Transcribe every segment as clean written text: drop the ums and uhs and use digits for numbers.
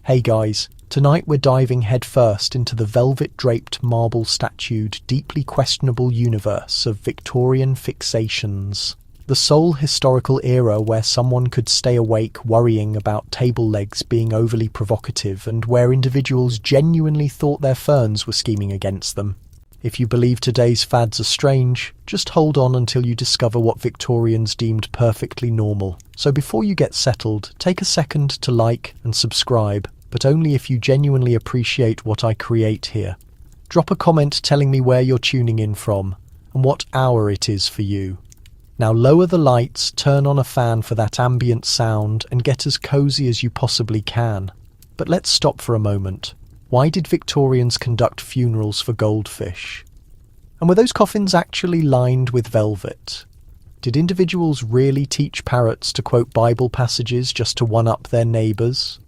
Hey guys, tonight we're diving headfirst into the velvet-draped, marble-statued, deeply questionable universe of Victorian fixations. The sole historical era where someone could stay awake worrying about table legs being overly provocative and where individuals genuinely thought their ferns were scheming against them. If you believe today's fads are strange, just hold on until you discover what Victorians deemed perfectly normal. So before you get settled, take a second to like and subscribe, but only if you genuinely appreciate what I create here. Drop a comment telling me where you're tuning in from and what hour it is for you. Now lower the lights, turn on a fan for that ambient sound, and get as cozy as you possibly can. But let's stop for a moment. Why did Victorians conduct funerals for goldfish? And were those coffins actually lined with velvet? Did individuals really teach parrots to quote Bible passages just to one-up their neighbours?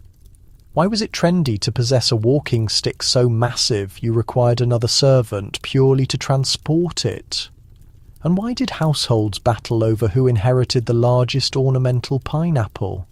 Why was it trendy to possess a walking stick so massive you required another servant purely to transport it? And why did households battle over who inherited the largest ornamental pineapple?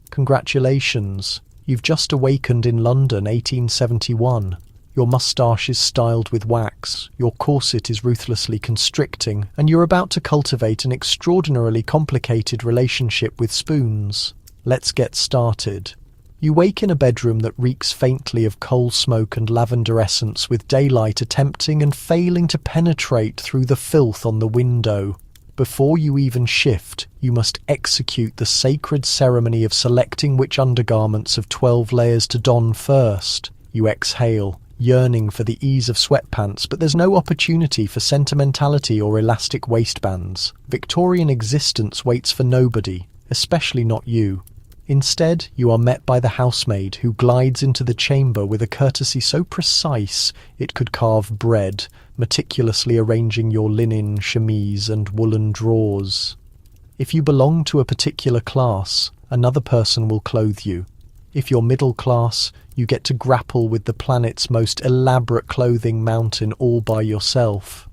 Congratulations, you've just awakened in London 1871. Your moustache is styled with wax, your corset is ruthlessly constricting, and you're about to cultivate an extraordinarily complicated relationship with spoons. Let's get started. You wake in a bedroom that reeks faintly of coal smoke and lavender essence, with daylight attempting and failing to penetrate through the filth on the window. Before you even shift, you must execute the sacred ceremony of selecting which undergarments of 12 layers to don first. You exhale, yearning for the ease of sweatpants, but there's no opportunity for sentimentality or elastic waistbands. Victorian existence waits for nobody, especially not you. Instead, you are met by the housemaid, who glides into the chamber with a courtesy so precise it could carve bread, meticulously arranging your linen, chemise, and woolen drawers. If you belong to a particular class, another person will clothe you. If you're middle class, you get to grapple with the planet's most elaborate clothing mountain all by yourself.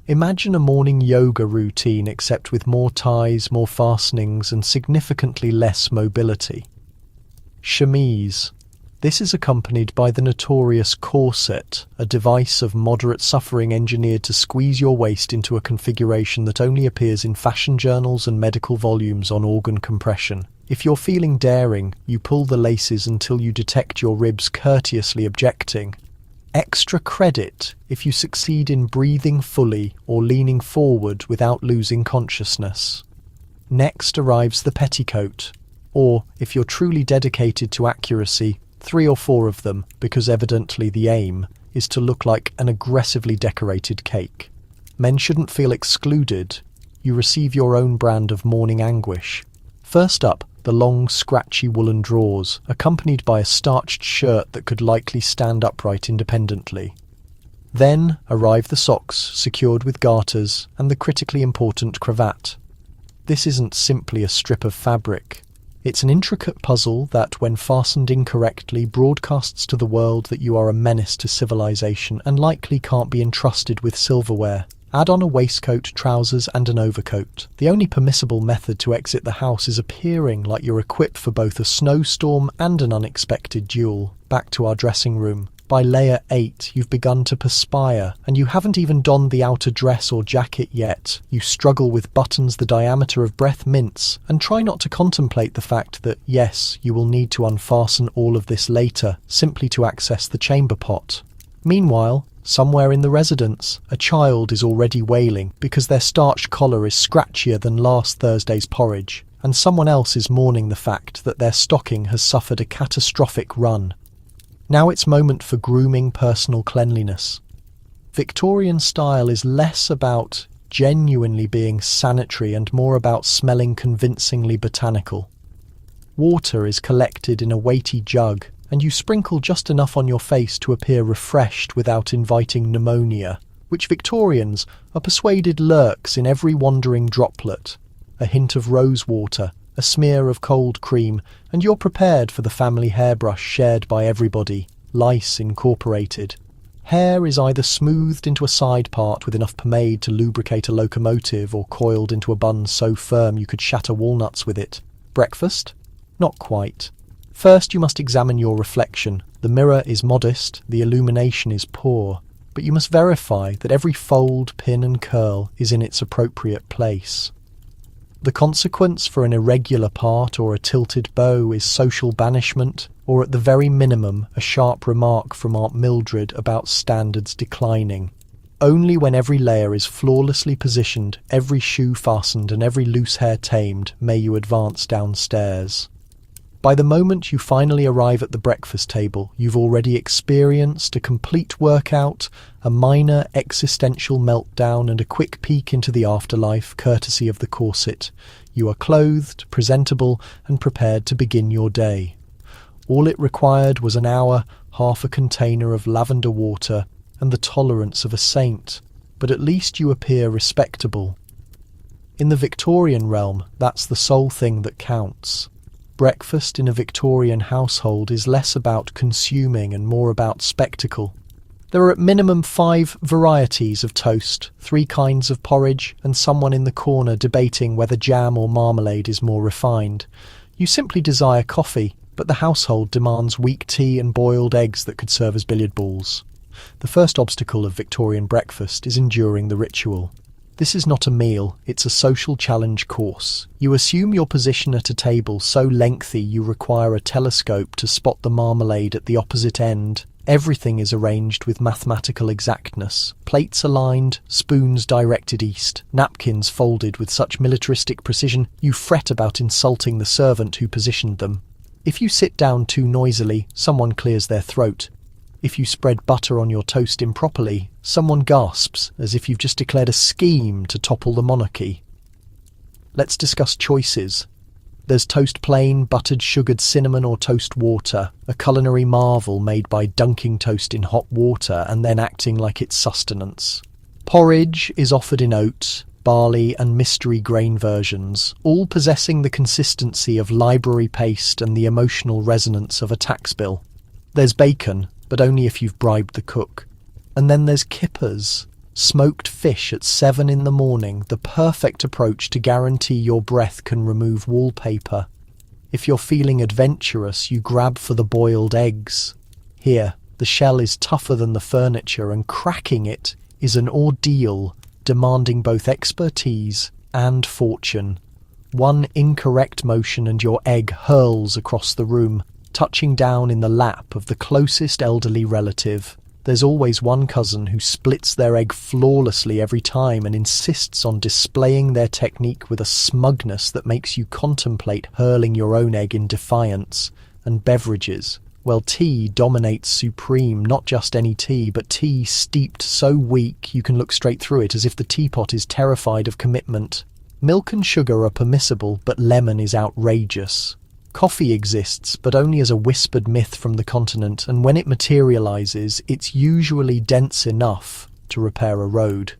Imagine a morning yoga routine except with more ties, more fastenings, and significantly less mobility. Chemise. This is accompanied by the notorious corset, a device of moderate suffering engineered to squeeze your waist into a configuration that only appears in fashion journals and medical volumes on organ compression. If you're feeling daring, you pull the laces until you detect your ribs courteously objecting. Extra credit if you succeed in breathing fully or leaning forward without losing consciousness. Next arrives the petticoat, or, if you're truly dedicated to accuracy, 3 or 4 of them, because evidently the aim is to look like an aggressively decorated cake. Men shouldn't feel excluded. You receive your own brand of morning anguish. First up, the long, scratchy woolen drawers, accompanied by a starched shirt that could likely stand upright independently. Then arrive the socks, secured with garters, and the critically important cravat. This isn't simply a strip of fabric. It's an intricate puzzle that, when fastened incorrectly, broadcasts to the world that you are a menace to civilization and likely can't be entrusted with silverware. Add on a waistcoat, trousers, and an overcoat. The only permissible method to exit the house is appearing like you're equipped for both a snowstorm and an unexpected duel. Back to our dressing room. By layer 8, you've begun to perspire, and you haven't even donned the outer dress or jacket yet. You struggle with buttons the diameter of breath mints, and try not to contemplate the fact that, yes, you will need to unfasten all of this later, simply to access the chamber pot. Meanwhile, somewhere in the residence, a child is already wailing because their starched collar is scratchier than last Thursday's porridge, and someone else is mourning the fact that their stocking has suffered a catastrophic run. Now it's moment for grooming personal cleanliness. Victorian style is less about genuinely being sanitary and more about smelling convincingly botanical. Water is collected in a weighty jug, and you sprinkle just enough on your face to appear refreshed without inviting pneumonia, which Victorians are persuaded lurks in every wandering droplet. A hint of rose water, a smear of cold cream, and you're prepared for the family hairbrush shared by everybody, lice incorporated. Hair is either smoothed into a side part with enough pomade to lubricate a locomotive or coiled into a bun so firm you could shatter walnuts with it. Breakfast? Not quite. First, you must examine your reflection. The mirror is modest, the illumination is poor, but you must verify that every fold, pin and curl is in its appropriate place. The consequence for an irregular part or a tilted bow is social banishment, or at the very minimum, a sharp remark from Aunt Mildred about standards declining. Only when every layer is flawlessly positioned, every shoe fastened and every loose hair tamed, may you advance downstairs. By the moment you finally arrive at the breakfast table, you've already experienced a complete workout, a minor existential meltdown, and a quick peek into the afterlife, courtesy of the corset. You are clothed, presentable, and prepared to begin your day. All it required was an hour, half a container of lavender water, and the tolerance of a saint. But at least you appear respectable. In the Victorian realm, that's the sole thing that counts. Breakfast in a Victorian household is less about consuming and more about spectacle. There are at minimum 5 varieties of toast, 3 kinds of porridge, and someone in the corner debating whether jam or marmalade is more refined. You simply desire coffee, but the household demands weak tea and boiled eggs that could serve as billiard balls. The first obstacle of Victorian breakfast is enduring the ritual. This is not a meal, it's a social challenge course. You assume your position at a table so lengthy you require a telescope to spot the marmalade at the opposite end. Everything is arranged with mathematical exactness. Plates aligned, spoons directed east, napkins folded with such militaristic precision you fret about insulting the servant who positioned them. If you sit down too noisily, someone clears their throat. If you spread butter on your toast improperly, someone gasps as if you've just declared a scheme to topple the monarchy. Let's discuss choices. There's toast plain, buttered, sugared cinnamon or toast water, a culinary marvel made by dunking toast in hot water and then acting like it's sustenance. Porridge is offered in oat, barley and mystery grain versions, all possessing the consistency of library paste and the emotional resonance of a tax bill. There's bacon, but only if you've bribed the cook. And then there's kippers, smoked fish at 7 in the morning, the perfect approach to guarantee your breath can remove wallpaper. If you're feeling adventurous, you grab for the boiled eggs. Here, the shell is tougher than the furniture, and cracking it is an ordeal, demanding both expertise and fortune. One incorrect motion and your egg hurls across the room, touching down in the lap of the closest elderly relative. There's always one cousin who splits their egg flawlessly every time and insists on displaying their technique with a smugness that makes you contemplate hurling your own egg in defiance. And beverages. Well, tea dominates supreme, not just any tea, but tea steeped so weak you can look straight through it as if the teapot is terrified of commitment. Milk and sugar are permissible, but lemon is outrageous. Coffee exists, but only as a whispered myth from the continent, and when it materializes, it's usually dense enough to repair a road.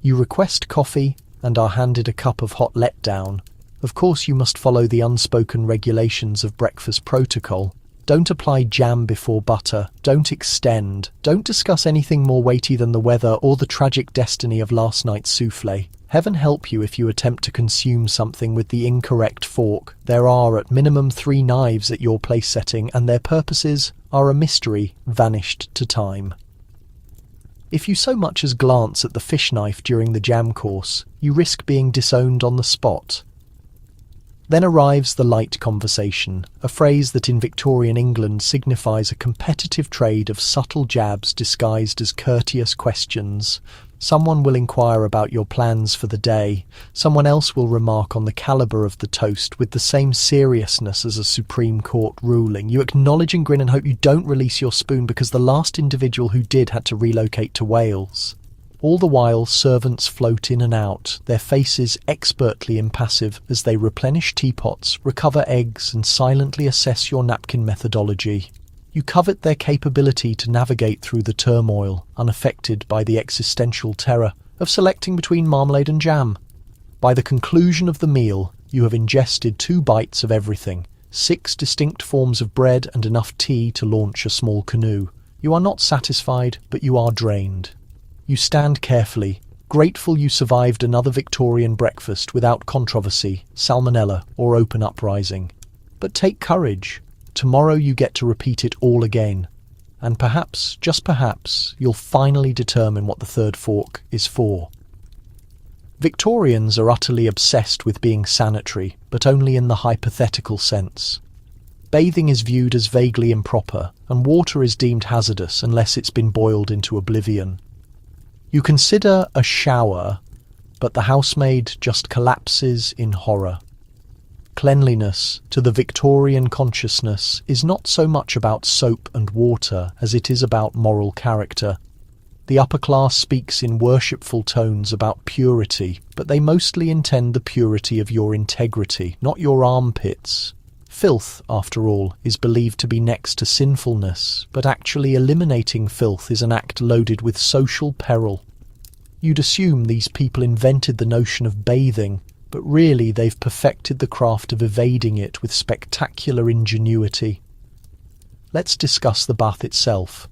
You request coffee and are handed a cup of hot letdown. Of course, you must follow the unspoken regulations of breakfast protocol. Don't apply jam before butter, don't extend, don't discuss anything more weighty than the weather or the tragic destiny of last night's soufflé. Heaven help you if you attempt to consume something with the incorrect fork. There are at minimum 3 knives at your place setting, and their purposes are a mystery vanished to time. If you so much as glance at the fish knife during the jam course, you risk being disowned on the spot. Then arrives the light conversation, a phrase that in Victorian England signifies a competitive trade of subtle jabs disguised as courteous questions. Someone will inquire about your plans for the day. Someone else will remark on the calibre of the toast with the same seriousness as a Supreme Court ruling. You acknowledge and grin and hope you don't release your spoon because the last individual who did had to relocate to Wales. All the while, servants float in and out, their faces expertly impassive as they replenish teapots, recover eggs, and silently assess your napkin methodology. You covet their capability to navigate through the turmoil, unaffected by the existential terror of selecting between marmalade and jam. By the conclusion of the meal, you have ingested 2 bites of everything, 6 distinct forms of bread, and enough tea to launch a small canoe. You are not satisfied, but you are drained. You stand carefully, grateful you survived another Victorian breakfast without controversy, salmonella, or open uprising. But take courage. tomorrow you get to repeat it all again. And perhaps, just perhaps, you'll finally determine what the third fork is for. Victorians are utterly obsessed with being sanitary, but only in the hypothetical sense. Bathing is viewed as vaguely improper, and water is deemed hazardous unless it's been boiled into oblivion. You consider a shower, but the housemaid just collapses in horror. Cleanliness, to the Victorian consciousness, is not so much about soap and water as it is about moral character. The upper class speaks in worshipful tones about purity, but they mostly intend the purity of your integrity, not your armpits. Filth, after all, is believed to be next to sinfulness, but actually eliminating filth is an act loaded with social peril. You'd assume these people invented the notion of bathing, but really they've perfected the craft of evading it with spectacular ingenuity. Let's discuss the bath itself.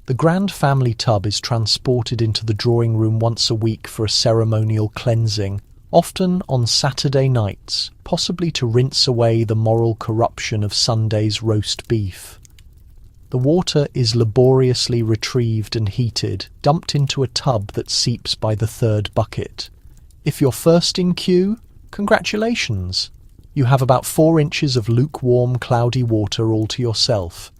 The grand family tub is transported into the drawing room once a week for a ceremonial cleansing, often on Saturday nights, possibly to rinse away the moral corruption of Sunday's roast beef. The water is laboriously retrieved and heated, dumped into a tub that seeps by the third bucket. If you're first in queue, congratulations! You have about 4 inches of lukewarm, cloudy water all to yourself.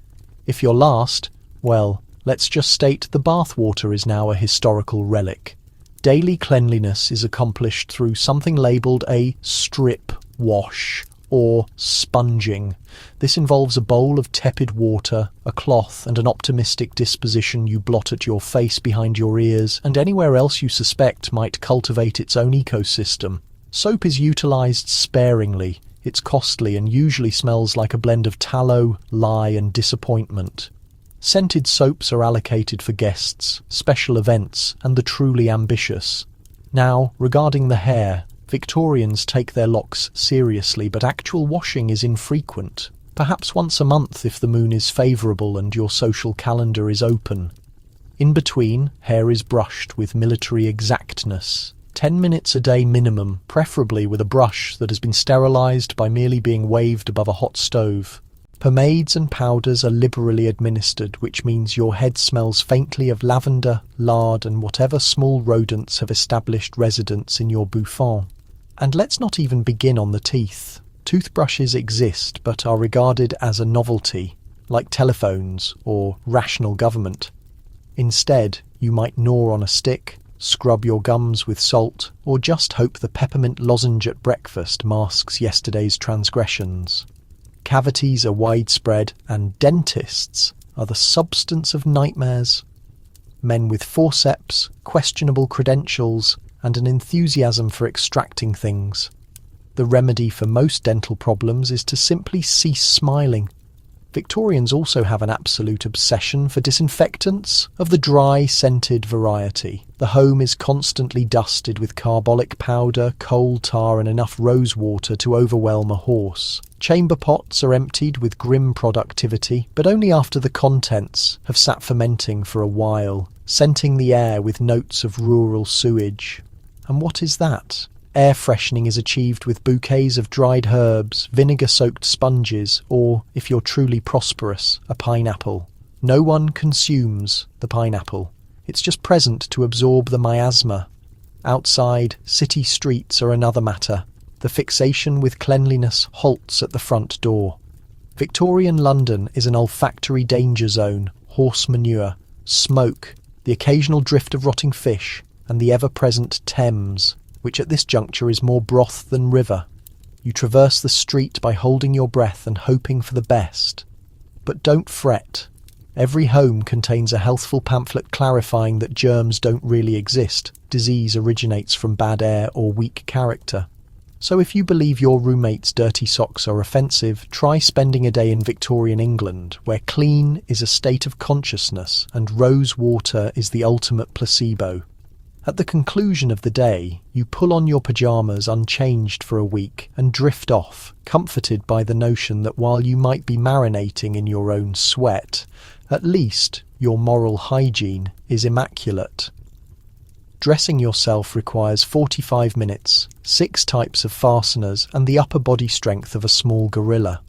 If you're last, well, let's just state the bath water is now a historical relic. Daily cleanliness is accomplished through something labelled a strip wash, or sponging. This involves a bowl of tepid water, a cloth, and an optimistic disposition. You blot at your face, behind your ears, and anywhere else you suspect might cultivate its own ecosystem. Soap is utilised sparingly. It's costly and usually smells like a blend of tallow, lye, and disappointment. Scented soaps are allocated for guests, special events, and the truly ambitious. Now, regarding the hair, Victorians take their locks seriously, but actual washing is infrequent. Perhaps once a month if the moon is favourable and your social calendar is open. In between, hair is brushed with military exactness. 10 minutes a day minimum, preferably with a brush that has been sterilised by merely being waved above a hot stove. Pomades and powders are liberally administered, which means your head smells faintly of lavender, lard, and whatever small rodents have established residence in your bouffant. And let's not even begin on the teeth. Toothbrushes exist, but are regarded as a novelty, like telephones or rational government. Instead, you might gnaw on a stick, scrub your gums with salt, or just hope the peppermint lozenge at breakfast masks yesterday's transgressions. Cavities are widespread, and dentists are the substance of nightmares. Men with forceps, questionable credentials, and an enthusiasm for extracting things. The remedy for most dental problems is to simply cease smiling. Victorians also have an absolute obsession for disinfectants of the dry, scented variety. The home is constantly dusted with carbolic powder, coal tar, and enough rose water to overwhelm a horse. Chamber pots are emptied with grim productivity, but only after the contents have sat fermenting for a while, scenting the air with notes of rural sewage. And what is that? Air freshening is achieved with bouquets of dried herbs, vinegar-soaked sponges, or, if you're truly prosperous, a pineapple. No one consumes the pineapple. It's just present to absorb the miasma. Outside, city streets are another matter. The fixation with cleanliness halts at the front door. Victorian London is an olfactory danger zone, horse manure, smoke, the occasional drift of rotting fish, and the ever-present Thames, which at this juncture is more broth than river. You traverse the street by holding your breath and hoping for the best. But don't fret. Every home contains a healthful pamphlet clarifying that germs don't really exist. Disease originates from bad air or weak character. So if you believe your roommate's dirty socks are offensive, try spending a day in Victorian England, where clean is a state of consciousness and rose water is the ultimate placebo. At the conclusion of the day, you pull on your pyjamas unchanged for a week and drift off, comforted by the notion that while you might be marinating in your own sweat, at least your moral hygiene is immaculate. Dressing yourself requires 45 minutes, 6 types of fasteners, and the upper body strength of a small gorilla.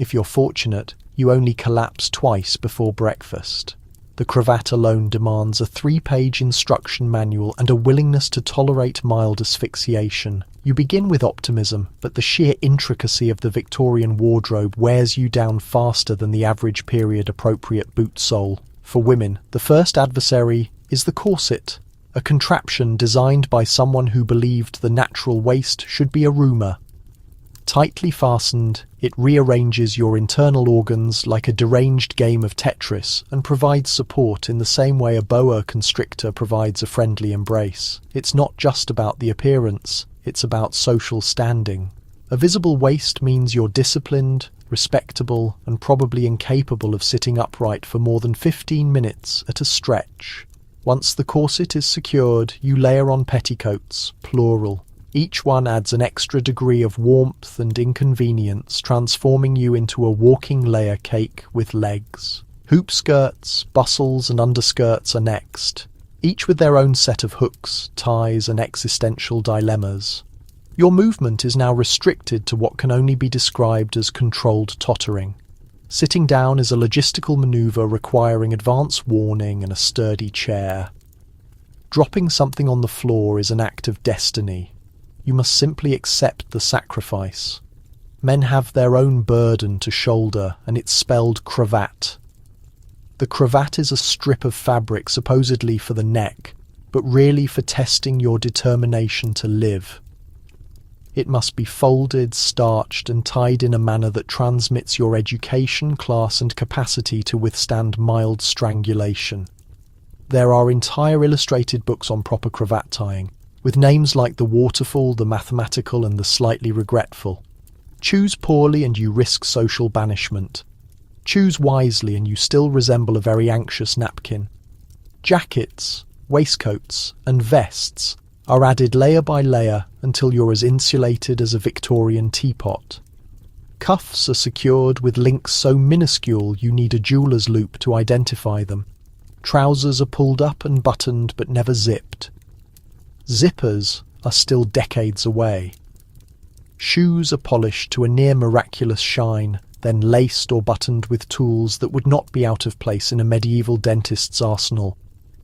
If you're fortunate, you only collapse twice before breakfast. The cravat alone demands a 3-page instruction manual and a willingness to tolerate mild asphyxiation. You begin with optimism, but the sheer intricacy of the Victorian wardrobe wears you down faster than the average period-appropriate boot sole. For women, the first adversary is the corset, a contraption designed by someone who believed the natural waist should be a rumour. Tightly fastened, it rearranges your internal organs like a deranged game of Tetris and provides support in the same way a boa constrictor provides a friendly embrace. It's not just about the appearance, it's about social standing. A visible waist means you're disciplined, respectable, and probably incapable of sitting upright for more than 15 minutes at a stretch. Once the corset is secured, you layer on petticoats, plural. Each one adds an extra degree of warmth and inconvenience, transforming you into a walking layer cake with legs. Hoop skirts, bustles, and underskirts are next, each with their own set of hooks, ties, and existential dilemmas. Your movement is now restricted to what can only be described as controlled tottering. Sitting down is a logistical maneuver requiring advance warning and a sturdy chair. Dropping something on the floor is an act of destiny. You must simply accept the sacrifice. Men have their own burden to shoulder, and it's spelled cravat. The cravat is a strip of fabric supposedly for the neck, but really for testing your determination to live. It must be folded, starched, and tied in a manner that transmits your education, class, and capacity to withstand mild strangulation. There are entire illustrated books on proper cravat tying, with names like the waterful, the mathematical, and the slightly regretful. Choose poorly and you risk social banishment. Choose wisely and you still resemble a very anxious napkin. Jackets, waistcoats, and vests are added layer by layer until you're as insulated as a Victorian teapot. Cuffs are secured with links so minuscule you need a jeweller's loop to identify them. Trousers are pulled up and buttoned but never zipped. Zippers are still decades away. Shoes are polished to a near miraculous shine, then laced or buttoned with tools that would not be out of place in a medieval dentist's arsenal.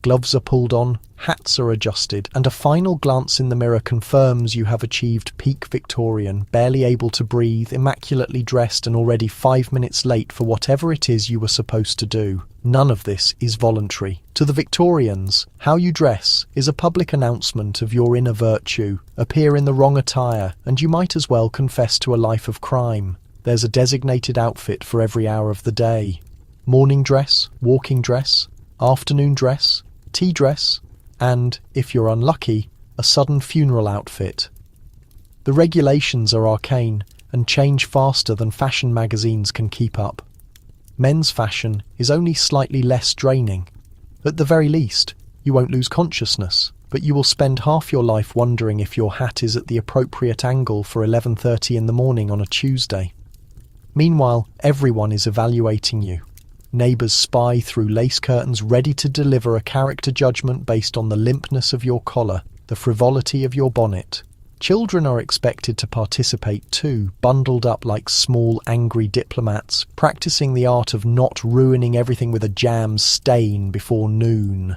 Gloves are pulled on, hats are adjusted, and a final glance in the mirror confirms you have achieved peak Victorian, barely able to breathe, immaculately dressed, and already 5 minutes late for whatever it is you were supposed to do. None of this is voluntary. To the Victorians, how you dress is a public announcement of your inner virtue. Appear in the wrong attire, and you might as well confess to a life of crime. There's a designated outfit for every hour of the day. Morning dress, walking dress, afternoon dress, tea dress, and, if you're unlucky, a sudden funeral outfit. The regulations are arcane and change faster than fashion magazines can keep up. Men's fashion is only slightly less draining. At the very least, you won't lose consciousness, but you will spend half your life wondering if your hat is at the appropriate angle for 11:30 in the morning on a Tuesday. Meanwhile, everyone is evaluating you. Neighbours spy through lace curtains, ready to deliver a character judgment based on the limpness of your collar, the frivolity of your bonnet. Children are expected to participate too, bundled up like small angry diplomats, practicing the art of not ruining everything with a jam stain before noon.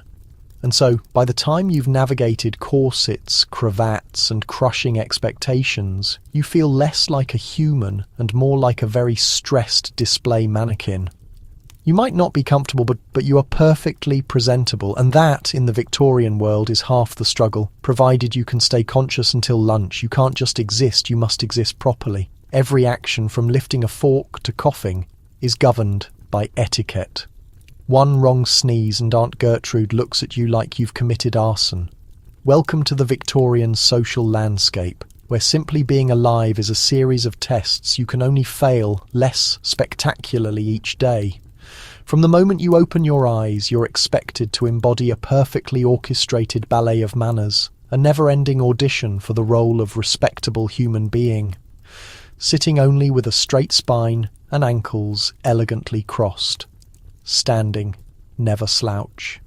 And so, by the time you've navigated corsets, cravats, and crushing expectations, you feel less like a human and more like a very stressed display mannequin. You might not be comfortable, but you are perfectly presentable, and that, in the Victorian world, is half the struggle. Provided you can stay conscious until lunch, you can't just exist, you must exist properly. Every action, from lifting a fork to coughing, is governed by etiquette. One wrong sneeze and Aunt Gertrude looks at you like you've committed arson. Welcome to the Victorian social landscape, where simply being alive is a series of tests you can only fail less spectacularly each day. From the moment you open your eyes, you're expected to embody a perfectly orchestrated ballet of manners, a never-ending audition for the role of respectable human being, sitting only with a straight spine and ankles elegantly crossed. Standing, never slouch.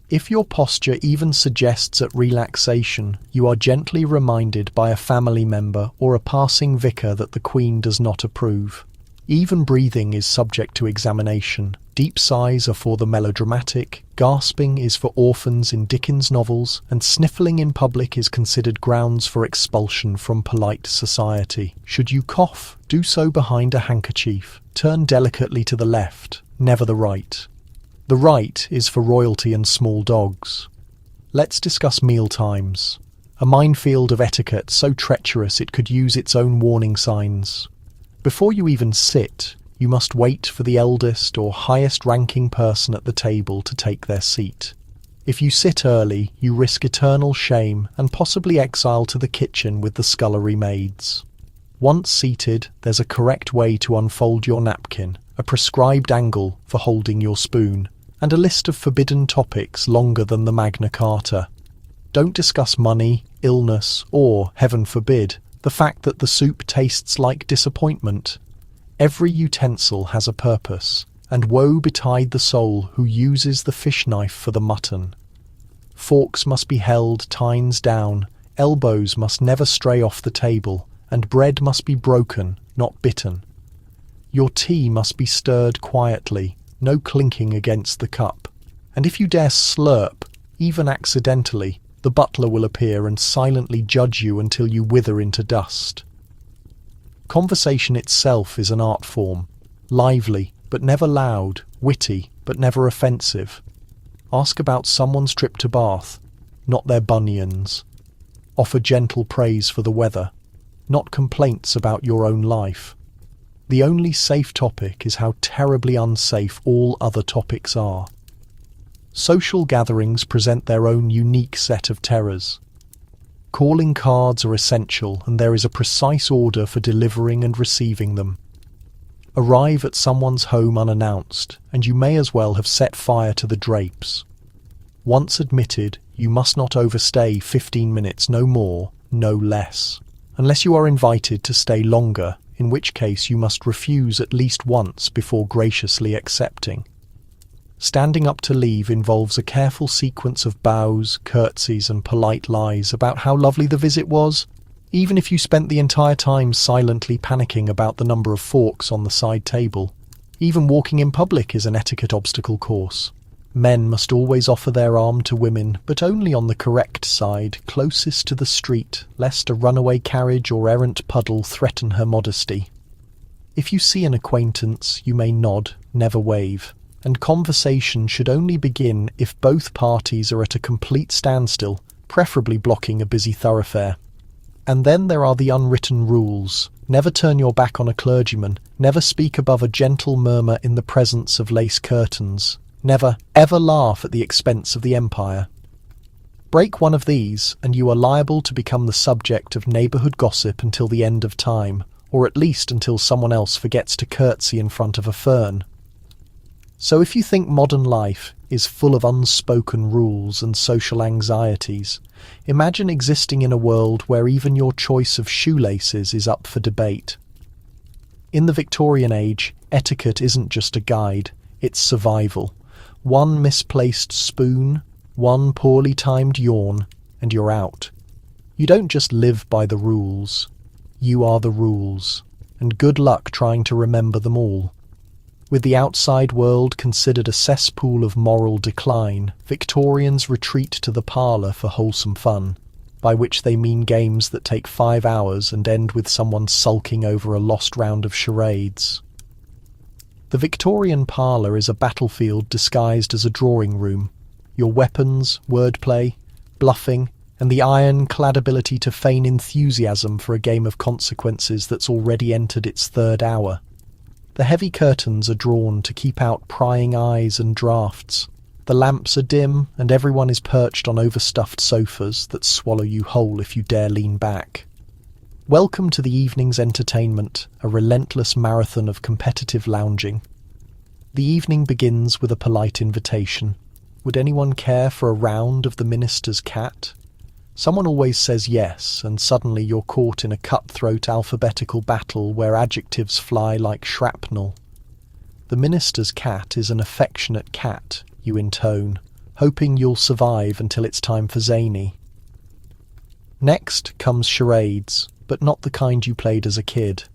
If your posture even suggests at relaxation, you are gently reminded by a family member or a passing vicar that the Queen does not approve. Even breathing is subject to examination. Deep sighs are for the melodramatic, gasping is for orphans in Dickens novels, and sniffling in public is considered grounds for expulsion from polite society. Should you cough, do so behind a handkerchief. Turn delicately to the left, never the right. The right is for royalty and small dogs. Let's discuss meal times. A minefield of etiquette so treacherous it could use its own warning signs. Before you even sit, you must wait for the eldest or highest-ranking person at the table to take their seat. If you sit early, you risk eternal shame and possibly exile to the kitchen with the scullery maids. Once seated, there's a correct way to unfold your napkin, a prescribed angle for holding your spoon, and a list of forbidden topics longer than the Magna Carta. Don't discuss money, illness, or, heaven forbid, the fact that the soup tastes like disappointment. Every utensil has a purpose, and woe betide the soul who uses the fish knife for the mutton. Forks must be held tines down, elbows must never stray off the table, and bread must be broken, not bitten. Your tea must be stirred quietly, no clinking against the cup. And if you dare slurp, even accidentally, the butler will appear and silently judge you until you wither into dust. Conversation itself is an art form, lively but never loud, witty but never offensive. Ask about someone's trip to Bath, not their bunions. Offer gentle praise for the weather, not complaints about your own life. The only safe topic is how terribly unsafe all other topics are. Social gatherings present their own unique set of terrors. Calling cards are essential, and there is a precise order for delivering and receiving them. Arrive at someone's home unannounced, and you may as well have set fire to the drapes. Once admitted, you must not overstay 15 minutes, no more, no less, unless you are invited to stay longer, in which case you must refuse at least once before graciously accepting. Standing up to leave involves a careful sequence of bows, curtsies, and polite lies about how lovely the visit was, even if you spent the entire time silently panicking about the number of forks on the side table. Even walking in public is an etiquette obstacle course. Men must always offer their arm to women, but only on the correct side, closest to the street, lest a runaway carriage or errant puddle threaten her modesty. If you see an acquaintance, you may nod, never wave. And conversation should only begin if both parties are at a complete standstill, preferably blocking a busy thoroughfare. And then there are the unwritten rules. Never turn your back on a clergyman, never speak above a gentle murmur in the presence of lace curtains, never, ever laugh at the expense of the empire. Break one of these, and you are liable to become the subject of neighbourhood gossip until the end of time, or at least until someone else forgets to curtsy in front of a fern. So if you think modern life is full of unspoken rules and social anxieties, imagine existing in a world where even your choice of shoelaces is up for debate. In the Victorian age, etiquette isn't just a guide, it's survival. One misplaced spoon, one poorly timed yawn, and you're out. You don't just live by the rules, you are the rules, and good luck trying to remember them all. With the outside world considered a cesspool of moral decline, Victorians retreat to the parlour for wholesome fun, by which they mean games that take 5 hours and end with someone sulking over a lost round of charades. The Victorian parlour is a battlefield disguised as a drawing room. Your weapons, wordplay, bluffing, and the iron-clad ability to feign enthusiasm for a game of consequences that's already entered its 3rd hour. The heavy curtains are drawn to keep out prying eyes and draughts. The lamps are dim, and everyone is perched on overstuffed sofas that swallow you whole if you dare lean back. Welcome to the evening's entertainment, a relentless marathon of competitive lounging. The evening begins with a polite invitation. Would anyone care for a round of the minister's cat? Someone always says yes, and suddenly you're caught in a cutthroat alphabetical battle where adjectives fly like shrapnel. The minister's cat is an affectionate cat, you intone, hoping you'll survive until it's time for zany. Next comes charades, but not the kind you played as a kid.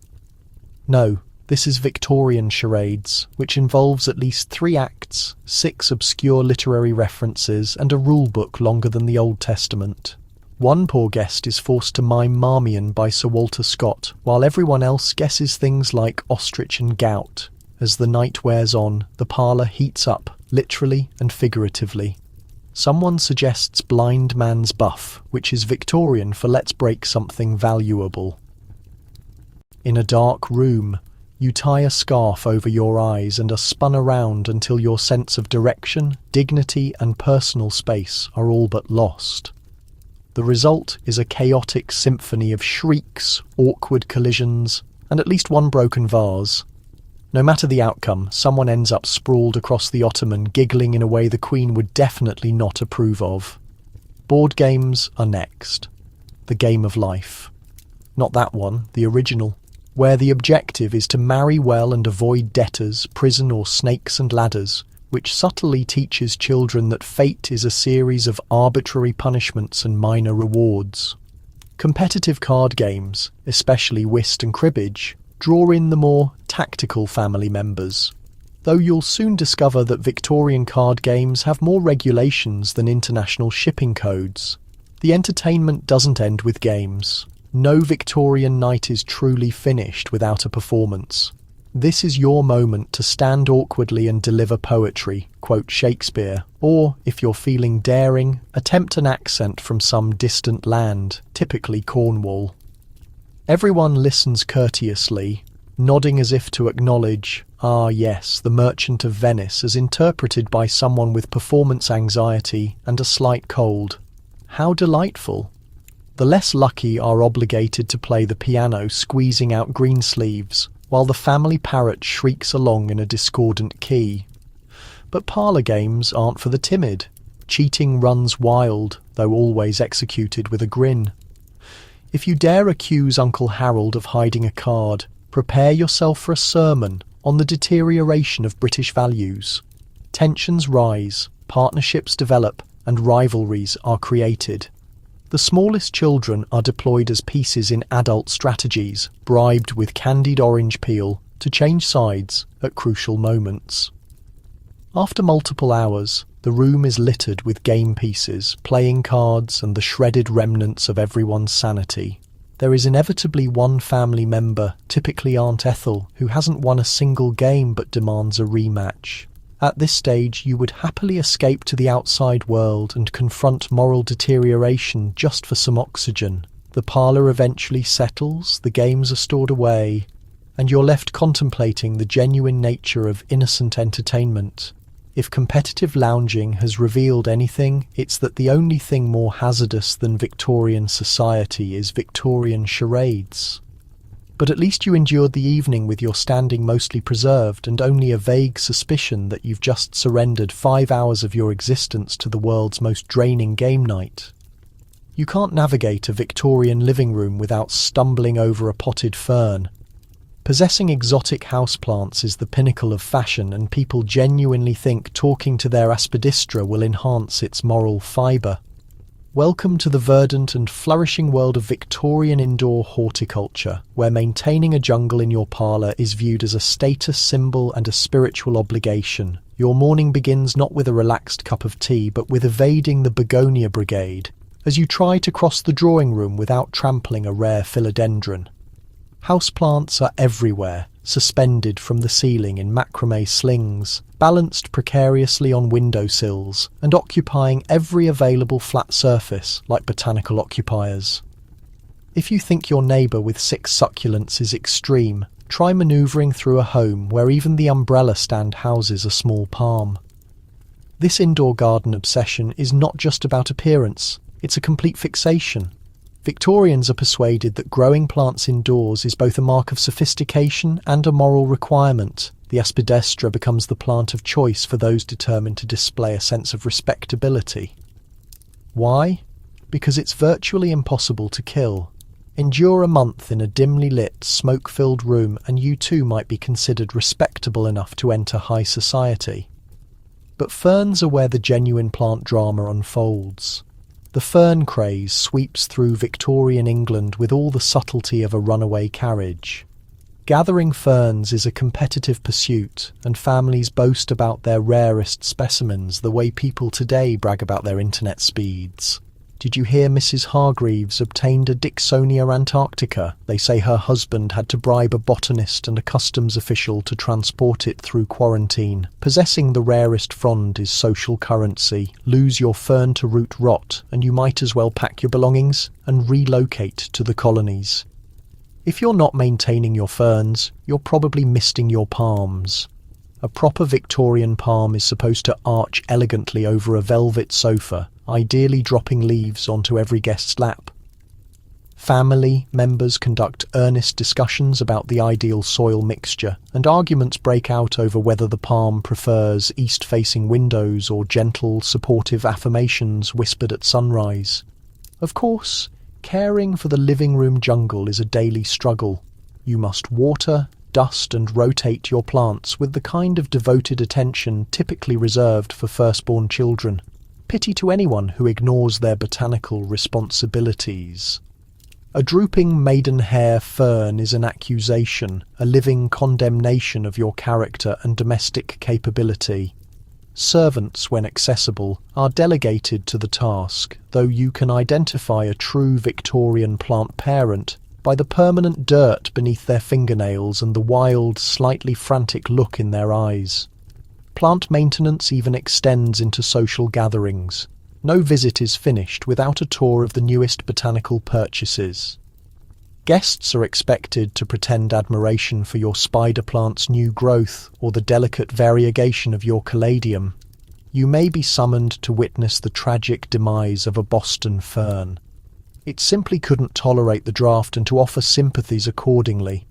No, This is Victorian charades, which involves at least 3 acts, 6 obscure literary references, and a rule book longer than the Old Testament. One poor guest is forced to mime Marmion by Sir Walter Scott, while everyone else guesses things like ostrich and gout. As the night wears on, the parlour heats up, literally and figuratively. Someone suggests blind man's buff, which is Victorian for let's break something valuable. In a dark room, you tie a scarf over your eyes and are spun around until your sense of direction, dignity, and personal space are all but lost. The result is a chaotic symphony of shrieks, awkward collisions, and at least one broken vase. No matter the outcome, someone ends up sprawled across the ottoman, giggling in a way the Queen would definitely not approve of. Board games are next. The game of life. Not that one, the original, where the objective is to marry well and avoid debtors, prison, or snakes and ladders, which subtly teaches children that fate is a series of arbitrary punishments and minor rewards. Competitive card games, especially whist and cribbage, draw in the more tactical family members, though you'll soon discover that Victorian card games have more regulations than international shipping codes. The entertainment doesn't end with games. No Victorian night is truly finished without a performance. This is your moment to stand awkwardly and deliver poetry, quote Shakespeare, or, if you're feeling daring, attempt an accent from some distant land, typically Cornwall. Everyone listens courteously, nodding as if to acknowledge, ah yes, the Merchant of Venice as interpreted by someone with performance anxiety and a slight cold. How delightful! The less lucky are obligated to play the piano, squeezing out green sleeves, while the family parrot shrieks along in a discordant key. But parlour games aren't for the timid. Cheating runs wild, though always executed with a grin. If you dare accuse Uncle Harold of hiding a card, prepare yourself for a sermon on the deterioration of British values. Tensions rise, partnerships develop, and rivalries are created. The smallest children are deployed as pieces in adult strategies, bribed with candied orange peel to change sides at crucial moments. After multiple hours, the room is littered with game pieces, playing cards, and the shredded remnants of everyone's sanity. There is inevitably one family member, typically Aunt Ethel, who hasn't won a single game but demands a rematch. At this stage, you would happily escape to the outside world and confront moral deterioration just for some oxygen. The parlour eventually settles, the games are stored away, and you're left contemplating the genuine nature of innocent entertainment. If competitive lounging has revealed anything, it's that the only thing more hazardous than Victorian society is Victorian charades. But at least you endured the evening with your standing mostly preserved and only a vague suspicion that you've just surrendered 5 hours of your existence to the world's most draining game night. You can't navigate a Victorian living room without stumbling over a potted fern. Possessing exotic houseplants is the pinnacle of fashion, and people genuinely think talking to their aspidistra will enhance its moral fibre. Welcome to the verdant and flourishing world of Victorian indoor horticulture, where maintaining a jungle in your parlour is viewed as a status symbol and a spiritual obligation. Your morning begins not with a relaxed cup of tea, but with evading the begonia brigade, as you try to cross the drawing room without trampling a rare philodendron. Houseplants are everywhere, suspended from the ceiling in macrame slings, balanced precariously on windowsills, and occupying every available flat surface like botanical occupiers. If you think your neighbour with 6 succulents is extreme, try manoeuvring through a home where even the umbrella stand houses a small palm. This indoor garden obsession is not just about appearance, it's a complete fixation. Victorians are persuaded that growing plants indoors is both a mark of sophistication and a moral requirement. The aspidistra becomes the plant of choice for those determined to display a sense of respectability. Why? Because it's virtually impossible to kill. Endure a month in a dimly lit, smoke-filled room and you too might be considered respectable enough to enter high society. But ferns are where the genuine plant drama unfolds. The fern craze sweeps through Victorian England with all the subtlety of a runaway carriage. Gathering ferns is a competitive pursuit, and families boast about their rarest specimens the way people today brag about their internet speeds. Did you hear Mrs. Hargreaves obtained a Dicksonia antarctica? They say her husband had to bribe a botanist and a customs official to transport it through quarantine. Possessing the rarest frond is social currency. Lose your fern to root rot, and you might as well pack your belongings and relocate to the colonies. If you're not maintaining your ferns, you're probably misting your palms. A proper Victorian palm is supposed to arch elegantly over a velvet sofa, ideally dropping leaves onto every guest's lap. Family members conduct earnest discussions about the ideal soil mixture, and arguments break out over whether the palm prefers east-facing windows or gentle, supportive affirmations whispered at sunrise. Of course, caring for the living room jungle is a daily struggle. You must water, dust and rotate your plants with the kind of devoted attention typically reserved for firstborn children. Pity to anyone who ignores their botanical responsibilities. A drooping maidenhair fern is an accusation, a living condemnation of your character and domestic capability. Servants, when accessible, are delegated to the task, though you can identify a true Victorian plant parent by the permanent dirt beneath their fingernails and the wild, slightly frantic look in their eyes. Plant maintenance even extends into social gatherings. No visit is finished without a tour of the newest botanical purchases. Guests are expected to pretend admiration for your spider plant's new growth or the delicate variegation of your caladium. You may be summoned to witness the tragic demise of a Boston fern. It simply couldn't tolerate the draft and to offer sympathies accordingly.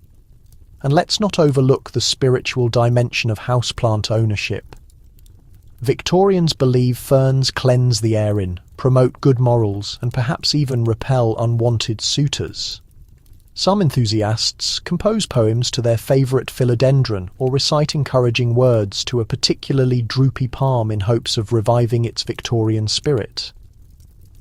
And let's not overlook the spiritual dimension of houseplant ownership. Victorians believe ferns cleanse the air in, promote good morals, and perhaps even repel unwanted suitors. Some enthusiasts compose poems to their favourite philodendron or recite encouraging words to a particularly droopy palm in hopes of reviving its Victorian spirit.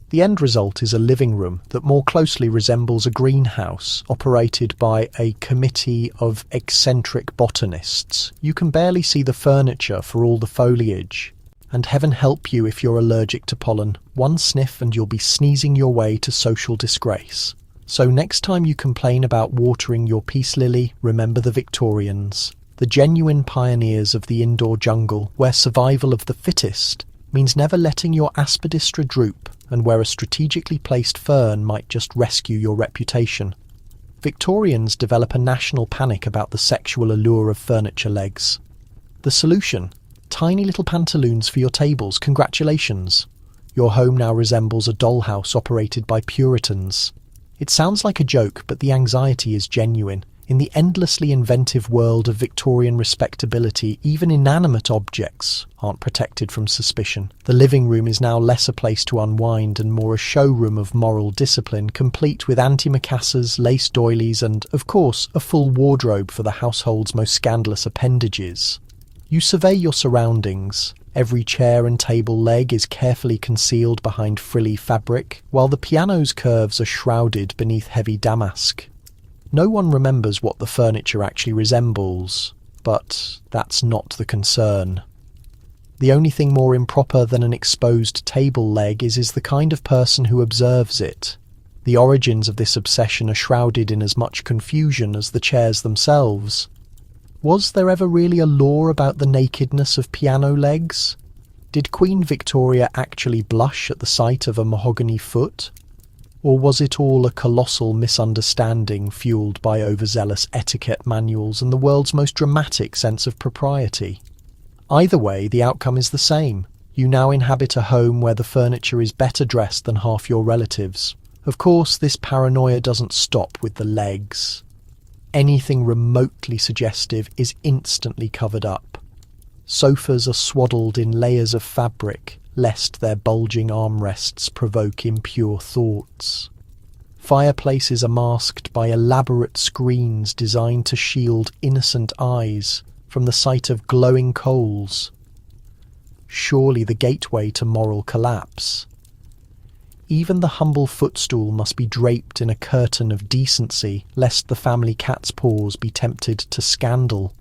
The end result is a living room that more closely resembles a greenhouse operated by a committee of eccentric botanists. You can barely see the furniture for all the foliage. And heaven help you if you're allergic to pollen. One sniff and you'll be sneezing your way to social disgrace. So next time you complain about watering your peace lily, remember the Victorians, the genuine pioneers of the indoor jungle, where survival of the fittest means never letting your aspidistra droop, and where a strategically placed fern might just rescue your reputation. Victorians develop a national panic about the sexual allure of furniture legs. The solution? Tiny little pantaloons for your tables, congratulations. Your home now resembles a dollhouse operated by Puritans. It sounds like a joke, but the anxiety is genuine. In the endlessly inventive world of Victorian respectability, even inanimate objects aren't protected from suspicion. The living room is now less a place to unwind and more a showroom of moral discipline, complete with antimacassars, lace doilies and, of course, a full wardrobe for the household's most scandalous appendages. You survey your surroundings. Every chair and table leg is carefully concealed behind frilly fabric, while the piano's curves are shrouded beneath heavy damask. No one remembers what the furniture actually resembles, but that's not the concern. The only thing more improper than an exposed table leg is the kind of person who observes it. The origins of this obsession are shrouded in as much confusion as the chairs themselves. Was there ever really a law about the nakedness of piano legs? Did Queen Victoria actually blush at the sight of a mahogany foot? Or was it all a colossal misunderstanding fueled by overzealous etiquette manuals and the world's most dramatic sense of propriety? Either way, the outcome is the same. You now inhabit a home where the furniture is better dressed than half your relatives. Of course, this paranoia doesn't stop with the legs. Anything remotely suggestive is instantly covered up. Sofas are swaddled in layers of fabric, lest their bulging armrests provoke impure thoughts. Fireplaces are masked by elaborate screens designed to shield innocent eyes from the sight of glowing coals. Surely the gateway to moral collapse. even the humble footstool must be draped in a curtain of decency, lest the family cat's paws be tempted to scandal.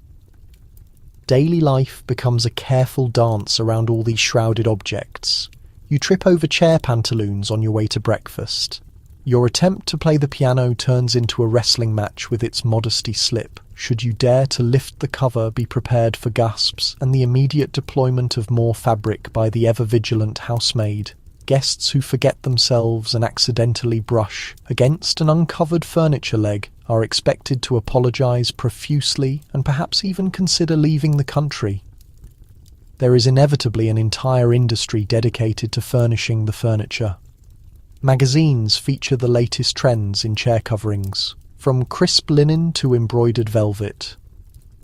Daily life becomes a careful dance around all these shrouded objects. You trip over chair pantaloons on your way to breakfast. Your attempt to play the piano turns into a wrestling match with its modesty slip. Should you dare to lift the cover, be prepared for gasps and the immediate deployment of more fabric by the ever-vigilant housemaid. Guests who forget themselves and accidentally brush against an uncovered furniture leg are expected to apologise profusely and perhaps even consider leaving the country. There is inevitably an entire industry dedicated to furnishing the furniture. Magazines feature the latest trends in chair coverings, from crisp linen to embroidered velvet.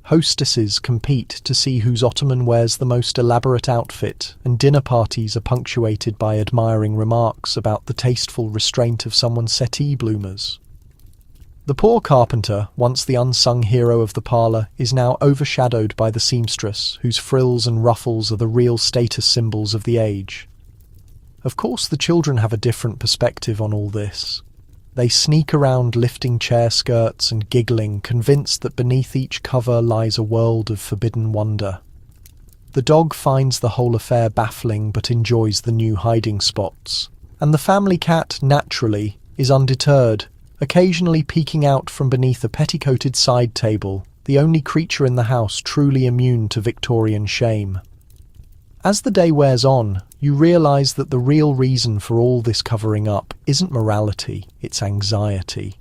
Hostesses compete to see whose ottoman wears the most elaborate outfit, and dinner parties are punctuated by admiring remarks about the tasteful restraint of someone's settee bloomers. The poor carpenter, once the unsung hero of the parlour, is now overshadowed by the seamstress, whose frills and ruffles are the real status symbols of the age. Of course, the children have a different perspective on all this. They sneak around lifting chair skirts and giggling, convinced that beneath each cover lies a world of forbidden wonder. The dog finds the whole affair baffling but enjoys the new hiding spots. And the family cat, naturally, is undeterred, occasionally peeking out from beneath a petticoated side table, the only creature in the house truly immune to Victorian shame. As the day wears on, you realise that the real reason for all this covering up isn't morality, it's anxiety.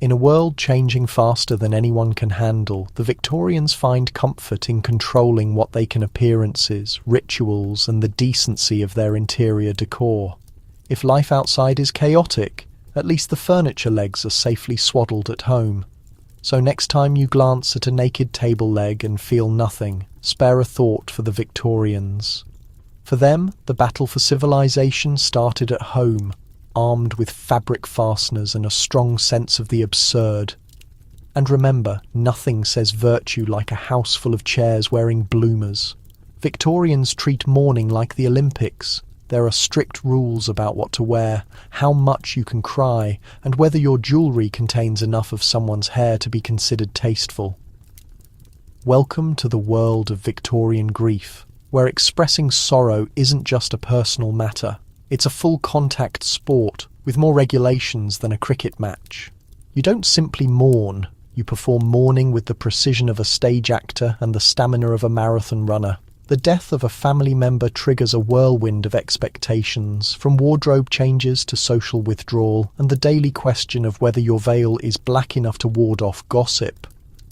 In a world changing faster than anyone can handle, the Victorians find comfort in controlling what they can: appearances, rituals, and the decency of their interior decor. If life outside is chaotic, at least the furniture legs are safely swaddled at home. So next time you glance at a naked table leg and feel nothing, spare a thought for the Victorians. For them, the battle for civilization started at home, armed with fabric fasteners and a strong sense of the absurd. And remember, nothing says virtue like a house full of chairs wearing bloomers. Victorians treat mourning like the Olympics. There are strict rules about what to wear, how much you can cry, and whether your jewellery contains enough of someone's hair to be considered tasteful. Welcome to the world of Victorian grief, where expressing sorrow isn't just a personal matter. It's a full-contact sport, with more regulations than a cricket match. You don't simply mourn, you perform mourning with the precision of a stage actor and the stamina of a marathon runner. The death of a family member triggers a whirlwind of expectations, from wardrobe changes to social withdrawal, and the daily question of whether your veil is black enough to ward off gossip.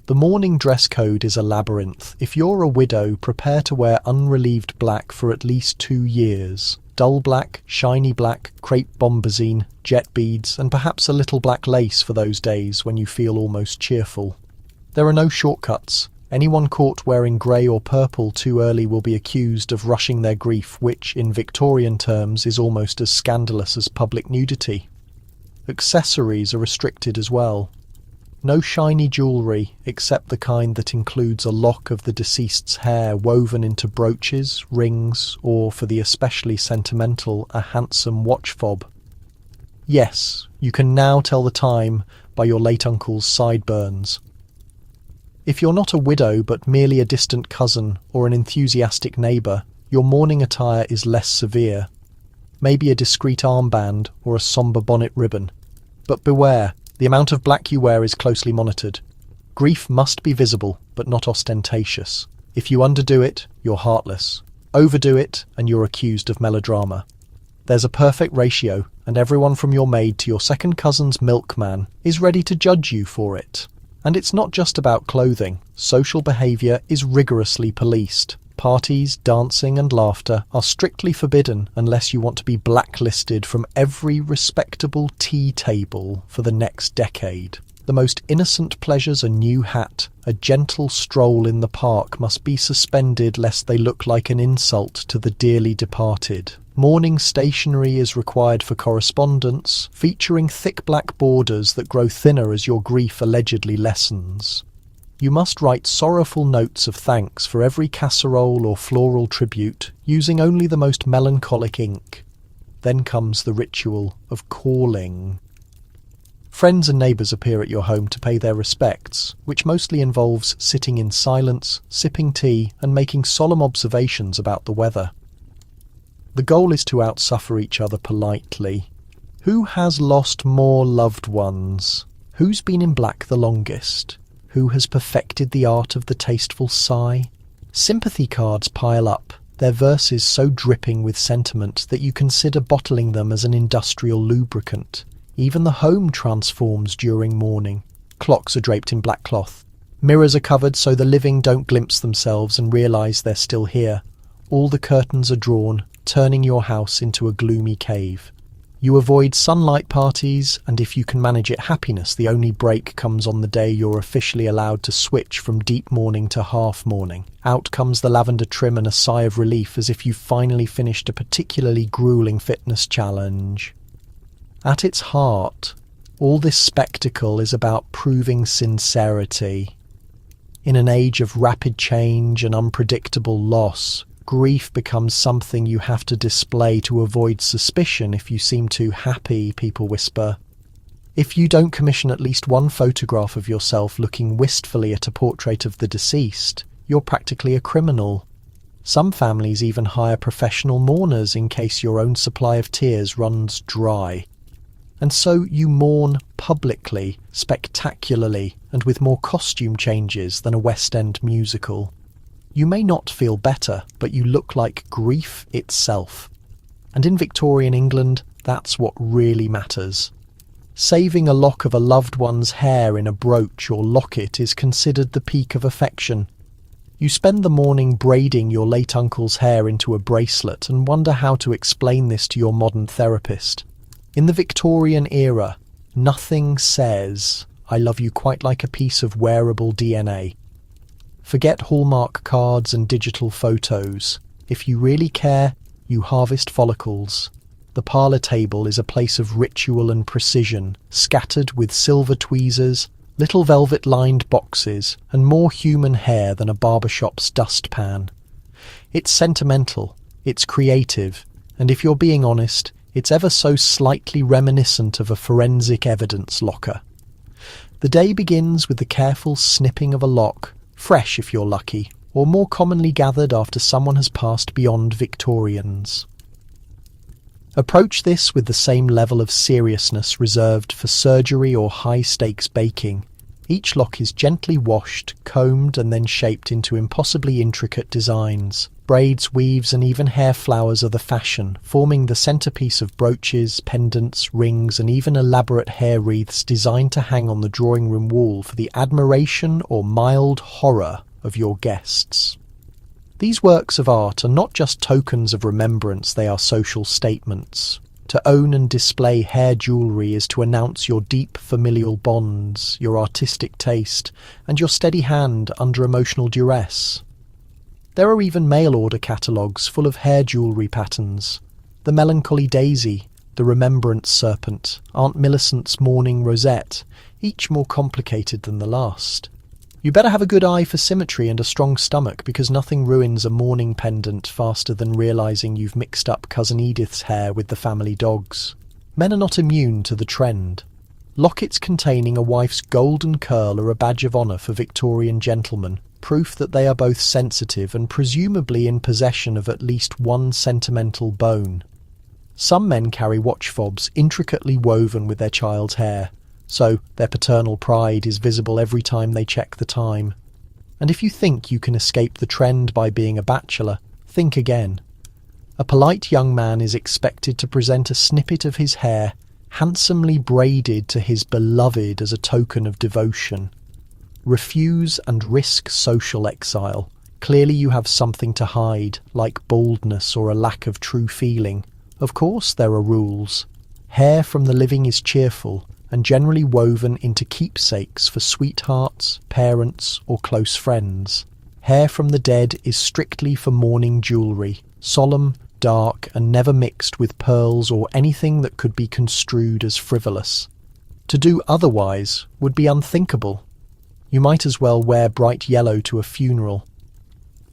The mourning dress code is a labyrinth. If you're a widow, prepare to wear unrelieved black for at least 2 years. Dull black, shiny black, crepe bombazine, jet beads, and perhaps a little black lace for those days when you feel almost cheerful. There are no shortcuts. Anyone caught wearing grey or purple too early will be accused of rushing their grief, which, in Victorian terms, is almost as scandalous as public nudity. Accessories are restricted as well. No shiny jewellery, except the kind that includes a lock of the deceased's hair woven into brooches, rings, or, for the especially sentimental, a handsome watch fob. Yes, you can now tell the time by your late uncle's sideburns. If you're not a widow but merely a distant cousin or an enthusiastic neighbour, your mourning attire is less severe. Maybe a discreet armband or a sombre bonnet ribbon. But beware, the amount of black you wear is closely monitored. Grief must be visible, but not ostentatious. If you underdo it, you're heartless. Overdo it, and you're accused of melodrama. There's a perfect ratio, and everyone from your maid to your second cousin's milkman is ready to judge you for it. And it's not just about clothing. Social behaviour is rigorously policed. Parties, dancing and laughter are strictly forbidden unless you want to be blacklisted from every respectable tea table for the next decade. The most innocent pleasures, a new hat, a gentle stroll in the park, must be suspended lest they look like an insult to the dearly departed. Mourning stationery is required for correspondence, featuring thick black borders that grow thinner as your grief allegedly lessens. You must write sorrowful notes of thanks for every casserole or floral tribute, using only the most melancholic ink. Then comes the ritual of calling. Friends and neighbours appear at your home to pay their respects, which mostly involves sitting in silence, sipping tea, and making solemn observations about the weather. The goal is to outsuffer each other politely. Who has lost more loved ones? Who's been in black the longest? Who has perfected the art of the tasteful sigh? Sympathy cards pile up, their verses so dripping with sentiment that you consider bottling them as an industrial lubricant. Even the home transforms during mourning. Clocks are draped in black cloth. Mirrors are covered so the living don't glimpse themselves and realise they're still here. All the curtains are drawn, turning your house into a gloomy cave. You avoid sunlight parties, and if you can manage it, happiness. The only break comes on the day you're officially allowed to switch from deep mourning to half mourning. Out comes the lavender trim and a sigh of relief as if you've finally finished a particularly grueling fitness challenge. At its heart, all this spectacle is about proving sincerity. In an age of rapid change and unpredictable loss, grief becomes something you have to display to avoid suspicion. If you seem too happy, people whisper. If you don't commission at least one photograph of yourself looking wistfully at a portrait of the deceased, you're practically a criminal. Some families even hire professional mourners in case your own supply of tears runs dry. And so you mourn publicly, spectacularly, and with more costume changes than a West End musical. You may not feel better, but you look like grief itself. And in Victorian England, that's what really matters. Saving a lock of a loved one's hair in a brooch or locket is considered the peak of affection. You spend the morning braiding your late uncle's hair into a bracelet and wonder how to explain this to your modern therapist. In the Victorian era, nothing says, "I love you" quite like a piece of wearable DNA. Forget Hallmark cards and digital photos. If you really care, you harvest follicles. The parlour table is a place of ritual and precision, scattered with silver tweezers, little velvet-lined boxes, and more human hair than a barbershop's dustpan. It's sentimental, it's creative, and if you're being honest, it's ever so slightly reminiscent of a forensic evidence locker. The day begins with the careful snipping of a lock, fresh if you're lucky, or more commonly gathered after someone has passed beyond Victorians. Approach this with the same level of seriousness reserved for surgery or high-stakes baking. Each lock is gently washed, combed, and then shaped into impossibly intricate designs. Braids, weaves, and even hair flowers are the fashion, forming the centerpiece of brooches, pendants, rings, and even elaborate hair wreaths designed to hang on the drawing room wall for the admiration or mild horror of your guests. These works of art are not just tokens of remembrance, they are social statements. To own and display hair jewellery is to announce your deep familial bonds, your artistic taste, and your steady hand under emotional duress. There are even mail-order catalogues full of hair jewellery patterns. The melancholy daisy, the remembrance serpent, Aunt Millicent's mourning rosette, each more complicated than the last. You better have a good eye for symmetry and a strong stomach, because nothing ruins a mourning pendant faster than realising you've mixed up Cousin Edith's hair with the family dog's. Men are not immune to the trend. Lockets containing a wife's golden curl are a badge of honour for Victorian gentlemen, proof that they are both sensitive and presumably in possession of at least one sentimental bone. Some men carry watch fobs intricately woven with their child's hair, so their paternal pride is visible every time they check the time. And if you think you can escape the trend by being a bachelor, think again. A polite young man is expected to present a snippet of his hair, handsomely braided to his beloved as a token of devotion. Refuse and risk social exile. Clearly you have something to hide, like boldness or a lack of true feeling. Of course there are rules. Hair from the living is cheerful, and generally woven into keepsakes for sweethearts, parents, or close friends. Hair from the dead is strictly for mourning jewellery, solemn, dark, and never mixed with pearls or anything that could be construed as frivolous. To do otherwise would be unthinkable. You might as well wear bright yellow to a funeral.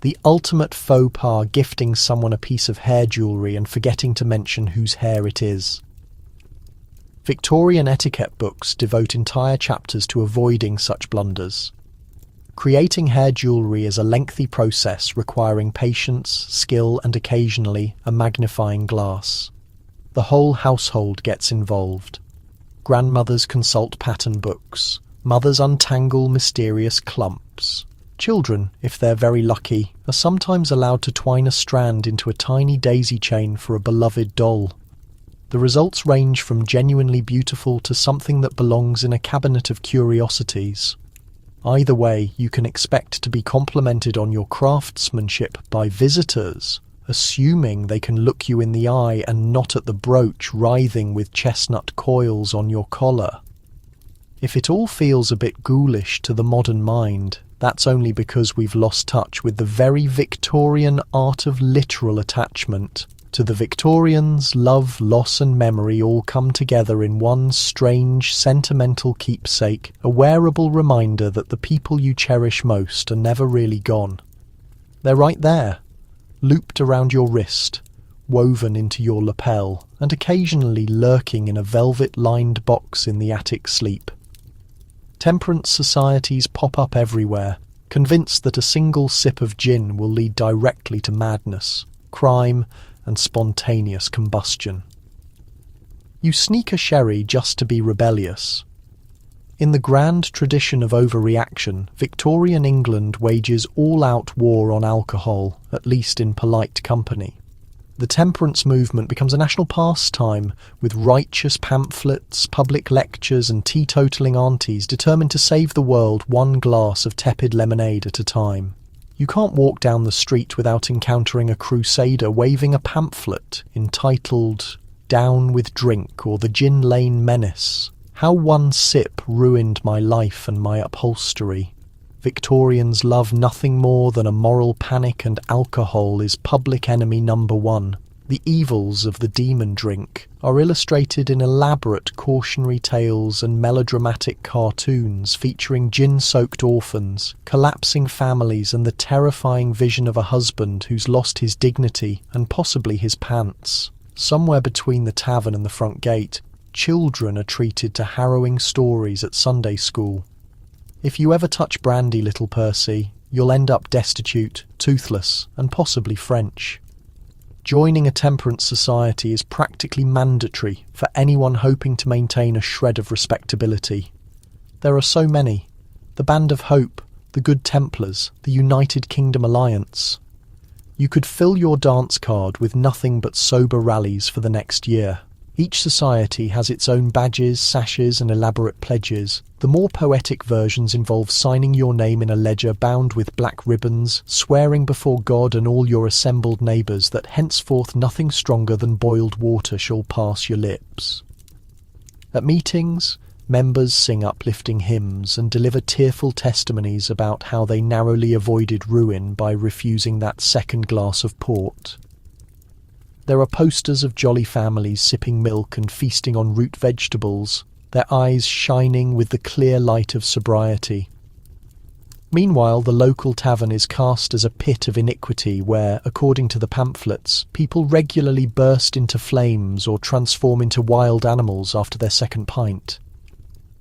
The ultimate faux pas, gifting someone a piece of hair jewellery and forgetting to mention whose hair it is. Victorian etiquette books devote entire chapters to avoiding such blunders. Creating hair jewellery is a lengthy process requiring patience, skill and occasionally a magnifying glass. The whole household gets involved. Grandmothers consult pattern books. Mothers untangle mysterious clumps. Children, if they're very lucky, are sometimes allowed to twine a strand into a tiny daisy chain for a beloved doll. The results range from genuinely beautiful to something that belongs in a cabinet of curiosities. Either way, you can expect to be complimented on your craftsmanship by visitors, assuming they can look you in the eye and not at the brooch writhing with chestnut coils on your collar. If it all feels a bit ghoulish to the modern mind, that's only because we've lost touch with the very Victorian art of literal attachment. To the Victorians, love, loss and memory all come together in one strange, sentimental keepsake, a wearable reminder that the people you cherish most are never really gone. They're right there, looped around your wrist, woven into your lapel, and occasionally lurking in a velvet-lined box in the attic sleep. Temperance societies pop up everywhere, convinced that a single sip of gin will lead directly to madness, crime, and spontaneous combustion. You sneak a sherry just to be rebellious. In the grand tradition of overreaction, Victorian England wages all-out war on alcohol, at least in polite company. The temperance movement becomes a national pastime, with righteous pamphlets, public lectures and teetotaling aunties determined to save the world one glass of tepid lemonade at a time. You can't walk down the street without encountering a crusader waving a pamphlet entitled Down with Drink or the Gin Lane Menace. How one sip ruined my life and my upholstery. Victorians love nothing more than a moral panic, and alcohol is public enemy number one. The evils of the demon drink are illustrated in elaborate cautionary tales and melodramatic cartoons featuring gin-soaked orphans, collapsing families and the terrifying vision of a husband who's lost his dignity and possibly his pants. Somewhere between the tavern and the front gate, children are treated to harrowing stories at Sunday school. If you ever touch brandy, little Percy, you'll end up destitute, toothless, and possibly French. Joining a temperance society is practically mandatory for anyone hoping to maintain a shred of respectability. There are so many. The Band of Hope, the Good Templars, the United Kingdom Alliance. You could fill your dance card with nothing but sober rallies for the next year. Each society has its own badges, sashes and elaborate pledges. The more poetic versions involve signing your name in a ledger bound with black ribbons, swearing before God and all your assembled neighbours that henceforth nothing stronger than boiled water shall pass your lips. At meetings, members sing uplifting hymns and deliver tearful testimonies about how they narrowly avoided ruin by refusing that second glass of port. There are posters of jolly families sipping milk and feasting on root vegetables, their eyes shining with the clear light of sobriety. Meanwhile, the local tavern is cast as a pit of iniquity where, according to the pamphlets, people regularly burst into flames or transform into wild animals after their second pint.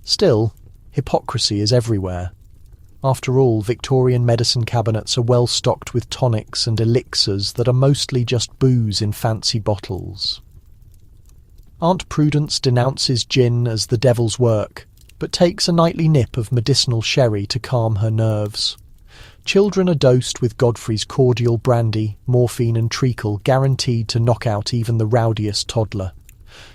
Still, hypocrisy is everywhere. After all, Victorian medicine cabinets are well stocked with tonics and elixirs that are mostly just booze in fancy bottles. Aunt Prudence denounces gin as the devil's work, but takes a nightly nip of medicinal sherry to calm her nerves. Children are dosed with Godfrey's cordial brandy, morphine and treacle, guaranteed to knock out even the rowdiest toddler.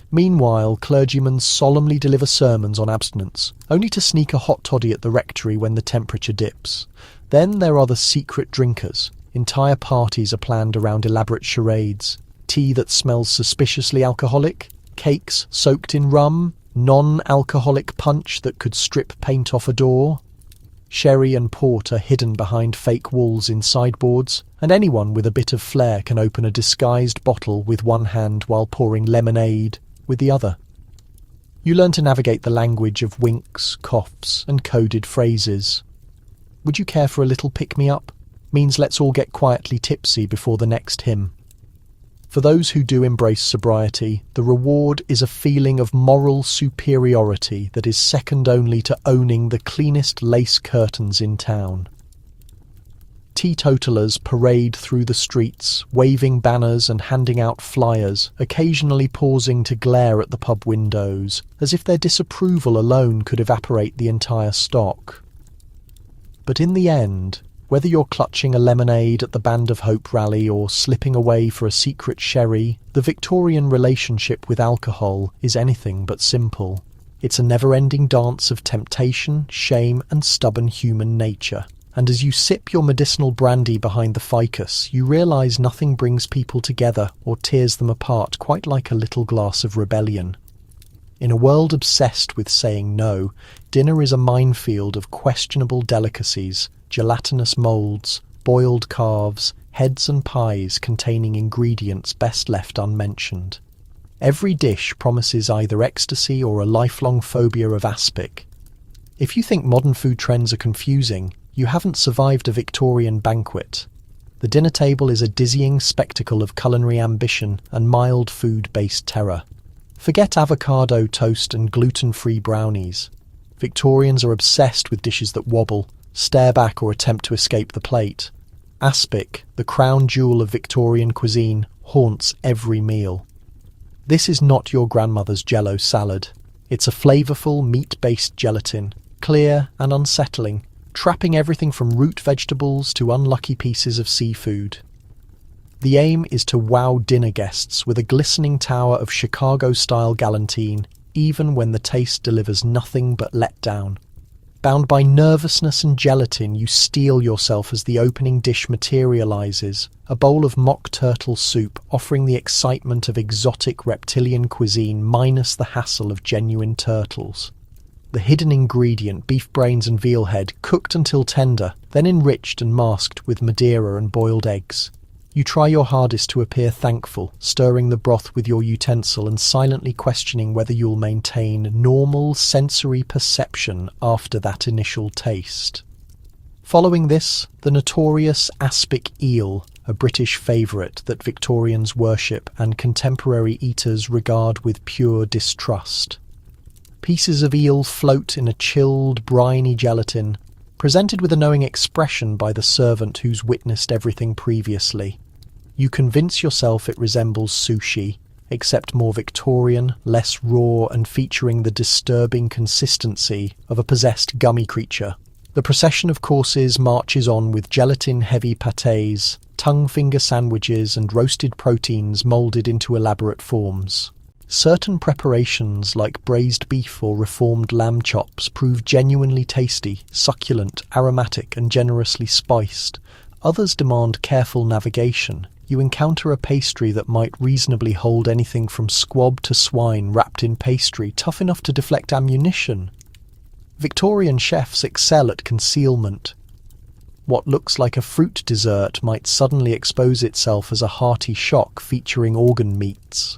Meanwhile, clergymen solemnly deliver sermons on abstinence, only to sneak a hot toddy at the rectory when the temperature dips. Then there are the secret drinkers. Entire parties are planned around elaborate charades. Tea that smells suspiciously alcoholic, cakes soaked in rum, non-alcoholic punch that could strip paint off a door. Sherry and port are hidden behind fake walls in sideboards, and anyone with a bit of flair can open a disguised bottle with one hand while pouring lemonade with the other. You learn to navigate the language of winks, coughs, and coded phrases. Would you care for a little pick-me-up? means let's all get quietly tipsy before the next hymn. For those who do embrace sobriety, the reward is a feeling of moral superiority that is second only to owning the cleanest lace curtains in town. Teetotalers parade through the streets, waving banners and handing out flyers, occasionally pausing to glare at the pub windows, as if their disapproval alone could evaporate the entire stock. But in the end, whether you're clutching a lemonade at the Band of Hope rally or slipping away for a secret sherry, the Victorian relationship with alcohol is anything but simple. It's a never-ending dance of temptation, shame, and stubborn human nature. And as you sip your medicinal brandy behind the ficus, you realise nothing brings people together or tears them apart quite like a little glass of rebellion. In a world obsessed with saying no, dinner is a minefield of questionable delicacies, gelatinous moulds, boiled calves, heads and pies containing ingredients best left unmentioned. Every dish promises either ecstasy or a lifelong phobia of aspic. If you think modern food trends are confusing, you haven't survived a Victorian banquet. The dinner table is a dizzying spectacle of culinary ambition and mild food-based terror. Forget avocado toast and gluten-free brownies. Victorians are obsessed with dishes that wobble, stare back or attempt to escape the plate. Aspic, the crown jewel of Victorian cuisine, haunts every meal. This is not your grandmother's Jell-O salad. It's a flavourful, meat-based gelatin, clear and unsettling, trapping everything from root vegetables to unlucky pieces of seafood. The aim is to wow dinner guests with a glistening tower of Chicago-style galantine, even when the taste delivers nothing but letdown. Bound by nervousness and gelatin, you steel yourself as the opening dish materializes, a bowl of mock turtle soup offering the excitement of exotic reptilian cuisine minus the hassle of genuine turtles. The hidden ingredient, beef brains and veal head, cooked until tender, then enriched and masked with Madeira and boiled eggs. You try your hardest to appear thankful, stirring the broth with your utensil and silently questioning whether you'll maintain normal sensory perception after that initial taste. Following this, the notorious aspic eel, a British favourite that Victorians worship and contemporary eaters regard with pure distrust. Pieces of eel float in a chilled, briny gelatin, presented with a knowing expression by the servant who's witnessed everything previously. You convince yourself it resembles sushi, except more Victorian, less raw and featuring the disturbing consistency of a possessed gummy creature. The procession of courses marches on with gelatin-heavy pâtés, tongue-finger sandwiches and roasted proteins moulded into elaborate forms. Certain preparations like braised beef or reformed lamb chops prove genuinely tasty, succulent, aromatic and generously spiced. Others demand careful navigation. You encounter a pastry that might reasonably hold anything from squab to swine wrapped in pastry, tough enough to deflect ammunition. Victorian chefs excel at concealment. What looks like a fruit dessert might suddenly expose itself as a hearty shock featuring organ meats.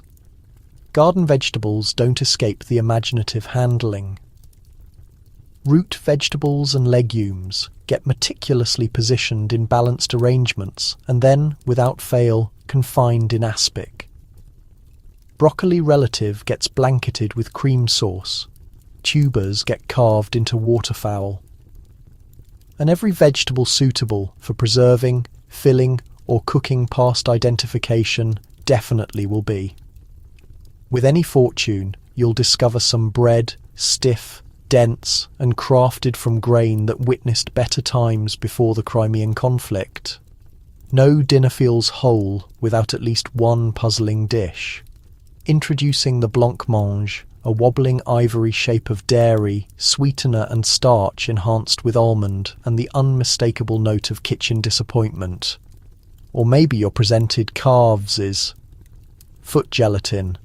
Garden vegetables don't escape the imaginative handling. Root vegetables and legumes get meticulously positioned in balanced arrangements and then, without fail, confined in aspic. Broccoli relative gets blanketed with cream sauce. Tubers get carved into waterfowl. And every vegetable suitable for preserving, filling, or cooking past identification definitely will be. With any fortune, you'll discover some bread, stiff, dense, and crafted from grain that witnessed better times before the Crimean conflict. No dinner feels whole without at least one puzzling dish. Introducing the blancmange, a wobbling ivory shape of dairy, sweetener and starch enhanced with almond, and the unmistakable note of kitchen disappointment. Or maybe you're presented calves' foot gelatin,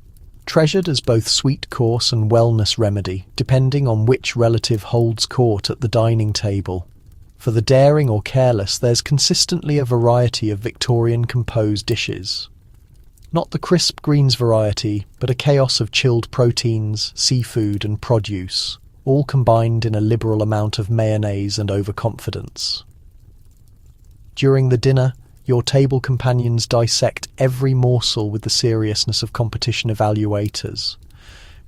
treasured as both sweet course and wellness remedy, depending on which relative holds court at the dining table. For the daring or careless, there's consistently a variety of Victorian composed dishes. Not the crisp greens variety, but a chaos of chilled proteins, seafood and produce, all combined in a liberal amount of mayonnaise and overconfidence. During the dinner, your table companions dissect every morsel with the seriousness of competition evaluators.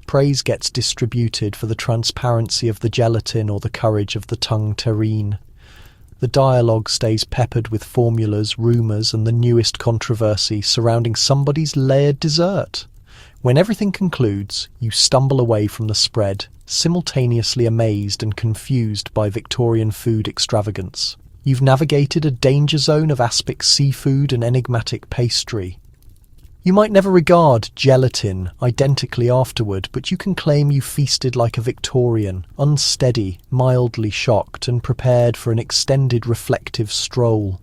Praise gets distributed for the transparency of the gelatin or the courage of the tongue terrine. The dialogue stays peppered with formulas, rumours, and the newest controversy surrounding somebody's layered dessert. When everything concludes, you stumble away from the spread, simultaneously amazed and confused by Victorian food extravagance. You've navigated a danger zone of aspic seafood and enigmatic pastry. You might never regard gelatin identically afterward, but you can claim you feasted like a Victorian, unsteady, mildly shocked, and prepared for an extended reflective stroll.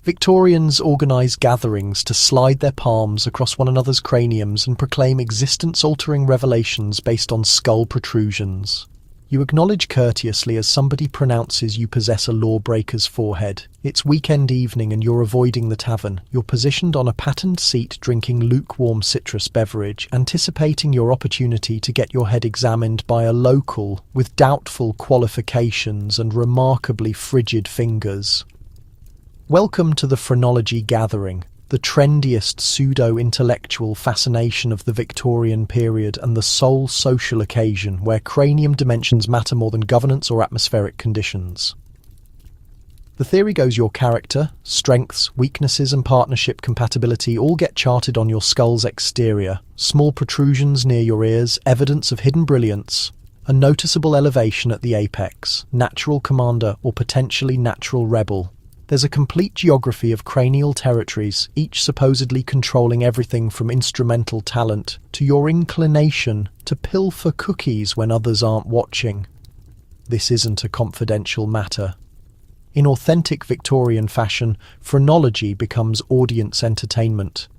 Victorians organised gatherings to slide their palms across one another's craniums and proclaim existence-altering revelations based on skull protrusions. You acknowledge courteously as somebody pronounces you possess a lawbreaker's forehead. It's weekend evening and you're avoiding the tavern. You're positioned on a patterned seat drinking lukewarm citrus beverage, anticipating your opportunity to get your head examined by a local with doubtful qualifications and remarkably frigid fingers. Welcome to the phrenology gathering, the trendiest pseudo-intellectual fascination of the Victorian period and the sole social occasion where cranium dimensions matter more than governance or atmospheric conditions. The theory goes your character, strengths, weaknesses and partnership compatibility all get charted on your skull's exterior, small protrusions near your ears, evidence of hidden brilliance, a noticeable elevation at the apex, natural commander or potentially natural rebel. There's a complete geography of cranial territories, each supposedly controlling everything from instrumental talent to your inclination to pilfer cookies when others aren't watching. This isn't a confidential matter. In authentic Victorian fashion, phrenology becomes audience entertainment.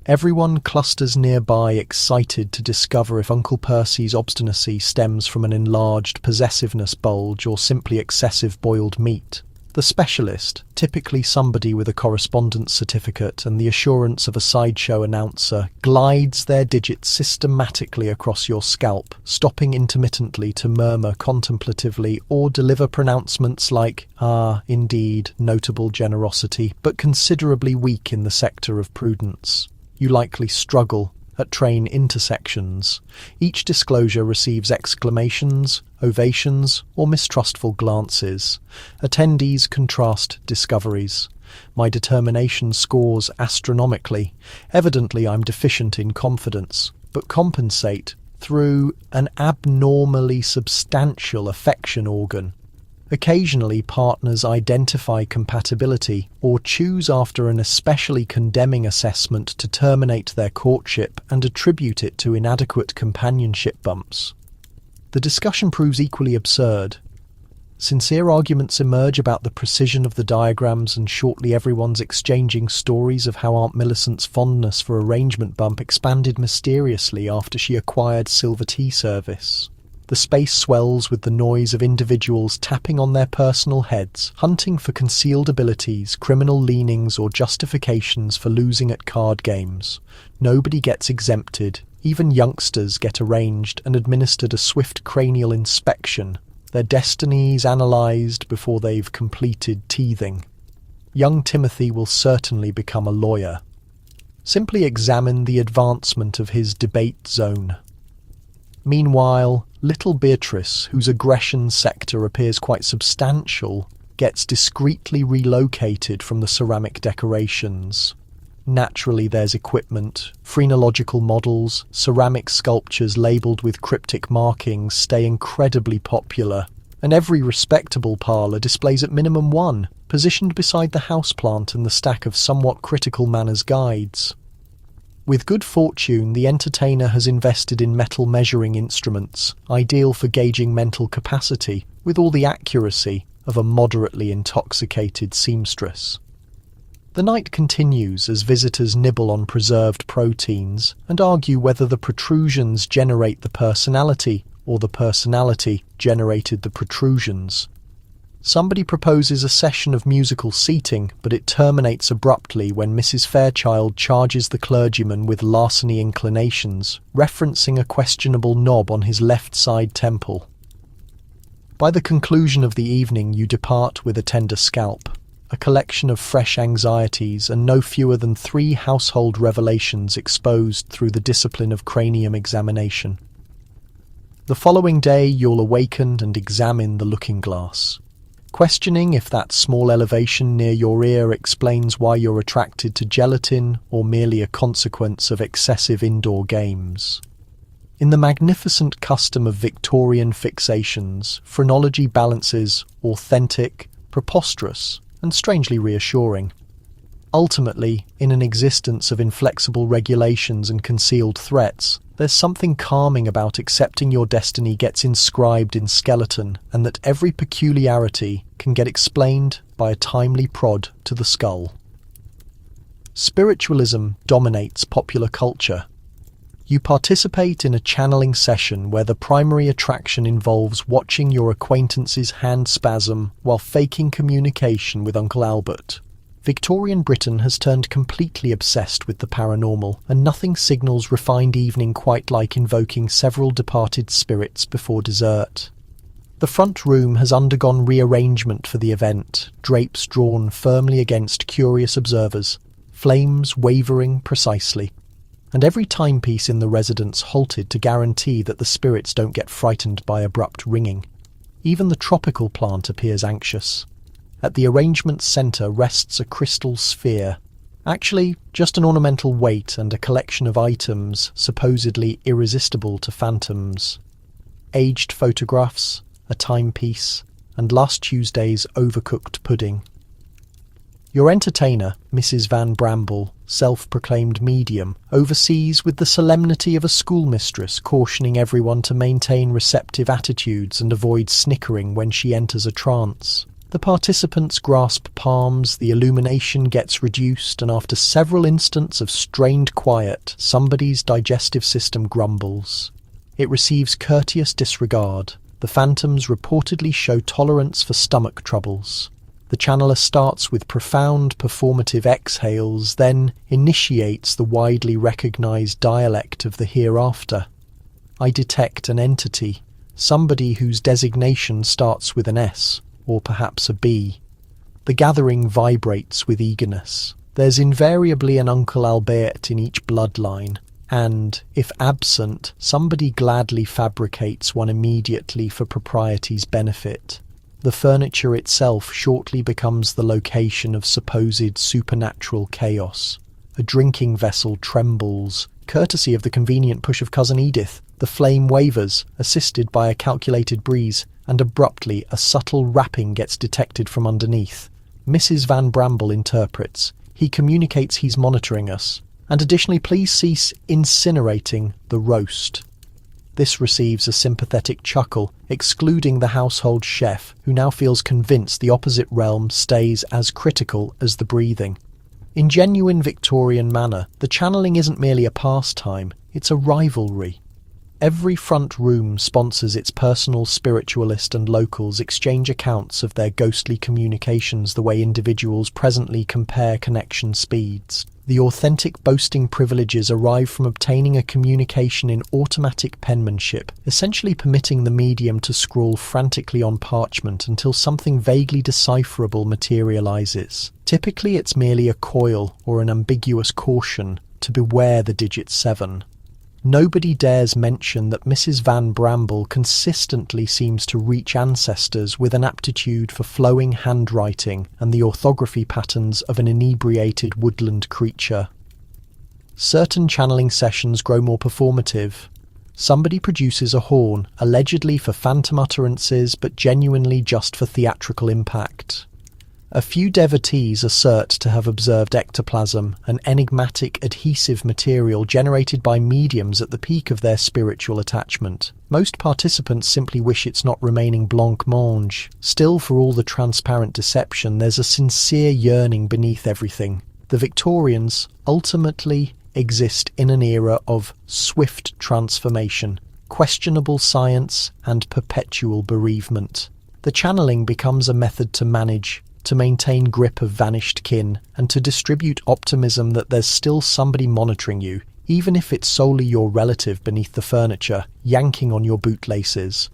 Everyone clusters nearby, excited to discover if Uncle Percy's obstinacy stems from an enlarged possessiveness bulge or simply excessive boiled meat. The specialist, typically somebody with a correspondence certificate and the assurance of a sideshow announcer, glides their digits systematically across your scalp, stopping intermittently to murmur contemplatively or deliver pronouncements like, "Ah, indeed, notable generosity, but considerably weak in the sector of prudence." You likely struggle at train intersections. Each disclosure receives exclamations, ovations, or mistrustful glances. Attendees contrast discoveries. My determination scores astronomically. Evidently I'm deficient in confidence, but compensate through an abnormally substantial affection organ. Occasionally, partners identify compatibility or choose after an especially condemning assessment to terminate their courtship and attribute it to inadequate companionship bumps. The discussion proves equally absurd. Sincere arguments emerge about the precision of the diagrams, and shortly everyone's exchanging stories of how Aunt Millicent's fondness for arrangement bump expanded mysteriously after she acquired silver tea service. The space swells with the noise of individuals tapping on their personal heads, hunting for concealed abilities, criminal leanings, or justifications for losing at card games. Nobody gets exempted. Even youngsters get arranged and administered a swift cranial inspection, their destinies analysed before they've completed teething. Young Timothy will certainly become a lawyer. Simply examine the advancement of his debate zone. Meanwhile, little Beatrice, whose aggression sector appears quite substantial, gets discreetly relocated from the ceramic decorations. Naturally, there's equipment, phrenological models, ceramic sculptures labelled with cryptic markings stay incredibly popular, and every respectable parlour displays at minimum one, positioned beside the houseplant and the stack of somewhat critical manners guides. With good fortune, the entertainer has invested in metal measuring instruments, ideal for gauging mental capacity, with all the accuracy of a moderately intoxicated seamstress. The night continues as visitors nibble on preserved proteins and argue whether the protrusions generate the personality or the personality generated the protrusions. Somebody proposes a session of musical seating, but it terminates abruptly when Mrs. Fairchild charges the clergyman with larceny inclinations, referencing a questionable knob on his left side temple. By the conclusion of the evening, you depart with a tender scalp. a collection of fresh anxieties and no fewer than 3 household revelations exposed through the discipline of cranium examination. The following day you'll awaken and examine the looking glass, questioning if that small elevation near your ear explains why you're attracted to gelatin or merely a consequence of excessive indoor games. In the magnificent custom of Victorian fixations, phrenology balances authentic, preposterous, and strangely reassuring. Ultimately, in an existence of inflexible regulations and concealed threats, there's something calming about accepting your destiny gets inscribed in skeleton and that every peculiarity can get explained by a timely prod to the skull. Spiritualism dominates popular culture. You participate in a channeling session where the primary attraction involves watching your acquaintance's hand spasm while faking communication with Uncle Albert. Victorian Britain has turned completely obsessed with the paranormal, and nothing signals refined evening quite like invoking several departed spirits before dessert. The front room has undergone rearrangement for the event, drapes drawn firmly against curious observers, flames wavering precisely, and every timepiece in the residence halted to guarantee that the spirits don't get frightened by abrupt ringing. Even the tropical plant appears anxious. At the arrangement's centre rests a crystal sphere, actually just an ornamental weight and a collection of items supposedly irresistible to phantoms. Aged photographs, a timepiece, and last Tuesday's overcooked pudding. Your entertainer, Mrs. Van Bramble, self-proclaimed medium, oversees with the solemnity of a schoolmistress cautioning everyone to maintain receptive attitudes and avoid snickering when she enters a trance. The participants grasp palms, the illumination gets reduced, and after several instants of strained quiet, somebody's digestive system grumbles. It receives courteous disregard. The phantoms reportedly show tolerance for stomach troubles. The channeler starts with profound performative exhales, then initiates the widely recognized dialect of the hereafter. I detect an entity, somebody whose designation starts with an S, or perhaps a B. The gathering vibrates with eagerness. There's invariably an Uncle Albert in each bloodline, and, if absent, somebody gladly fabricates one immediately for propriety's benefit. The furniture itself shortly becomes the location of supposed supernatural chaos. A drinking vessel trembles, courtesy of the convenient push of Cousin Edith. The flame wavers, assisted by a calculated breeze, and abruptly a subtle rapping gets detected from underneath. Mrs. Van Bramble interprets. He communicates he's monitoring us. And additionally, please cease incinerating the roast. This receives a sympathetic chuckle, excluding the household chef, who now feels convinced the opposite realm stays as critical as the breathing. In genuine Victorian manner, the channeling isn't merely a pastime, it's a rivalry. Every front room sponsors its personal spiritualist, and locals exchange accounts of their ghostly communications the way individuals presently compare connection speeds. The authentic boasting privileges arrive from obtaining a communication in automatic penmanship, essentially permitting the medium to scrawl frantically on parchment until something vaguely decipherable materializes. Typically it's merely a coil or an ambiguous caution to beware the digit 7. Nobody dares mention that Mrs. Van Bramble consistently seems to reach ancestors with an aptitude for flowing handwriting and the orthography patterns of an inebriated woodland creature. Certain channeling sessions grow more performative. Somebody produces a horn, allegedly for phantom utterances but genuinely just for theatrical impact. A few devotees assert to have observed ectoplasm, an enigmatic adhesive material generated by mediums at the peak of their spiritual attachment. Most participants simply wish it's not remaining blancmange. Still, for all the transparent deception, there's a sincere yearning beneath everything. The Victorians ultimately exist in an era of swift transformation, questionable science, and perpetual bereavement. The channeling becomes a method to manage, to maintain grip of vanished kin, and to distribute optimism that there's still somebody monitoring you, even if it's solely your relative beneath the furniture, yanking on your bootlaces.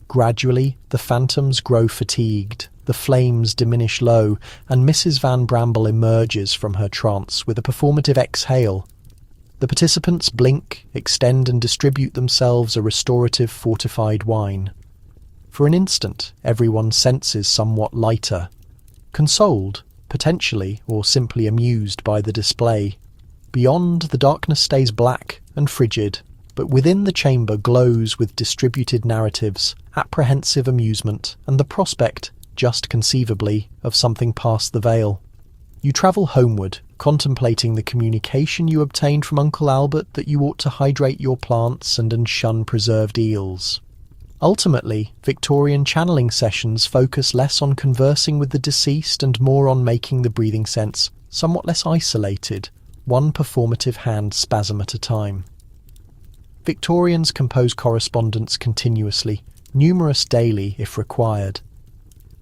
Gradually, the phantoms grow fatigued. The flames diminish low, and Mrs. Van Bramble emerges from her trance with a performative exhale. The participants blink, extend and distribute themselves a restorative fortified wine. For an instant, everyone senses somewhat lighter, consoled, potentially, or simply amused by the display. Beyond, the darkness stays black and frigid, but within the chamber glows with distributed narratives, apprehensive amusement, and the prospect, just conceivably, of something past the veil. You travel homeward, contemplating the communication you obtained from Uncle Albert that you ought to hydrate your plants and shun preserved eels. Ultimately, Victorian channeling sessions focus less on conversing with the deceased and more on making the breathing sense somewhat less isolated, one performative hand spasm at a time. Victorians compose correspondence continuously, numerous daily if required.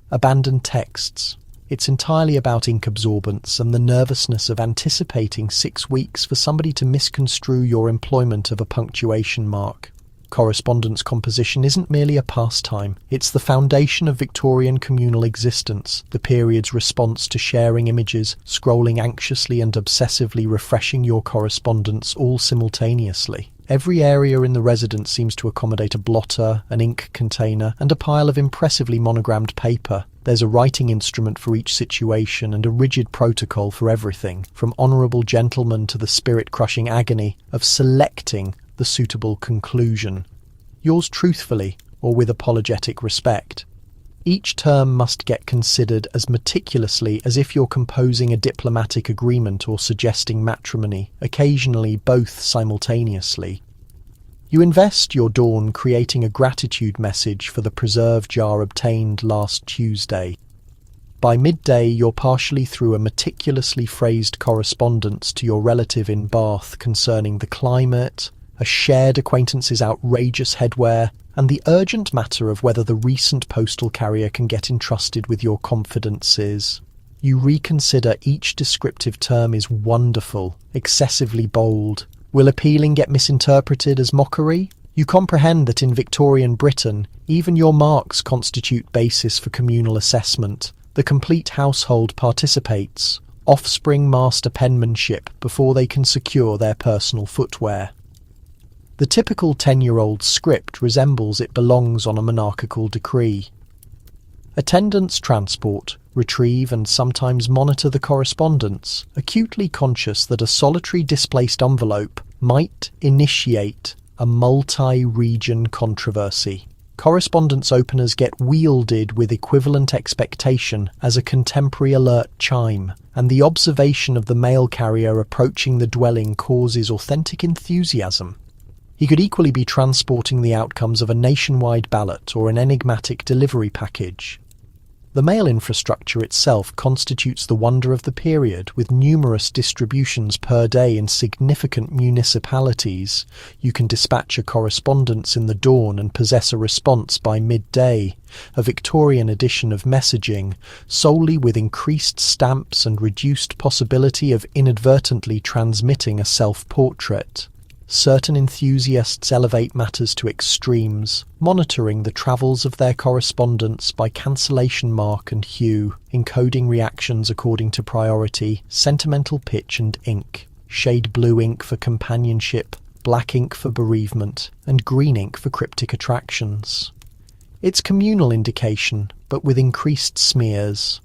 Abandoned texts. It's entirely about ink absorbance and the nervousness of anticipating 6 weeks for somebody to misconstrue your employment of a punctuation mark. Correspondence composition isn't merely a pastime, it's the foundation of Victorian communal existence, the period's response to sharing images, scrolling anxiously and obsessively refreshing your correspondence all simultaneously. Every area in the residence seems to accommodate a blotter, an ink container, and a pile of impressively monogrammed paper. There's a writing instrument for each situation and a rigid protocol for everything, from honourable gentlemen to the spirit-crushing agony of selecting the suitable conclusion. Yours truthfully, or with apologetic respect. Each term must get considered as meticulously as if you're composing a diplomatic agreement or suggesting matrimony, occasionally both simultaneously. You invest your dawn creating a gratitude message for the preserve jar obtained last Tuesday. By midday, you're partially through a meticulously phrased correspondence to your relative in Bath concerning the climate, a shared acquaintance's outrageous headwear, and the urgent matter of whether the recent postal carrier can get entrusted with your confidences. You reconsider each descriptive term is wonderful, excessively bold. Will appealing get misinterpreted as mockery? You comprehend that in Victorian Britain, even your marks constitute basis for communal assessment. The complete household participates, offspring master penmanship before they can secure their personal footwear. The typical 10-year-old script resembles it belongs on a monarchical decree. Attendants transport, retrieve and sometimes monitor the correspondence, acutely conscious that a solitary displaced envelope might initiate a multi-region controversy. Correspondence openers get wielded with equivalent expectation as a contemporary alert chime, and the observation of the mail carrier approaching the dwelling causes authentic enthusiasm. He could equally be transporting the outcomes of a nationwide ballot or an enigmatic delivery package. The mail infrastructure itself constitutes the wonder of the period, with numerous distributions per day in significant municipalities. You can dispatch a correspondence in the dawn and possess a response by midday, a Victorian edition of messaging, solely with increased stamps and reduced possibility of inadvertently transmitting a self-portrait. Certain enthusiasts elevate matters to extremes, monitoring the travels of their correspondence by cancellation mark and hue, encoding reactions according to priority, sentimental pitch and ink, shade blue ink for companionship, black ink for bereavement, and green ink for cryptic attractions. It's communal indication, but with increased smears.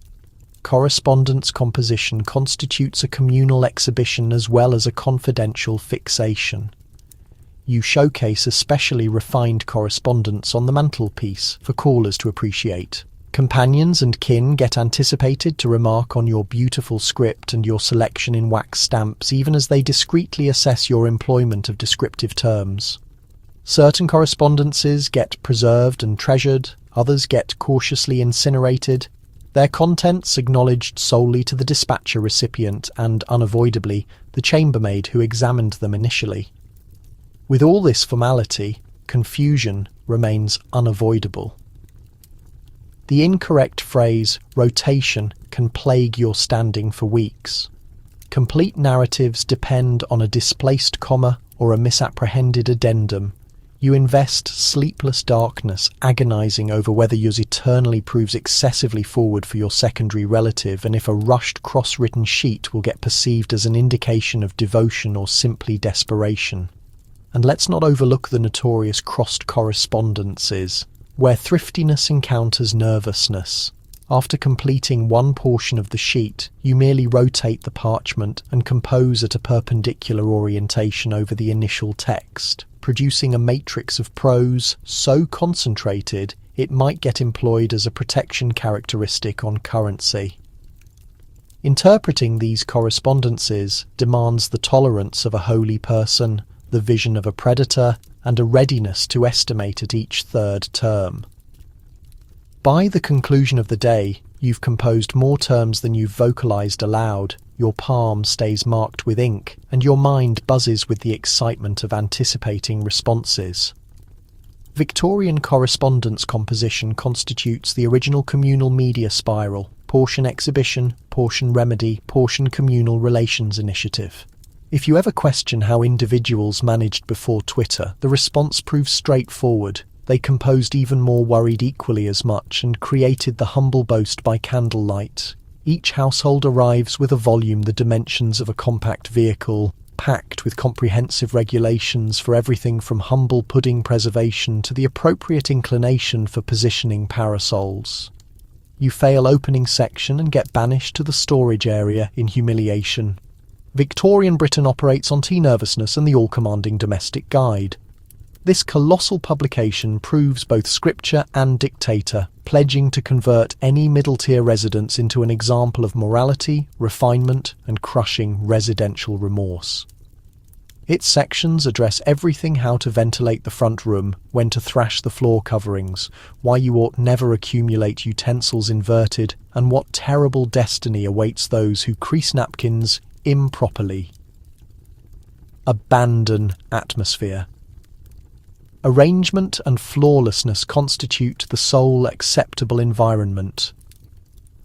Correspondence composition constitutes a communal exhibition as well as a confidential fixation. You showcase especially refined correspondence on the mantelpiece for callers to appreciate. Companions and kin get anticipated to remark on your beautiful script and your selection in wax stamps, even as they discreetly assess your employment of descriptive terms. Certain correspondences get preserved and treasured, others get cautiously incinerated, their contents acknowledged solely to the dispatcher recipient and, unavoidably, the chambermaid who examined them initially. With all this formality, confusion remains unavoidable. The incorrect phrase, rotation, can plague your standing for weeks. Complete narratives depend on a displaced comma or a misapprehended addendum. You invest sleepless darkness, agonizing over whether yours eternally proves excessively forward for your secondary relative, and if a rushed cross-written sheet will get perceived as an indication of devotion or simply desperation. And let's not overlook the notorious crossed correspondences, where thriftiness encounters nervousness. After completing one portion of the sheet, you merely rotate the parchment and compose at a perpendicular orientation over the initial text, producing a matrix of prose so concentrated it might get employed as a protection characteristic on currency. Interpreting these correspondences demands the tolerance of a holy person, the vision of a predator, and a readiness to estimate at each third term. By the conclusion of the day, you've composed more terms than you've vocalized aloud, your palm stays marked with ink, and your mind buzzes with the excitement of anticipating responses. Victorian correspondence composition constitutes the original communal media spiral, portion exhibition, portion remedy, portion communal relations initiative. If you ever question how individuals managed before Twitter, the response proves straightforward. They composed even more, worried equally as much, and created the humble boast by candlelight. Each household arrives with a volume the dimensions of a compact vehicle, packed with comprehensive regulations for everything from humble pudding preservation to the appropriate inclination for positioning parasols. You fail opening section and get banished to the storage area in humiliation. Victorian Britain operates on tea nervousness and the all-commanding domestic guide. This colossal publication proves both scripture and dictator, pledging to convert any middle-tier residence into an example of morality, refinement, and crushing residential remorse. Its sections address everything: how to ventilate the front room, when to thrash the floor coverings, why you ought never accumulate utensils inverted, and what terrible destiny awaits those who crease napkins improperly. Abandon atmosphere. Arrangement and flawlessness constitute the sole acceptable environment.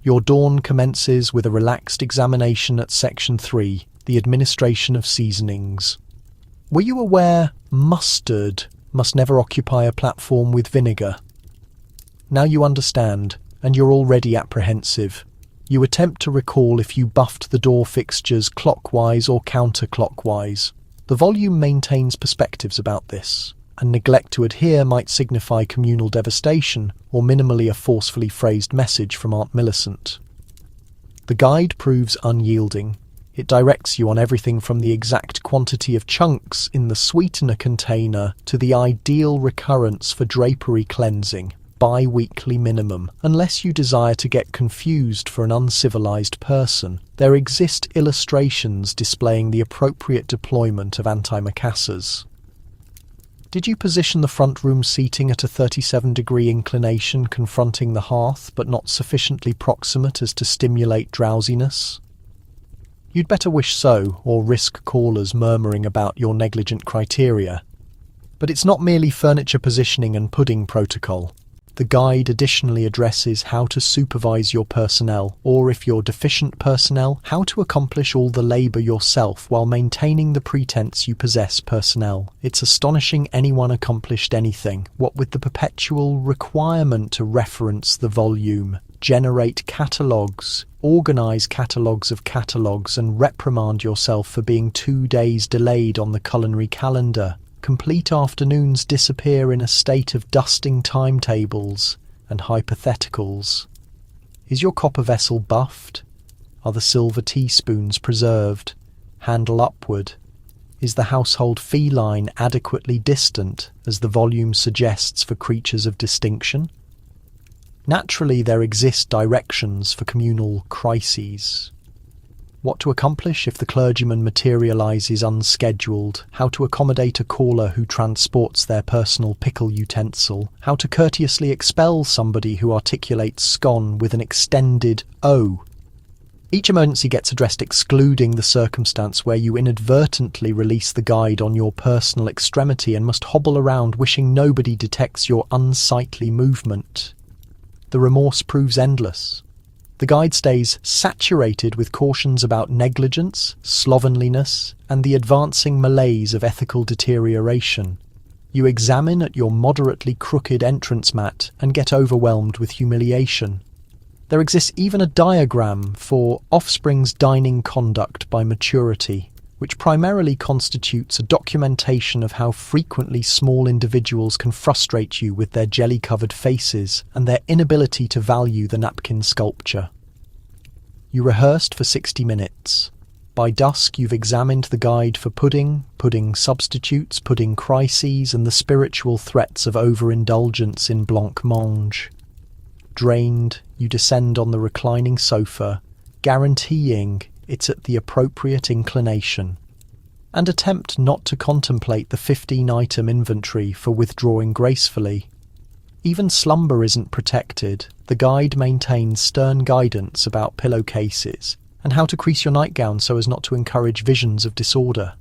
Your dawn commences with a relaxed examination at Section 3, the administration of seasonings. Were you aware mustard must never occupy a platform with vinegar? Now you understand, and you're already apprehensive. You attempt to recall if you buffed the door fixtures clockwise or counterclockwise. The volume maintains perspectives about this, and neglect to adhere might signify communal devastation or minimally a forcefully phrased message from Aunt Millicent. The guide proves unyielding. It directs you on everything from the exact quantity of chunks in the sweetener container to the ideal recurrence for drapery cleansing, bi-weekly minimum. Unless you desire to get confused for an uncivilized person, there exist illustrations displaying the appropriate deployment of antimacassars. Did you position the front room seating at a 37-degree inclination confronting the hearth but not sufficiently proximate as to stimulate drowsiness? You'd better wish so, or risk callers murmuring about your negligent criteria. But it's not merely furniture positioning and pudding protocol. The guide additionally addresses how to supervise your personnel, or if you're deficient personnel, how to accomplish all the labour yourself while maintaining the pretense you possess personnel. It's astonishing anyone accomplished anything, what with the perpetual requirement to reference the volume, generate catalogues, organise catalogues of catalogues, and reprimand yourself for being 2 days delayed on the culinary calendar. Complete afternoons disappear in a state of dusting timetables and hypotheticals. Is your copper vessel buffed? Are the silver teaspoons preserved? Handle upward. Is the household feline adequately distant, as the volume suggests for creatures of distinction? Naturally, there exist directions for communal crises. What to accomplish if the clergyman materialises unscheduled, how to accommodate a caller who transports their personal pickle utensil, how to courteously expel somebody who articulates scone with an extended O. Each emergency gets addressed excluding the circumstance where you inadvertently release the guide on your personal extremity and must hobble around wishing nobody detects your unsightly movement. The remorse proves endless. The guide stays saturated with cautions about negligence, slovenliness, and the advancing malaise of ethical deterioration. You examine at your moderately crooked entrance mat and get overwhelmed with humiliation. There exists even a diagram for offspring's dining conduct by maturity, which primarily constitutes a documentation of how frequently small individuals can frustrate you with their jelly-covered faces and their inability to value the napkin sculpture. You rehearsed for 60 minutes. By dusk, you've examined the guide for pudding, pudding substitutes, pudding crises, and the spiritual threats of overindulgence in blancmange. Drained, you descend on the reclining sofa, guaranteeing it's at the appropriate inclination, and attempt not to contemplate the 15-item inventory for withdrawing gracefully. Even slumber isn't protected. The guide maintains stern guidance about pillowcases and how to crease your nightgown so as not to encourage visions of disorder.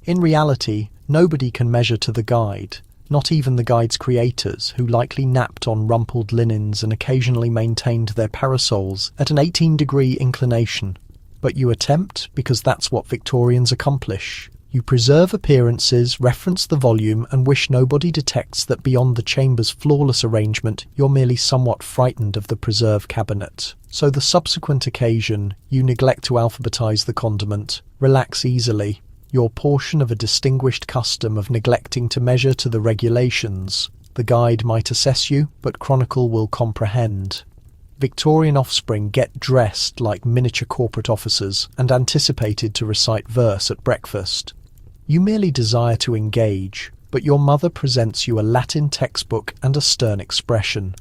In reality, nobody can measure to the guide, not even the guide's creators, who likely napped on rumpled linens and occasionally maintained their parasols at an 18-degree inclination. But you attempt because that's what Victorians accomplish. You preserve appearances, reference the volume, and wish nobody detects that beyond the chamber's flawless arrangement, you're merely somewhat frightened of the preserve cabinet. So the subsequent occasion, you neglect to alphabetize the condiment, relax easily, your portion of a distinguished custom of neglecting to measure to the regulations. The guide might assess you, but Chronicle will comprehend. Victorian offspring get dressed like miniature corporate officers and anticipated to recite verse at breakfast. You merely desire to engage, but your mother presents you a Latin textbook and a stern expression.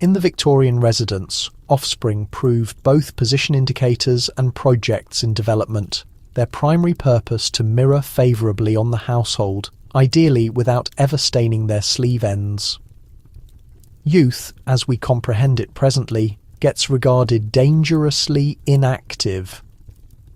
In the Victorian residence, offspring proved both position indicators and projects in development, their primary purpose to mirror favourably on the household, ideally without ever staining their sleeve ends. Youth, as we comprehend it presently, gets regarded dangerously inactive.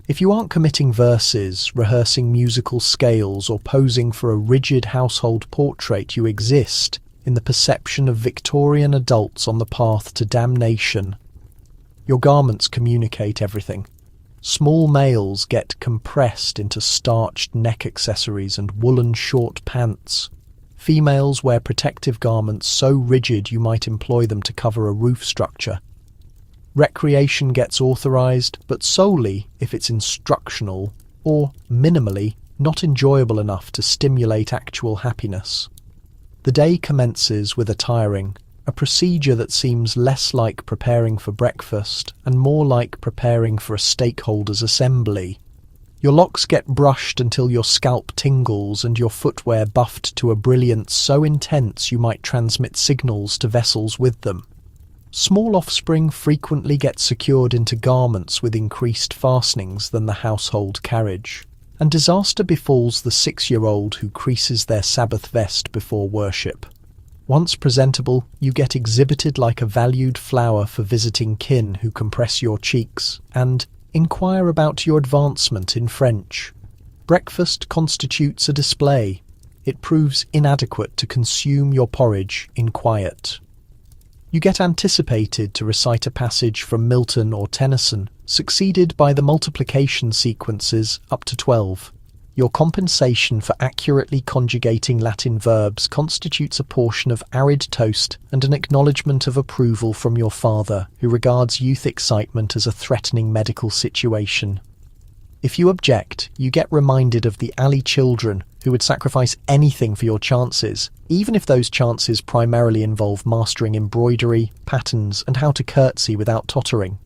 If you aren't committing verses, rehearsing musical scales, or posing for a rigid household portrait, you exist in the perception of Victorian adults on the path to damnation. Your garments communicate everything. Small males get compressed into starched neck accessories and woolen short pants. Females wear protective garments so rigid you might employ them to cover a roof structure. Recreation gets authorized, but solely if it's instructional or, minimally, not enjoyable enough to stimulate actual happiness. The day commences with attiring, a procedure that seems less like preparing for breakfast and more like preparing for a stakeholders' assembly. Your locks get brushed until your scalp tingles and your footwear buffed to a brilliance so intense you might transmit signals to vessels with them. Small offspring frequently get secured into garments with increased fastenings than the household carriage, and disaster befalls the 6-year-old who creases their Sabbath vest before worship. Once presentable, you get exhibited like a valued flower for visiting kin who compress your cheeks and inquire about your advancement in French. Breakfast constitutes a display. It proves inadequate to consume your porridge in quiet. You get anticipated to recite a passage from Milton or Tennyson, succeeded by the multiplication sequences up to 12. Your compensation for accurately conjugating Latin verbs constitutes a portion of arid toast and an acknowledgement of approval from your father, who regards youth excitement as a threatening medical situation. If you object, you get reminded of the alley children who would sacrifice anything for your chances, even if those chances primarily involve mastering embroidery, patterns, and how to curtsy without tottering.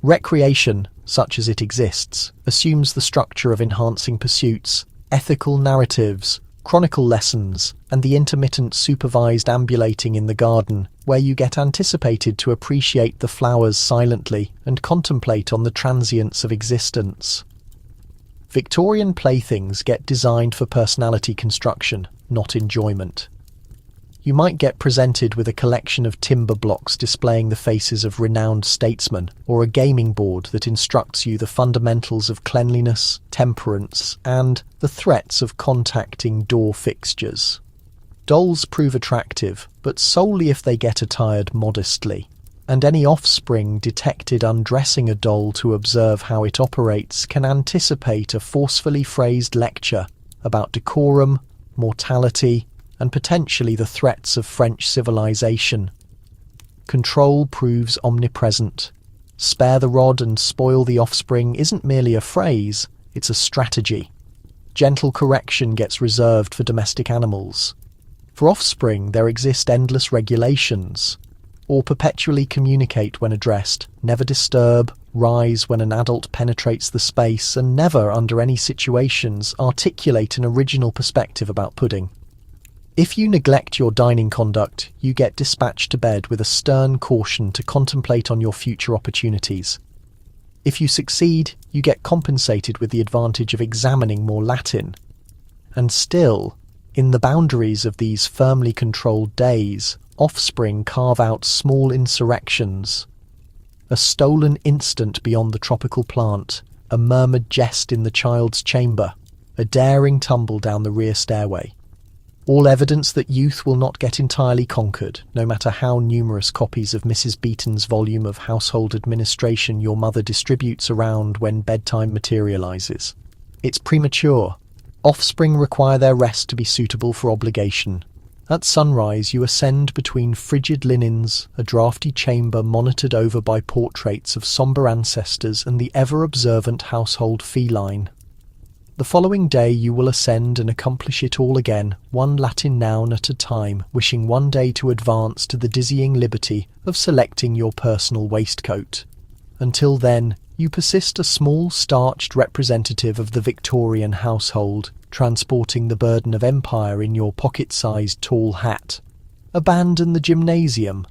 Recreation, such as it exists, assumes the structure of enhancing pursuits, ethical narratives, chronicle lessons, and the intermittent supervised ambulating in the garden, where you get anticipated to appreciate the flowers silently and contemplate on the transience of existence. Victorian playthings get designed for personality construction, not enjoyment. You might get presented with a collection of timber blocks displaying the faces of renowned statesmen, or a gaming board that instructs you the fundamentals of cleanliness, temperance, and the threats of contacting door fixtures. Dolls prove attractive, but solely if they get attired modestly, and any offspring detected undressing a doll to observe how it operates can anticipate a forcefully phrased lecture about decorum, mortality, and potentially the threats of French civilization. Control proves omnipresent. Spare the rod and spoil the offspring isn't merely a phrase, it's a strategy. Gentle correction gets reserved for domestic animals. For offspring, there exist endless regulations. Or perpetually communicate when addressed, never disturb, rise when an adult penetrates the space, and never, under any situations, articulate an original perspective about pudding. If you neglect your dining conduct, you get dispatched to bed with a stern caution to contemplate on your future opportunities. If you succeed, you get compensated with the advantage of examining more Latin. And still, in the boundaries of these firmly controlled days, offspring carve out small insurrections. A stolen instant beyond the tropical plant, a murmured jest in the child's chamber, a daring tumble down the rear stairway. All evidence that youth will not get entirely conquered, no matter how numerous copies of Mrs. Beeton's volume of household administration your mother distributes around when bedtime materializes. It's premature. Offspring require their rest to be suitable for obligation. At sunrise, you ascend between frigid linens, a draughty chamber monitored over by portraits of sombre ancestors and the ever-observant household feline. The following day you will ascend and accomplish it all again, one Latin noun at a time, wishing one day to advance to the dizzying liberty of selecting your personal waistcoat. Until then, you persist a small, starched representative of the Victorian household, transporting the burden of empire in your pocket-sized tall hat. Abandon the gymnasium.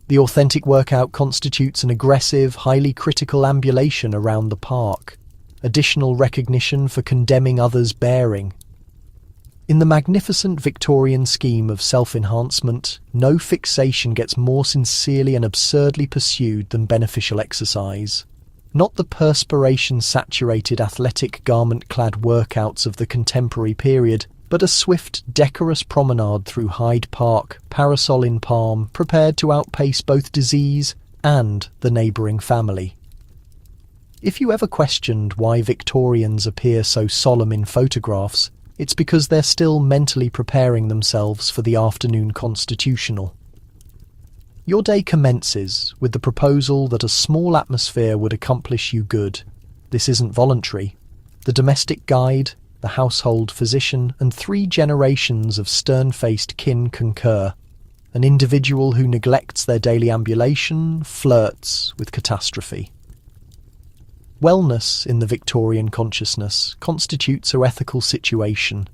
The authentic workout constitutes an aggressive, highly critical ambulation around the park. Additional recognition for condemning others' bearing. In the magnificent Victorian scheme of self-enhancement, no fixation gets more sincerely and absurdly pursued than beneficial exercise. Not the perspiration-saturated athletic garment-clad workouts of the contemporary period, but a swift, decorous promenade through Hyde Park, parasol in palm, prepared to outpace both disease and the neighbouring family. If you ever questioned why Victorians appear so solemn in photographs, it's because they're still mentally preparing themselves for the afternoon constitutional. Your day commences with the proposal that a small atmosphere would accomplish you good. This isn't voluntary. The domestic guide, the household physician, and 3 generations of stern-faced kin concur. An individual who neglects their daily ambulation flirts with catastrophe. Wellness in the Victorian consciousness constitutes a ethical situation.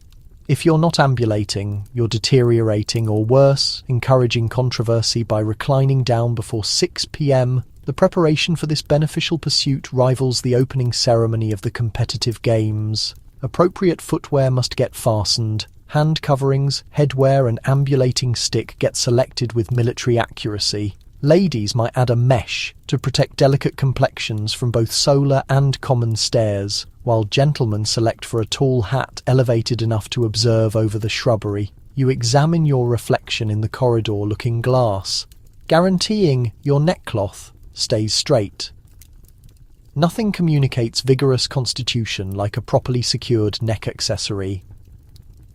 If you're not ambulating, you're deteriorating, or worse, encouraging controversy by reclining down before 6 p.m. The preparation for this beneficial pursuit rivals the opening ceremony of the competitive games. Appropriate footwear must get fastened. Hand coverings, headwear, and ambulating stick get selected with military accuracy. Ladies might add a mesh to protect delicate complexions from both solar and common stares, while gentlemen select for a tall hat elevated enough to observe over the shrubbery. You examine your reflection in the corridor-looking glass, guaranteeing your neckcloth stays straight. Nothing communicates vigorous constitution like a properly secured neck accessory.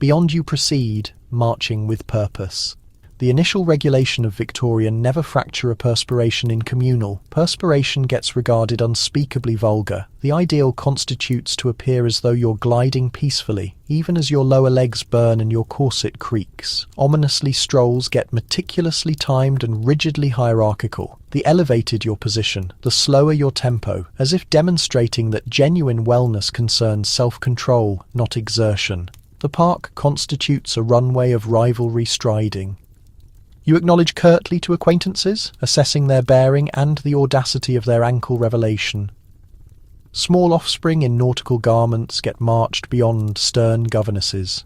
Beyond you proceed, marching with purpose. The initial regulation of Victorian never fracture a perspiration in communal. Perspiration gets regarded unspeakably vulgar. The ideal constitutes to appear as though you're gliding peacefully, even as your lower legs burn and your corset creaks. Ominously strolls get meticulously timed and rigidly hierarchical. The elevated your position, the slower your tempo, as if demonstrating that genuine wellness concerns self-control, not exertion. The park constitutes a runway of rivalry striding. You acknowledge curtly to acquaintances, assessing their bearing and the audacity of their ankle revelation. Small offspring in nautical garments get marched beyond stern governesses.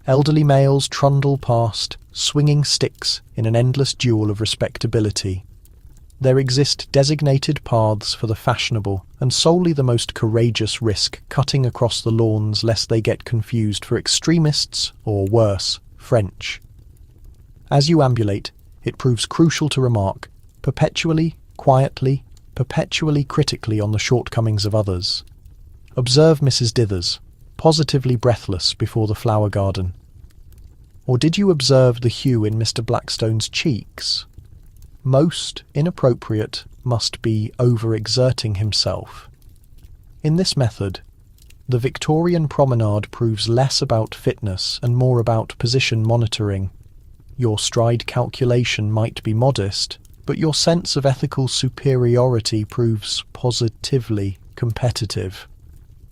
Elderly males trundle past, swinging sticks in an endless duel of respectability. There exist designated paths for the fashionable, and solely the most courageous risk cutting across the lawns lest they get confused for extremists, or worse, French. As you ambulate, it proves crucial to remark, perpetually, quietly, perpetually critically on the shortcomings of others. Observe Mrs. Dithers. positively breathless before the flower garden? Or did you observe the hue in Mr. Blackstone's cheeks? Most inappropriate must be overexerting himself. In this method, the Victorian promenade proves less about fitness and more about position monitoring. Your stride calculation might be modest, but your sense of ethical superiority proves positively competitive.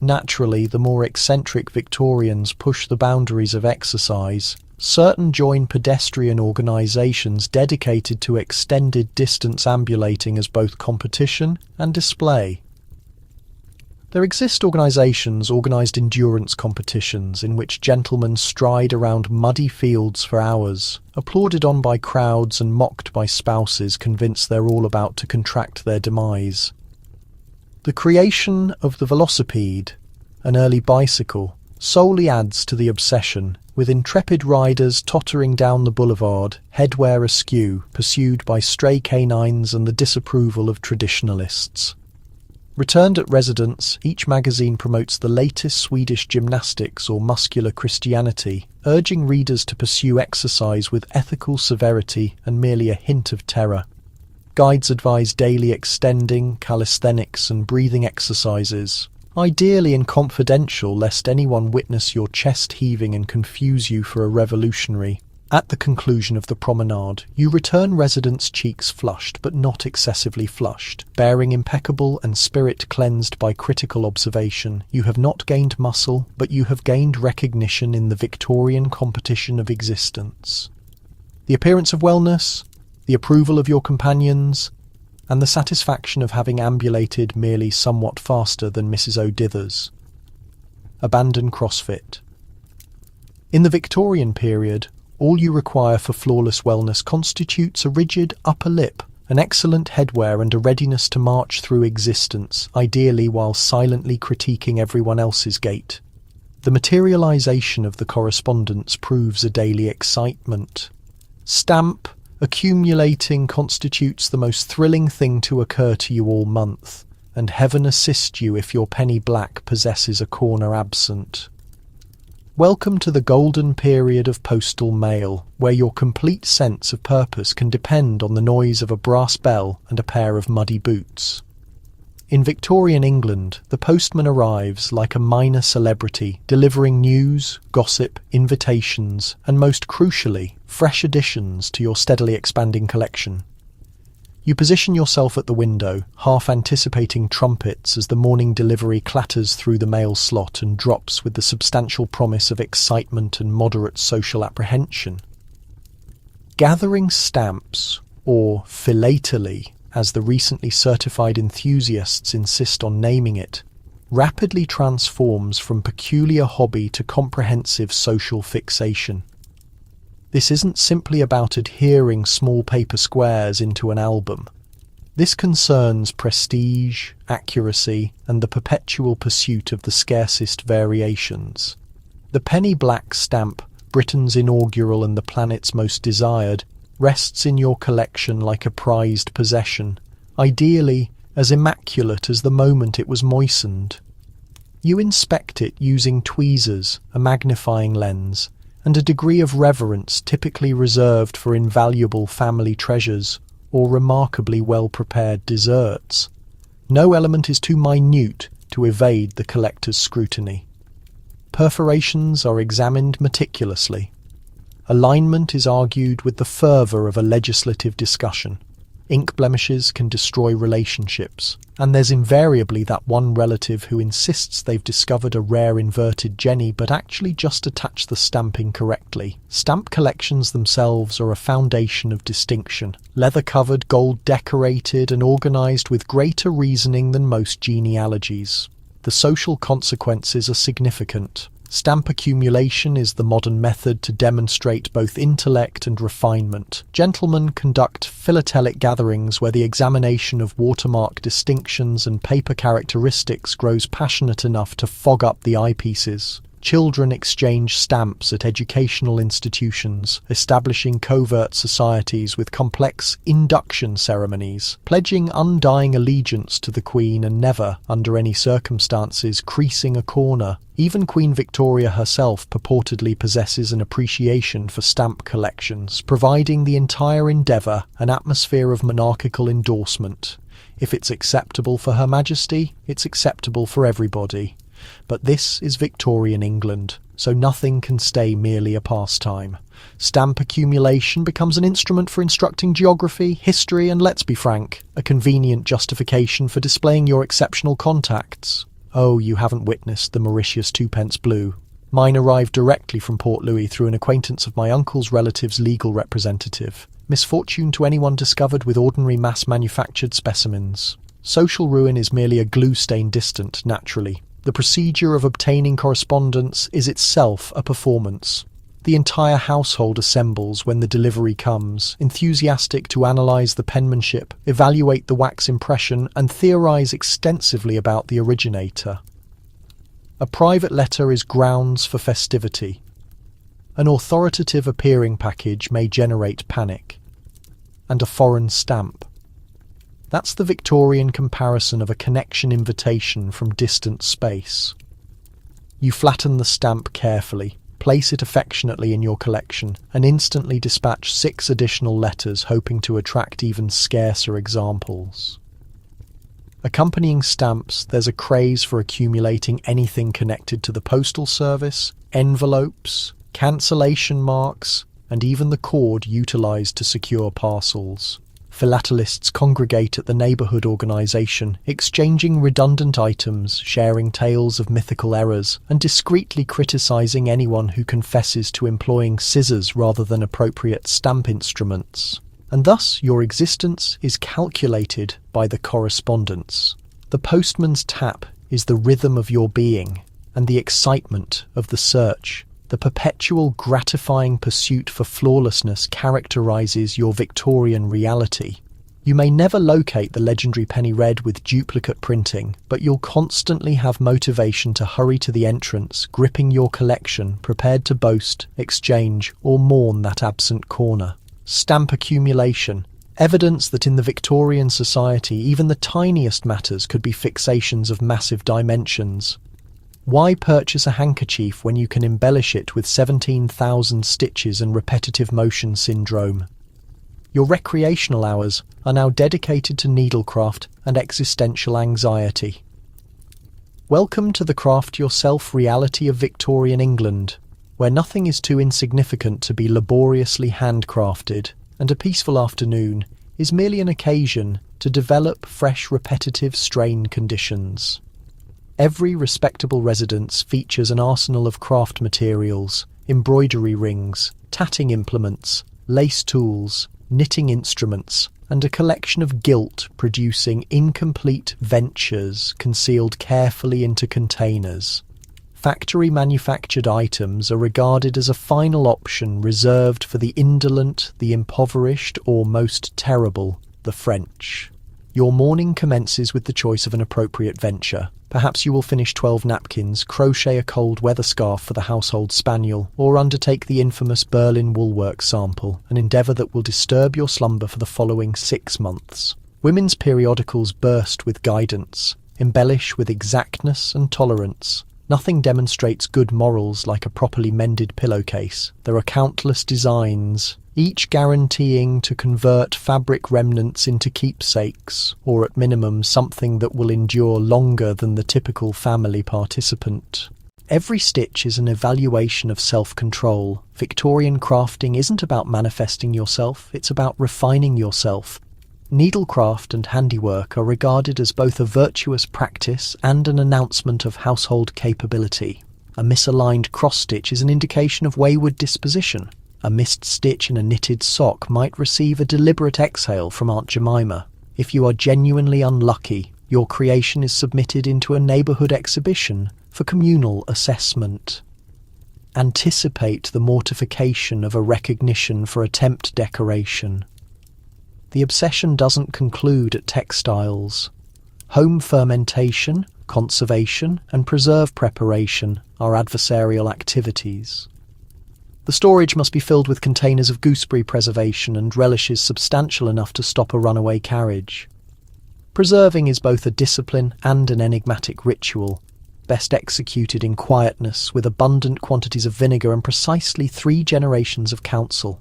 Naturally, the more eccentric Victorians push the boundaries of exercise. Certain join pedestrian organisations dedicated to extended distance ambulating as both competition and display. There exist organisations organised endurance competitions in which gentlemen stride around muddy fields for hours, applauded on by crowds and mocked by spouses convinced they're all about to contract their demise. The creation of the velocipede, an early bicycle, solely adds to the obsession, with intrepid riders tottering down the boulevard, headwear askew, pursued by stray canines and the disapproval of traditionalists. Returned at residence, each magazine promotes the latest Swedish gymnastics or muscular Christianity, urging readers to pursue exercise with ethical severity and merely a hint of terror. Guides advise daily extending, calisthenics and breathing exercises, ideally and confidential lest anyone witness your chest heaving and confuse you for a revolutionary. At the conclusion of the promenade, you return residents' cheeks flushed but not excessively flushed, bearing impeccable and spirit cleansed by critical observation. You have not gained muscle, but you have gained recognition in the Victorian competition of existence. The appearance of wellness, the approval of your companions, and the satisfaction of having ambulated merely somewhat faster than Mrs. O'Dithers. Abandon CrossFit. In the Victorian period, all you require for flawless wellness constitutes a rigid upper lip, an excellent headwear and a readiness to march through existence, ideally while silently critiquing everyone else's gait. The materialization of the correspondence proves a daily excitement. Stamp accumulating constitutes the most thrilling thing to occur to you all month, and heaven assist you if your penny black possesses a corner absent. Welcome to the golden period of postal mail, where your complete sense of purpose can depend on the noise of a brass bell and a pair of muddy boots. In Victorian England, the postman arrives like a minor celebrity, delivering news, gossip, invitations, and most crucially, fresh additions to your steadily expanding collection. You position yourself at the window, half anticipating trumpets as the morning delivery clatters through the mail slot and drops with the substantial promise of excitement and moderate social apprehension. Gathering stamps, or philately, as the recently certified enthusiasts insist on naming it, rapidly transforms from peculiar hobby to comprehensive social fixation. This isn't simply about adhering small paper squares into an album. This concerns prestige, accuracy, and the perpetual pursuit of the scarcest variations. The penny black stamp, Britain's inaugural and the planet's most desired, rests in your collection like a prized possession, ideally as immaculate as the moment it was moistened. You inspect it using tweezers, a magnifying lens, and a degree of reverence typically reserved for invaluable family treasures or remarkably well-prepared desserts. No element is too minute to evade the collector's scrutiny. Perforations are examined meticulously. Alignment is argued with the fervour of a legislative discussion. Ink blemishes can destroy relationships, and there's invariably that one relative who insists they've discovered a rare inverted Jenny but actually just attached the stamp incorrectly. Stamp collections themselves are a foundation of distinction, leather-covered, gold-decorated, and organised with greater reasoning than most genealogies. The social consequences are significant. Stamp accumulation is the modern method to demonstrate both intellect and refinement. Gentlemen conduct philatelic gatherings where the examination of watermark distinctions and paper characteristics grows passionate enough to fog up the eyepieces. Children exchange stamps at educational institutions, establishing covert societies with complex induction ceremonies, pledging undying allegiance to the Queen and never, under any circumstances, creasing a corner. Even Queen Victoria herself purportedly possesses an appreciation for stamp collections, providing the entire endeavour an atmosphere of monarchical endorsement. If it's acceptable for Her Majesty, it's acceptable for everybody. But this is Victorian England, so nothing can stay merely a pastime. Stamp accumulation becomes an instrument for instructing geography, history, and, let's be frank, a convenient justification for displaying your exceptional contacts. Oh, you haven't witnessed the Mauritius twopence blue. Mine arrived directly from Port Louis through an acquaintance of my uncle's relative's legal representative. Misfortune to anyone discovered with ordinary mass-manufactured specimens. Social ruin is merely a glue stain distant, naturally. The procedure of obtaining correspondence is itself a performance. The entire household assembles when the delivery comes, enthusiastic to analyse the penmanship, evaluate the wax impression, and theorise extensively about the originator. A private letter is grounds for festivity. An authoritative appearing package may generate panic. And a foreign stamp. That's the Victorian comparison of a connection invitation from distant space. You flatten the stamp carefully, place it affectionately in your collection, and instantly dispatch 6 additional letters, hoping to attract even scarcer examples. Accompanying stamps, there's a craze for accumulating anything connected to the postal service, envelopes, cancellation marks, and even the cord utilised to secure parcels. Philatelists congregate at the neighbourhood organisation, exchanging redundant items, sharing tales of mythical errors, and discreetly criticising anyone who confesses to employing scissors rather than appropriate stamp instruments. And thus your existence is calculated by the correspondence. The postman's tap is the rhythm of your being, and the excitement of the search. The perpetual gratifying pursuit for flawlessness characterises your Victorian reality. You may never locate the legendary penny red with duplicate printing, but you'll constantly have motivation to hurry to the entrance, gripping your collection, prepared to boast, exchange, or mourn that absent corner. Stamp accumulation. Evidence that in the Victorian society even the tiniest matters could be fixations of massive dimensions. Why purchase a handkerchief when you can embellish it with 17,000 stitches and repetitive motion syndrome? Your recreational hours are now dedicated to needlecraft and existential anxiety. Welcome to the craft yourself reality of Victorian England, where nothing is too insignificant to be laboriously handcrafted, and a peaceful afternoon is merely an occasion to develop fresh repetitive strain conditions. Every respectable residence features an arsenal of craft materials, embroidery rings, tatting implements, lace tools, knitting instruments, and a collection of gilt producing incomplete ventures concealed carefully into containers. Factory-manufactured items are regarded as a final option reserved for the indolent, the impoverished, or most terrible, the French. Your morning commences with the choice of an appropriate venture. Perhaps you will finish 12 napkins, crochet a cold weather scarf for the household spaniel, or undertake the infamous Berlin woolwork sample, an endeavour that will disturb your slumber for the following 6 months. Women's periodicals burst with guidance, embellish with exactness and tolerance. Nothing demonstrates good morals like a properly mended pillowcase. There are countless designs, each guaranteeing to convert fabric remnants into keepsakes, or at minimum something that will endure longer than the typical family participant. Every stitch is an evaluation of self-control. Victorian crafting isn't about manifesting yourself, it's about refining yourself. Needlecraft and handiwork are regarded as both a virtuous practice and an announcement of household capability. A misaligned cross-stitch is an indication of wayward disposition. A missed stitch in a knitted sock might receive a deliberate exhale from Aunt Jemima. If you are genuinely unlucky, your creation is submitted into a neighbourhood exhibition for communal assessment. Anticipate the mortification of a recognition for attempt decoration. The obsession doesn't conclude at textiles. Home fermentation, conservation, and preserve preparation our adversarial activities. The storage must be filled with containers of gooseberry preservation and relishes substantial enough to stop a runaway carriage. Preserving is both a discipline and an enigmatic ritual, best executed in quietness with abundant quantities of vinegar and precisely 3 generations of counsel.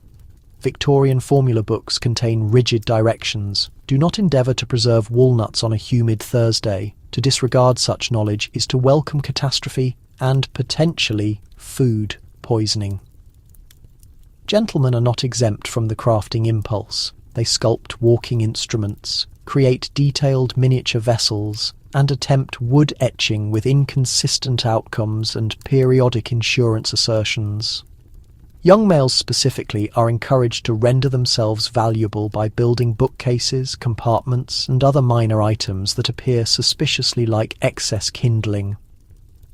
Victorian formula books contain rigid directions. Do not endeavour to preserve walnuts on a humid Thursday. To disregard such knowledge is to welcome catastrophe and, potentially, food poisoning. Gentlemen are not exempt from the crafting impulse. They sculpt walking instruments, create detailed miniature vessels, and attempt wood etching with inconsistent outcomes and periodic insurance assertions. Young males specifically are encouraged to render themselves valuable by building bookcases, compartments, and other minor items that appear suspiciously like excess kindling.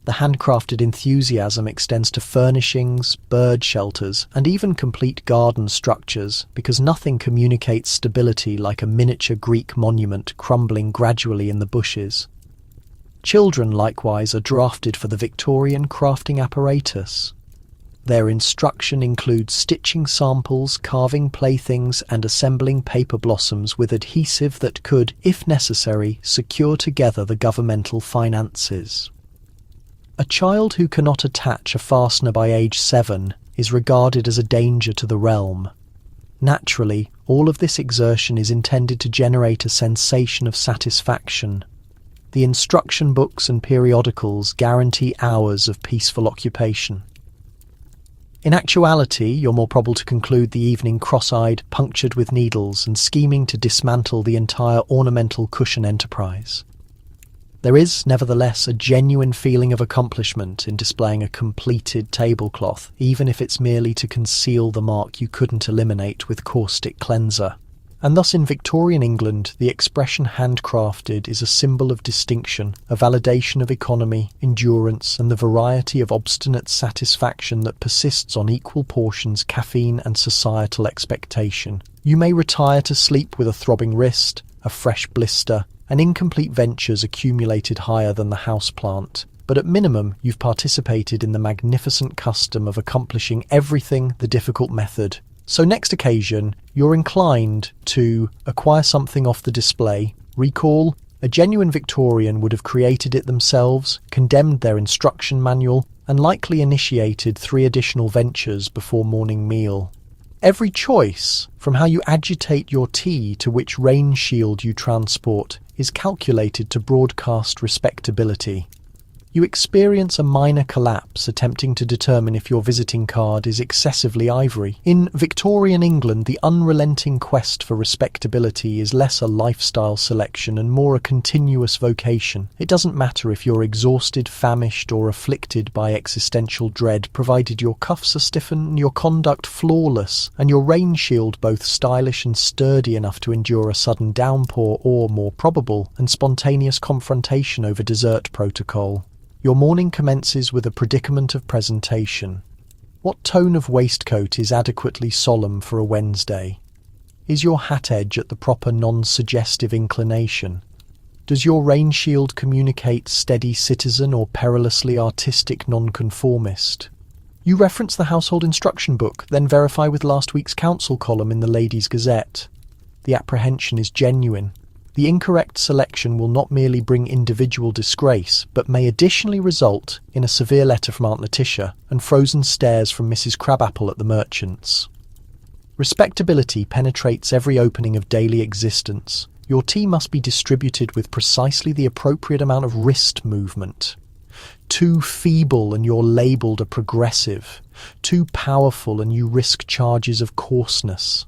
The handcrafted enthusiasm extends to furnishings, bird shelters, and even complete garden structures, because nothing communicates stability like a miniature Greek monument crumbling gradually in the bushes. Children, likewise, are drafted for the Victorian crafting apparatus. Their instruction includes stitching samples, carving playthings, and assembling paper blossoms with adhesive that could, if necessary, secure together the governmental finances. A child who cannot attach a fastener by age 7 is regarded as a danger to the realm. Naturally, all of this exertion is intended to generate a sensation of satisfaction. The instruction books and periodicals guarantee hours of peaceful occupation. In actuality, you're more probable to conclude the evening cross-eyed, punctured with needles, and scheming to dismantle the entire ornamental cushion enterprise. There is, nevertheless, a genuine feeling of accomplishment in displaying a completed tablecloth, even if it's merely to conceal the mark you couldn't eliminate with caustic cleanser. And thus in Victorian England, the expression handcrafted is a symbol of distinction, a validation of economy, endurance, and the variety of obstinate satisfaction that persists on equal portions caffeine and societal expectation. You may retire to sleep with a throbbing wrist, a fresh blister, and incomplete ventures accumulated higher than the houseplant, but at minimum you've participated in the magnificent custom of accomplishing everything the difficult method. So next occasion, you're inclined to acquire something off the display. Recall, a genuine Victorian would have created it themselves, condemned their instruction manual, and likely initiated 3 additional ventures before morning meal. Every choice, from how you agitate your tea to which rain shield you transport, is calculated to broadcast respectability. You experience a minor collapse attempting to determine if your visiting card is excessively ivory. In Victorian England, the unrelenting quest for respectability is less a lifestyle selection and more a continuous vocation. It doesn't matter if you're exhausted, famished, or afflicted by existential dread, provided your cuffs are stiffened, your conduct flawless, and your rain shield both stylish and sturdy enough to endure a sudden downpour or, more probable, and spontaneous confrontation over dessert protocol. Your morning commences with a predicament of presentation. What tone of waistcoat is adequately solemn for a Wednesday? Is your hat edge at the proper non-suggestive inclination? Does your rain shield communicate steady citizen or perilously artistic nonconformist? You reference the household instruction book, then verify with last week's counsel column in the Ladies' Gazette. The apprehension is genuine. The incorrect selection will not merely bring individual disgrace, but may additionally result in a severe letter from Aunt Letitia and frozen stares from Mrs. Crabapple at the merchants. Respectability penetrates every opening of daily existence. Your tea must be distributed with precisely the appropriate amount of wrist movement. Too feeble and you're labelled a progressive. Too powerful and you risk charges of coarseness.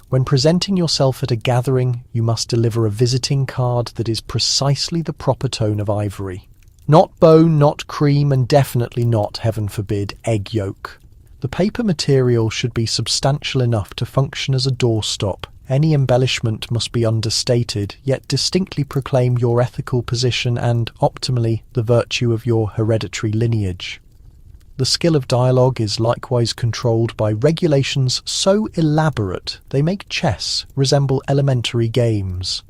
When presenting yourself at a gathering, you must deliver a visiting card that is precisely the proper tone of ivory. Not bone, not cream, and definitely not, heaven forbid, egg yolk. The paper material should be substantial enough to function as a doorstop. Any embellishment must be understated, yet distinctly proclaim your ethical position and, optimally, the virtue of your hereditary lineage. The skill of dialogue is likewise controlled by regulations so elaborate they make chess resemble elementary games.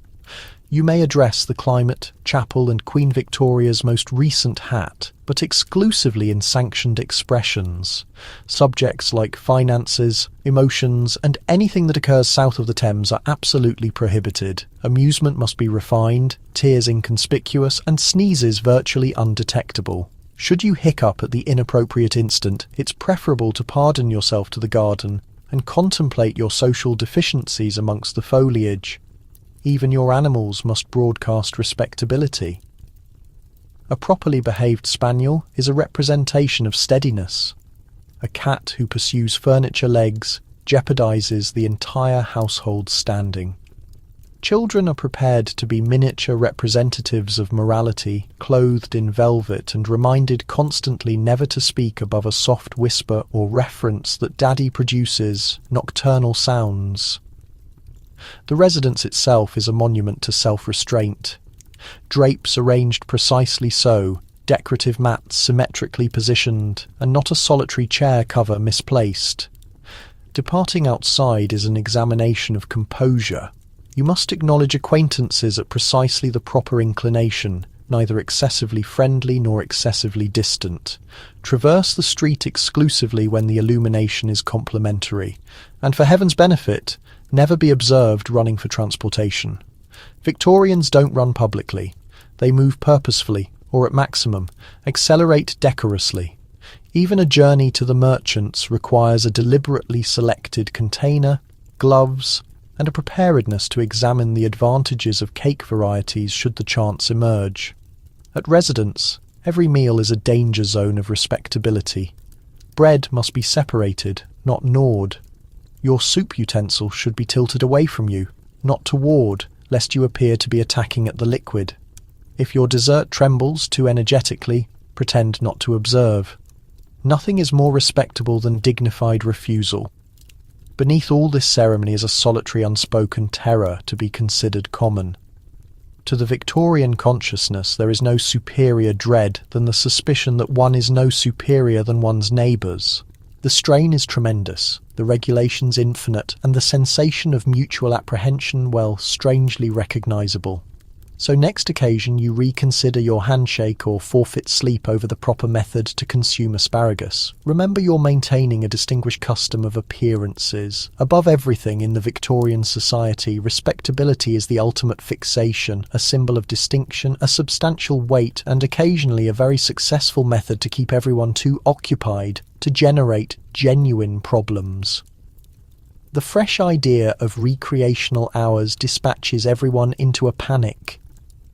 You may address the climate, chapel, and Queen Victoria's most recent hat, but exclusively in sanctioned expressions. Subjects like finances, emotions, and anything that occurs south of the Thames are absolutely prohibited. Amusement must be refined, tears inconspicuous, and sneezes virtually undetectable. Should you hiccup at the inappropriate instant, it's preferable to pardon yourself to the garden and contemplate your social deficiencies amongst the foliage. Even your animals must broadcast respectability. A properly behaved spaniel is a representation of steadiness. A cat who pursues furniture legs jeopardizes the entire household's standing. Children are prepared to be miniature representatives of morality, clothed in velvet and reminded constantly never to speak above a soft whisper or reference that Daddy produces nocturnal sounds. The residence itself is a monument to self-restraint. Drapes arranged precisely so, decorative mats symmetrically positioned, and not a solitary chair cover misplaced. Departing outside is an examination of composure. You must acknowledge acquaintances at precisely the proper inclination, neither excessively friendly nor excessively distant. Traverse the street exclusively when the illumination is complimentary, and for heaven's benefit, never be observed running for transportation. Victorians don't run publicly. They move purposefully, or at maximum, accelerate decorously. Even a journey to the merchants requires a deliberately selected container, gloves, and a preparedness to examine the advantages of cake varieties should the chance emerge. At residence, every meal is a danger zone of respectability. Bread must be separated, not gnawed. Your soup utensil should be tilted away from you, not toward, lest you appear to be attacking at the liquid. If your dessert trembles too energetically, pretend not to observe. Nothing is more respectable than dignified refusal. Beneath all this ceremony is a solitary unspoken terror to be considered common. To the Victorian consciousness there is no superior dread than the suspicion that one is no superior than one's neighbours. The strain is tremendous, the regulations infinite, and the sensation of mutual apprehension, well, strangely recognisable. So next occasion you reconsider your handshake or forfeit sleep over the proper method to consume asparagus, remember you're maintaining a distinguished custom of appearances. Above everything in the Victorian society, respectability is the ultimate fixation, a symbol of distinction, a substantial weight, and occasionally a very successful method to keep everyone too occupied to generate genuine problems. The fresh idea of recreational hours dispatches everyone into a panic.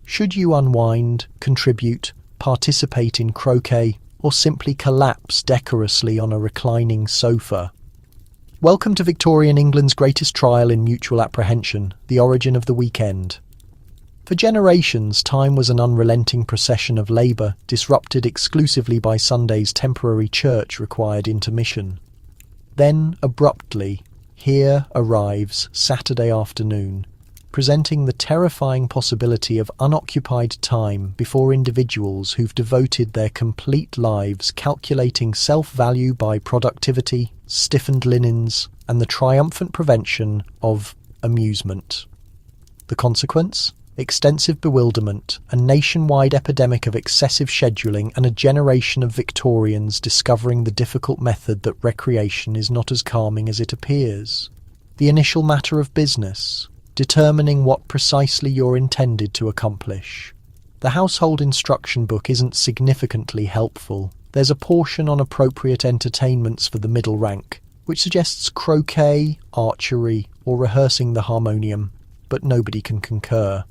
Should you unwind, contribute, participate in croquet, or simply collapse decorously on a reclining sofa? Welcome to Victorian England's greatest trial in mutual apprehension, the origin of the weekend. For generations, time was an unrelenting procession of labour, disrupted exclusively by Sunday's temporary church-required intermission. Then, abruptly, here arrives Saturday afternoon, presenting the terrifying possibility of unoccupied time before individuals who've devoted their complete lives calculating self-value by productivity, stiffened linens, and the triumphant prevention of amusement. The consequence? Extensive bewilderment, a nationwide epidemic of excessive scheduling, and a generation of Victorians discovering the difficult method that recreation is not as calming as it appears. The initial matter of business, determining what precisely you're intended to accomplish. The household instruction book isn't significantly helpful. There's a portion on appropriate entertainments for the middle rank, which suggests croquet, archery, or rehearsing the harmonium, but nobody can concur.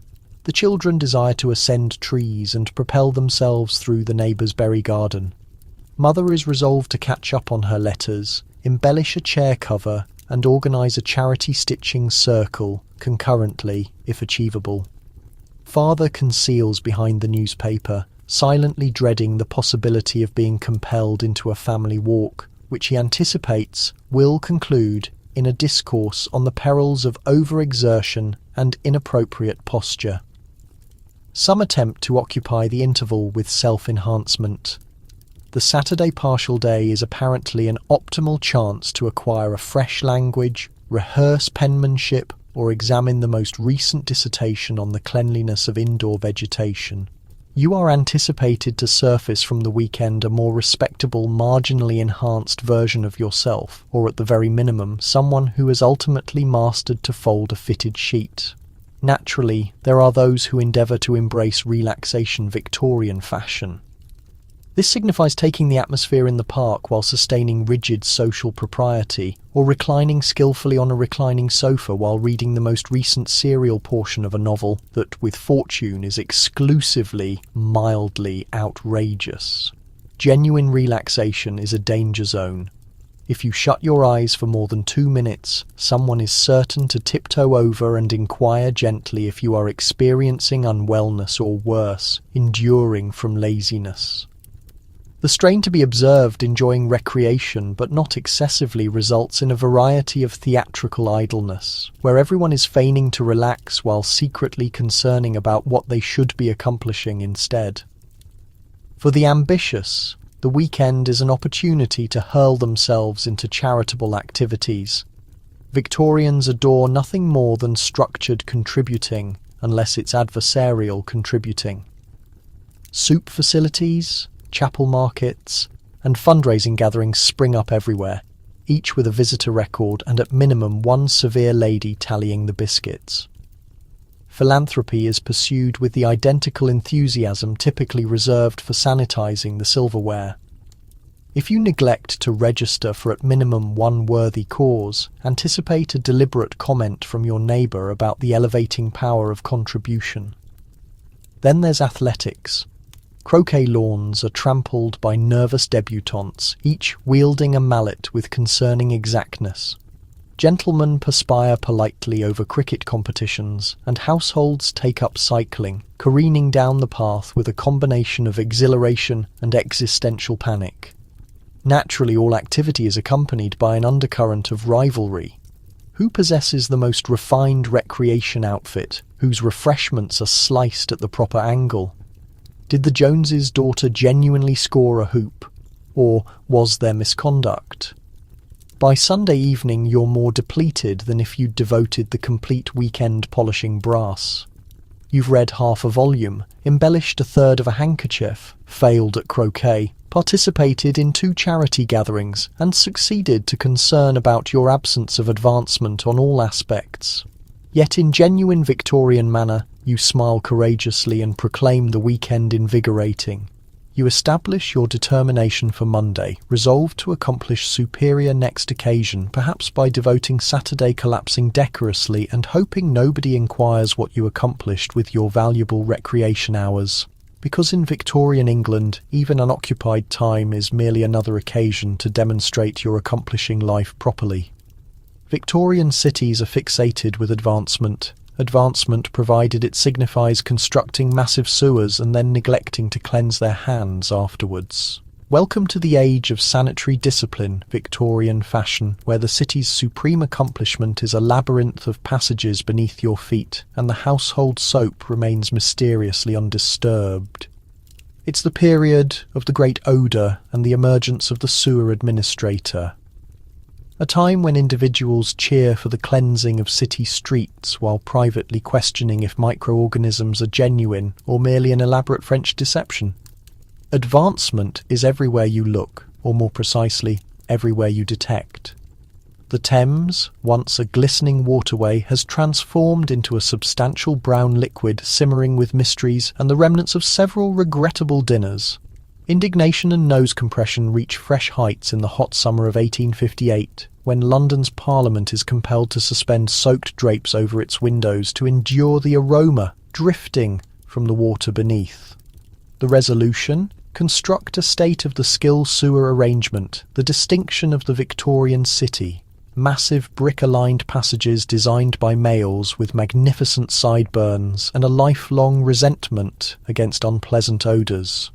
The children desire to ascend trees and propel themselves through the neighbour's berry garden. Mother is resolved to catch up on her letters, embellish a chair cover, and organise a charity stitching circle, concurrently, if achievable. Father conceals behind the newspaper, silently dreading the possibility of being compelled into a family walk, which he anticipates will conclude in a discourse on the perils of overexertion and inappropriate posture. Some attempt to occupy the interval with self-enhancement. The Saturday partial day is apparently an optimal chance to acquire a fresh language, rehearse penmanship, or examine the most recent dissertation on the cleanliness of indoor vegetation. You are anticipated to surface from the weekend a more respectable, marginally enhanced version of yourself, or at the very minimum, someone who has ultimately mastered to fold a fitted sheet. Naturally, there are those who endeavour to embrace relaxation Victorian fashion. This signifies taking the atmosphere in the park while sustaining rigid social propriety, or reclining skillfully on a reclining sofa while reading the most recent serial portion of a novel that, with fortune, is exclusively mildly outrageous. Genuine relaxation is a danger zone. If you shut your eyes for more than 2 minutes, someone is certain to tiptoe over and inquire gently if you are experiencing unwellness or worse, enduring from laziness. The strain to be observed enjoying recreation but not excessively results in a variety of theatrical idleness, where everyone is feigning to relax while secretly concerning about what they should be accomplishing instead. For the ambitious, the weekend is an opportunity to hurl themselves into charitable activities. Victorians adore nothing more than structured contributing, unless it's adversarial contributing. Soup facilities, chapel markets, and fundraising gatherings spring up everywhere, each with a visitor record and at minimum one severe lady tallying the biscuits. Philanthropy is pursued with the identical enthusiasm typically reserved for sanitizing the silverware. If you neglect to register for at minimum one worthy cause, anticipate a deliberate comment from your neighbour about the elevating power of contribution. Then there's athletics. Croquet lawns are trampled by nervous debutantes, each wielding a mallet with concerning exactness. Gentlemen perspire politely over cricket competitions, and households take up cycling, careening down the path with a combination of exhilaration and existential panic. Naturally, all activity is accompanied by an undercurrent of rivalry. Who possesses the most refined recreation outfit, whose refreshments are sliced at the proper angle? Did the Joneses' daughter genuinely score a hoop, or was there misconduct? By Sunday evening you're more depleted than if you'd devoted the complete weekend polishing brass. You've read half a volume, embellished a third of a handkerchief, failed at croquet, participated in 2 charity gatherings, and succeeded to concern about your absence of advancement on all aspects. Yet in genuine Victorian manner, you smile courageously and proclaim the weekend invigorating. You establish your determination for Monday, resolved to accomplish superior next occasion, perhaps by devoting Saturday collapsing decorously and hoping nobody inquires what you accomplished with your valuable recreation hours. Because in Victorian England, even unoccupied time is merely another occasion to demonstrate you're accomplishing life properly. Victorian cities are fixated with advancement provided it signifies constructing massive sewers and then neglecting to cleanse their hands afterwards. Welcome to the age of sanitary discipline, Victorian fashion, where the city's supreme accomplishment is a labyrinth of passages beneath your feet, and the household soap remains mysteriously undisturbed. It's the period of the great odour and the emergence of the sewer administrator. A time when individuals cheer for the cleansing of city streets while privately questioning if microorganisms are genuine or merely an elaborate French deception. Advancement is everywhere you look, or more precisely, everywhere you detect. The Thames, once a glistening waterway, has transformed into a substantial brown liquid simmering with mysteries and the remnants of several regrettable dinners. Indignation and nose compression reach fresh heights in the hot summer of 1858, when London's Parliament is compelled to suspend soaked drapes over its windows to endure the aroma drifting from the water beneath. The resolution? Construct a state-of-the-skill sewer arrangement, the distinction of the Victorian city. Massive brick-aligned passages designed by males with magnificent sideburns and a lifelong resentment against unpleasant odours.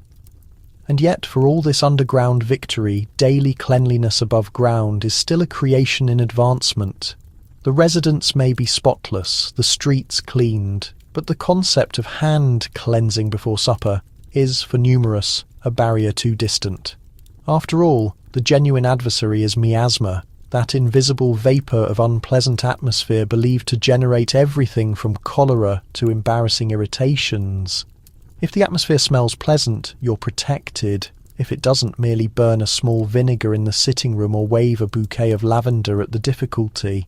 And yet, for all this underground victory, daily cleanliness above ground is still a creation in advancement. The residents may be spotless, the streets cleaned, but the concept of hand cleansing before supper is, for numerous, a barrier too distant. After all, the genuine adversary is miasma, that invisible vapour of unpleasant atmosphere believed to generate everything from cholera to embarrassing irritations. If the atmosphere smells pleasant, you're protected. If it doesn't, merely burn a small vinegar in the sitting room or wave a bouquet of lavender at the difficulty.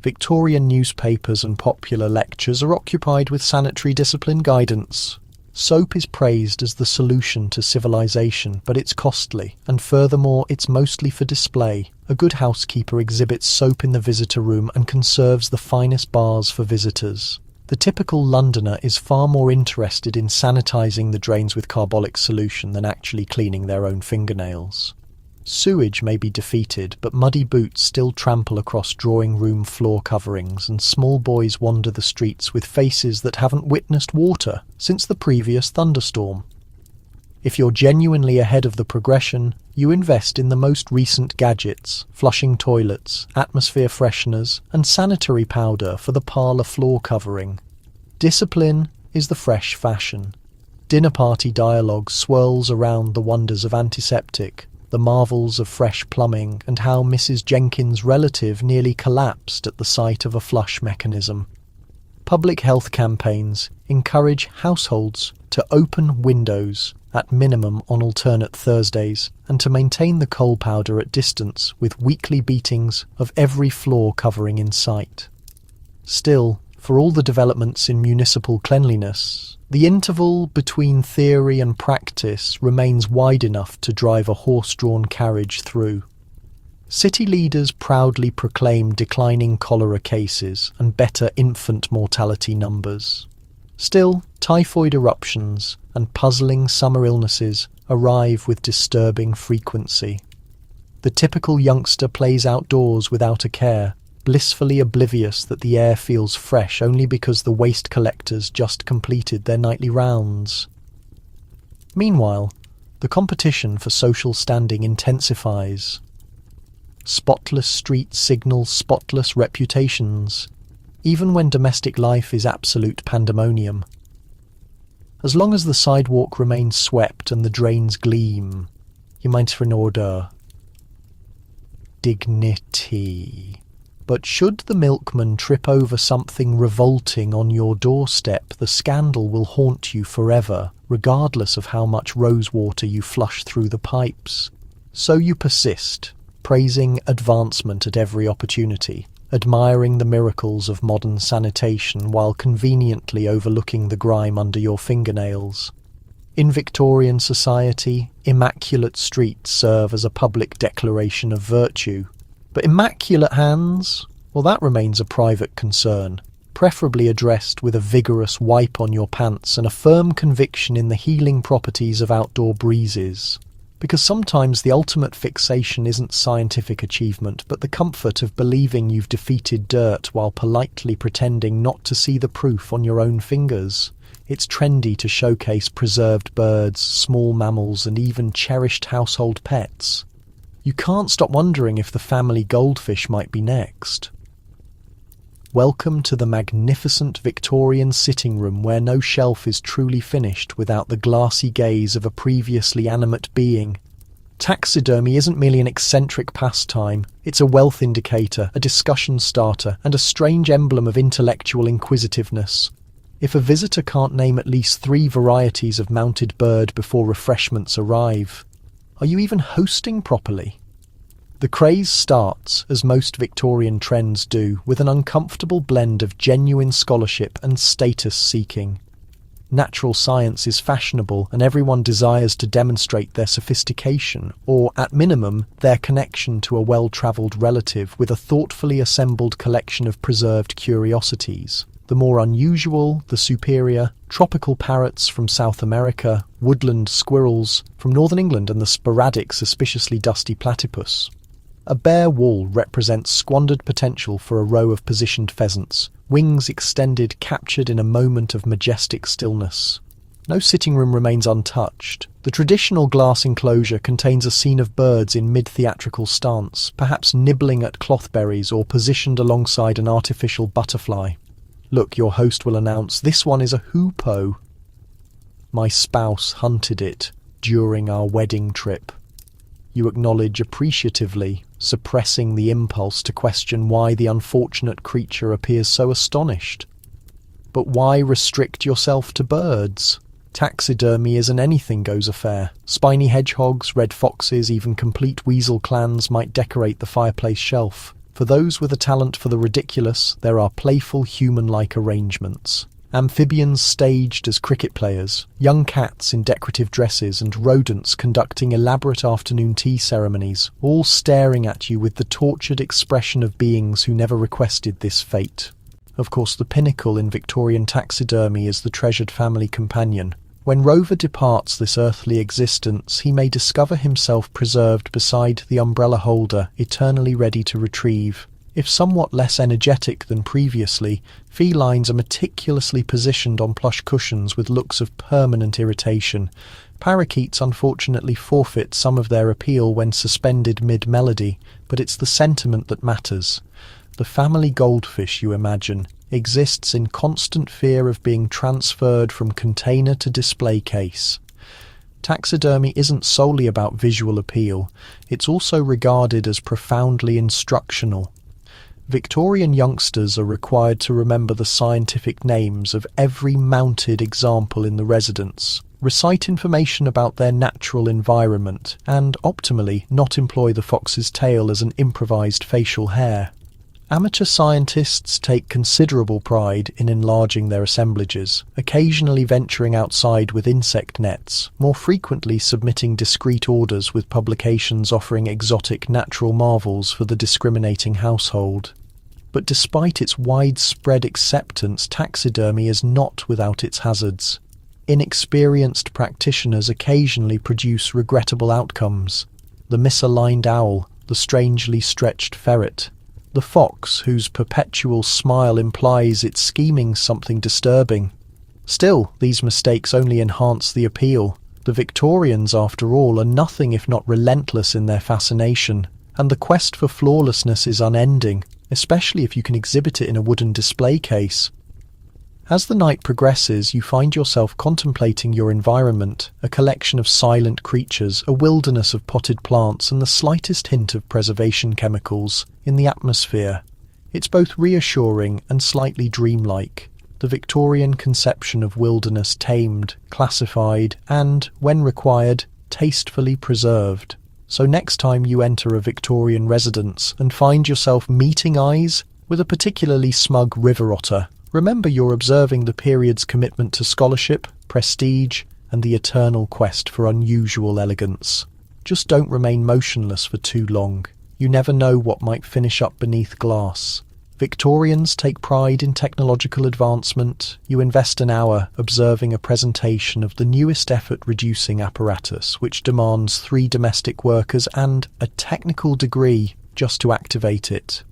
Victorian newspapers and popular lectures are occupied with sanitary discipline guidance. Soap is praised as the solution to civilization, but it's costly, and furthermore, it's mostly for display. A good housekeeper exhibits soap in the visitor room and conserves the finest bars for visitors. The typical Londoner is far more interested in sanitizing the drains with carbolic solution than actually cleaning their own fingernails. Sewage may be defeated, but muddy boots still trample across drawing room floor coverings, and small boys wander the streets with faces that haven't witnessed water since the previous thunderstorm. If you're genuinely ahead of the progression, you invest in the most recent gadgets, flushing toilets, atmosphere fresheners, and sanitary powder for the parlour floor covering. Discipline is the fresh fashion. Dinner party dialogue swirls around the wonders of antiseptic, the marvels of fresh plumbing, and how Mrs. Jenkins' relative nearly collapsed at the sight of a flush mechanism. Public health campaigns encourage households to open windows, at minimum on alternate Thursdays, and to maintain the coal powder at distance with weekly beatings of every floor covering in sight. Still, for all the developments in municipal cleanliness, the interval between theory and practice remains wide enough to drive a horse-drawn carriage through. City leaders proudly proclaim declining cholera cases and better infant mortality numbers. Still, typhoid eruptions and puzzling summer illnesses arrive with disturbing frequency. The typical youngster plays outdoors without a care, blissfully oblivious that the air feels fresh only because the waste collectors just completed their nightly rounds. Meanwhile, the competition for social standing intensifies. Spotless streets signal spotless reputations, even when domestic life is absolute pandemonium. As long as the sidewalk remains swept and the drains gleam, you might for an order. Dignity. But should the milkman trip over something revolting on your doorstep, the scandal will haunt you forever, regardless of how much rosewater you flush through the pipes. So you persist, praising advancement at every opportunity, admiring the miracles of modern sanitation while conveniently overlooking the grime under your fingernails. In Victorian society, immaculate streets serve as a public declaration of virtue. But immaculate hands? Well, that remains a private concern, preferably addressed with a vigorous wipe on your pants and a firm conviction in the healing properties of outdoor breezes. Because sometimes the ultimate fixation isn't scientific achievement, but the comfort of believing you've defeated dirt while politely pretending not to see the proof on your own fingers. It's trendy to showcase preserved birds, small mammals, and even cherished household pets. You can't stop wondering if the family goldfish might be next. Welcome to the magnificent Victorian sitting room where no shelf is truly finished without the glassy gaze of a previously animate being. Taxidermy isn't merely an eccentric pastime, it's a wealth indicator, a discussion starter, and a strange emblem of intellectual inquisitiveness. If a visitor can't name at least 3 varieties of mounted bird before refreshments arrive, are you even hosting properly? The craze starts, as most Victorian trends do, with an uncomfortable blend of genuine scholarship and status-seeking. Natural science is fashionable, and everyone desires to demonstrate their sophistication, or, at minimum, their connection to a well-travelled relative with a thoughtfully assembled collection of preserved curiosities. The more unusual, the superior. Tropical parrots from South America, woodland squirrels from northern England, and the sporadic, suspiciously dusty platypus. A bare wall represents squandered potential for a row of positioned pheasants, wings extended, captured in a moment of majestic stillness. No sitting room remains untouched. The traditional glass enclosure contains a scene of birds in mid-theatrical stance, perhaps nibbling at clothberries or positioned alongside an artificial butterfly. Look, your host will announce, this one is a hoopoe. My spouse hunted it during our wedding trip. you acknowledge appreciatively, suppressing the impulse to question why the unfortunate creature appears so astonished. But why restrict yourself to birds? Taxidermy is an anything-goes affair. Spiny hedgehogs, red foxes, even complete weasel clans might decorate the fireplace shelf. For those with a talent for the ridiculous, there are playful human-like arrangements. Amphibians staged as cricket players, young cats in decorative dresses, and rodents conducting elaborate afternoon tea ceremonies, all staring at you with the tortured expression of beings who never requested this fate. Of course, the pinnacle in Victorian taxidermy is the treasured family companion. When Rover departs this earthly existence, he may discover himself preserved beside the umbrella holder, eternally ready to retrieve. If somewhat less energetic than previously, felines are meticulously positioned on plush cushions with looks of permanent irritation. Parakeets unfortunately forfeit some of their appeal when suspended mid-melody, but it's the sentiment that matters. The family goldfish, you imagine, exists in constant fear of being transferred from container to display case. Taxidermy isn't solely about visual appeal, it's also regarded as profoundly instructional. Victorian youngsters are required to remember the scientific names of every mounted example in the residence, recite information about their natural environment, and, optimally, not employ the fox's tail as an improvised facial hair. Amateur scientists take considerable pride in enlarging their assemblages, occasionally venturing outside with insect nets, more frequently submitting discreet orders with publications offering exotic natural marvels for the discriminating household. But despite its widespread acceptance, taxidermy is not without its hazards. Inexperienced practitioners occasionally produce regrettable outcomes. The misaligned owl, the strangely stretched ferret, the fox whose perpetual smile implies it's scheming something disturbing. Still, these mistakes only enhance the appeal. The Victorians, after all, are nothing if not relentless in their fascination, and the quest for flawlessness is unending, especially if you can exhibit it in a wooden display case. As the night progresses, you find yourself contemplating your environment, a collection of silent creatures, a wilderness of potted plants, and the slightest hint of preservation chemicals in the atmosphere. It's both reassuring and slightly dreamlike, the Victorian conception of wilderness tamed, classified, and, when required, tastefully preserved. So next time you enter a Victorian residence and find yourself meeting eyes with a particularly smug river otter, remember you're observing the period's commitment to scholarship, prestige, and the eternal quest for unusual elegance. Just don't remain motionless for too long. You never know what might finish up beneath glass. Victorians take pride in technological advancement. You invest an hour observing a presentation of the newest effort-reducing apparatus, which demands 3 domestic workers and a technical degree just to activate it.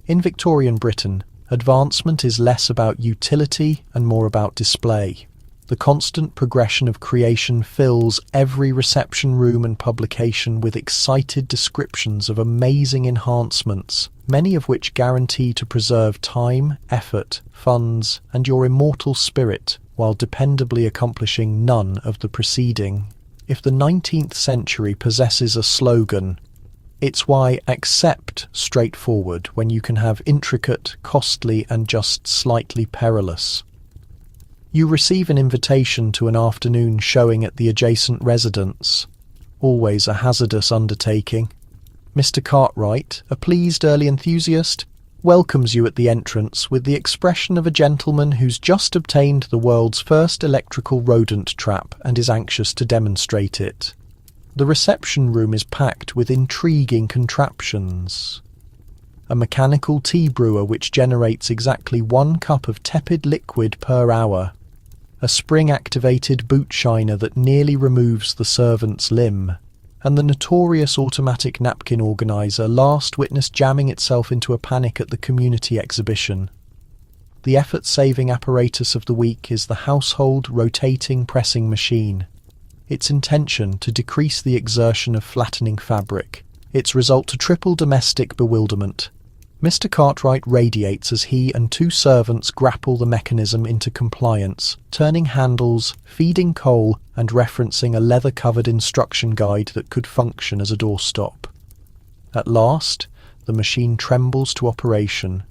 In Victorian Britain, advancement is less about utility and more about display. The constant progression of creation fills every reception room and publication with excited descriptions of amazing enhancements, many of which guarantee to preserve time, effort, funds, and your immortal spirit, while dependably accomplishing none of the preceding. If the 19th century possesses a slogan, it's why accept straightforward when you can have intricate, costly, and just slightly perilous. You receive an invitation to an afternoon showing at the adjacent residence. Always a hazardous undertaking. Mr. Cartwright, a pleased early enthusiast, welcomes you at the entrance with the expression of a gentleman who's just obtained the world's first electrical rodent trap and is anxious to demonstrate it. The reception room is packed with intriguing contraptions. A mechanical tea brewer which generates exactly 1 cup of tepid liquid per hour. A spring-activated boot shiner that nearly removes the servant's limb. And the notorious automatic napkin organiser last witnessed jamming itself into a panic at the community exhibition. The effort-saving apparatus of the week is the household rotating pressing machine. Its intention to decrease the exertion of flattening fabric. Its result to triple domestic bewilderment. Mr. Cartwright radiates as he and two servants grapple the mechanism into compliance, turning handles, feeding coal, and referencing a leather-covered instruction guide that could function as a doorstop. At last, the machine trembles to operation,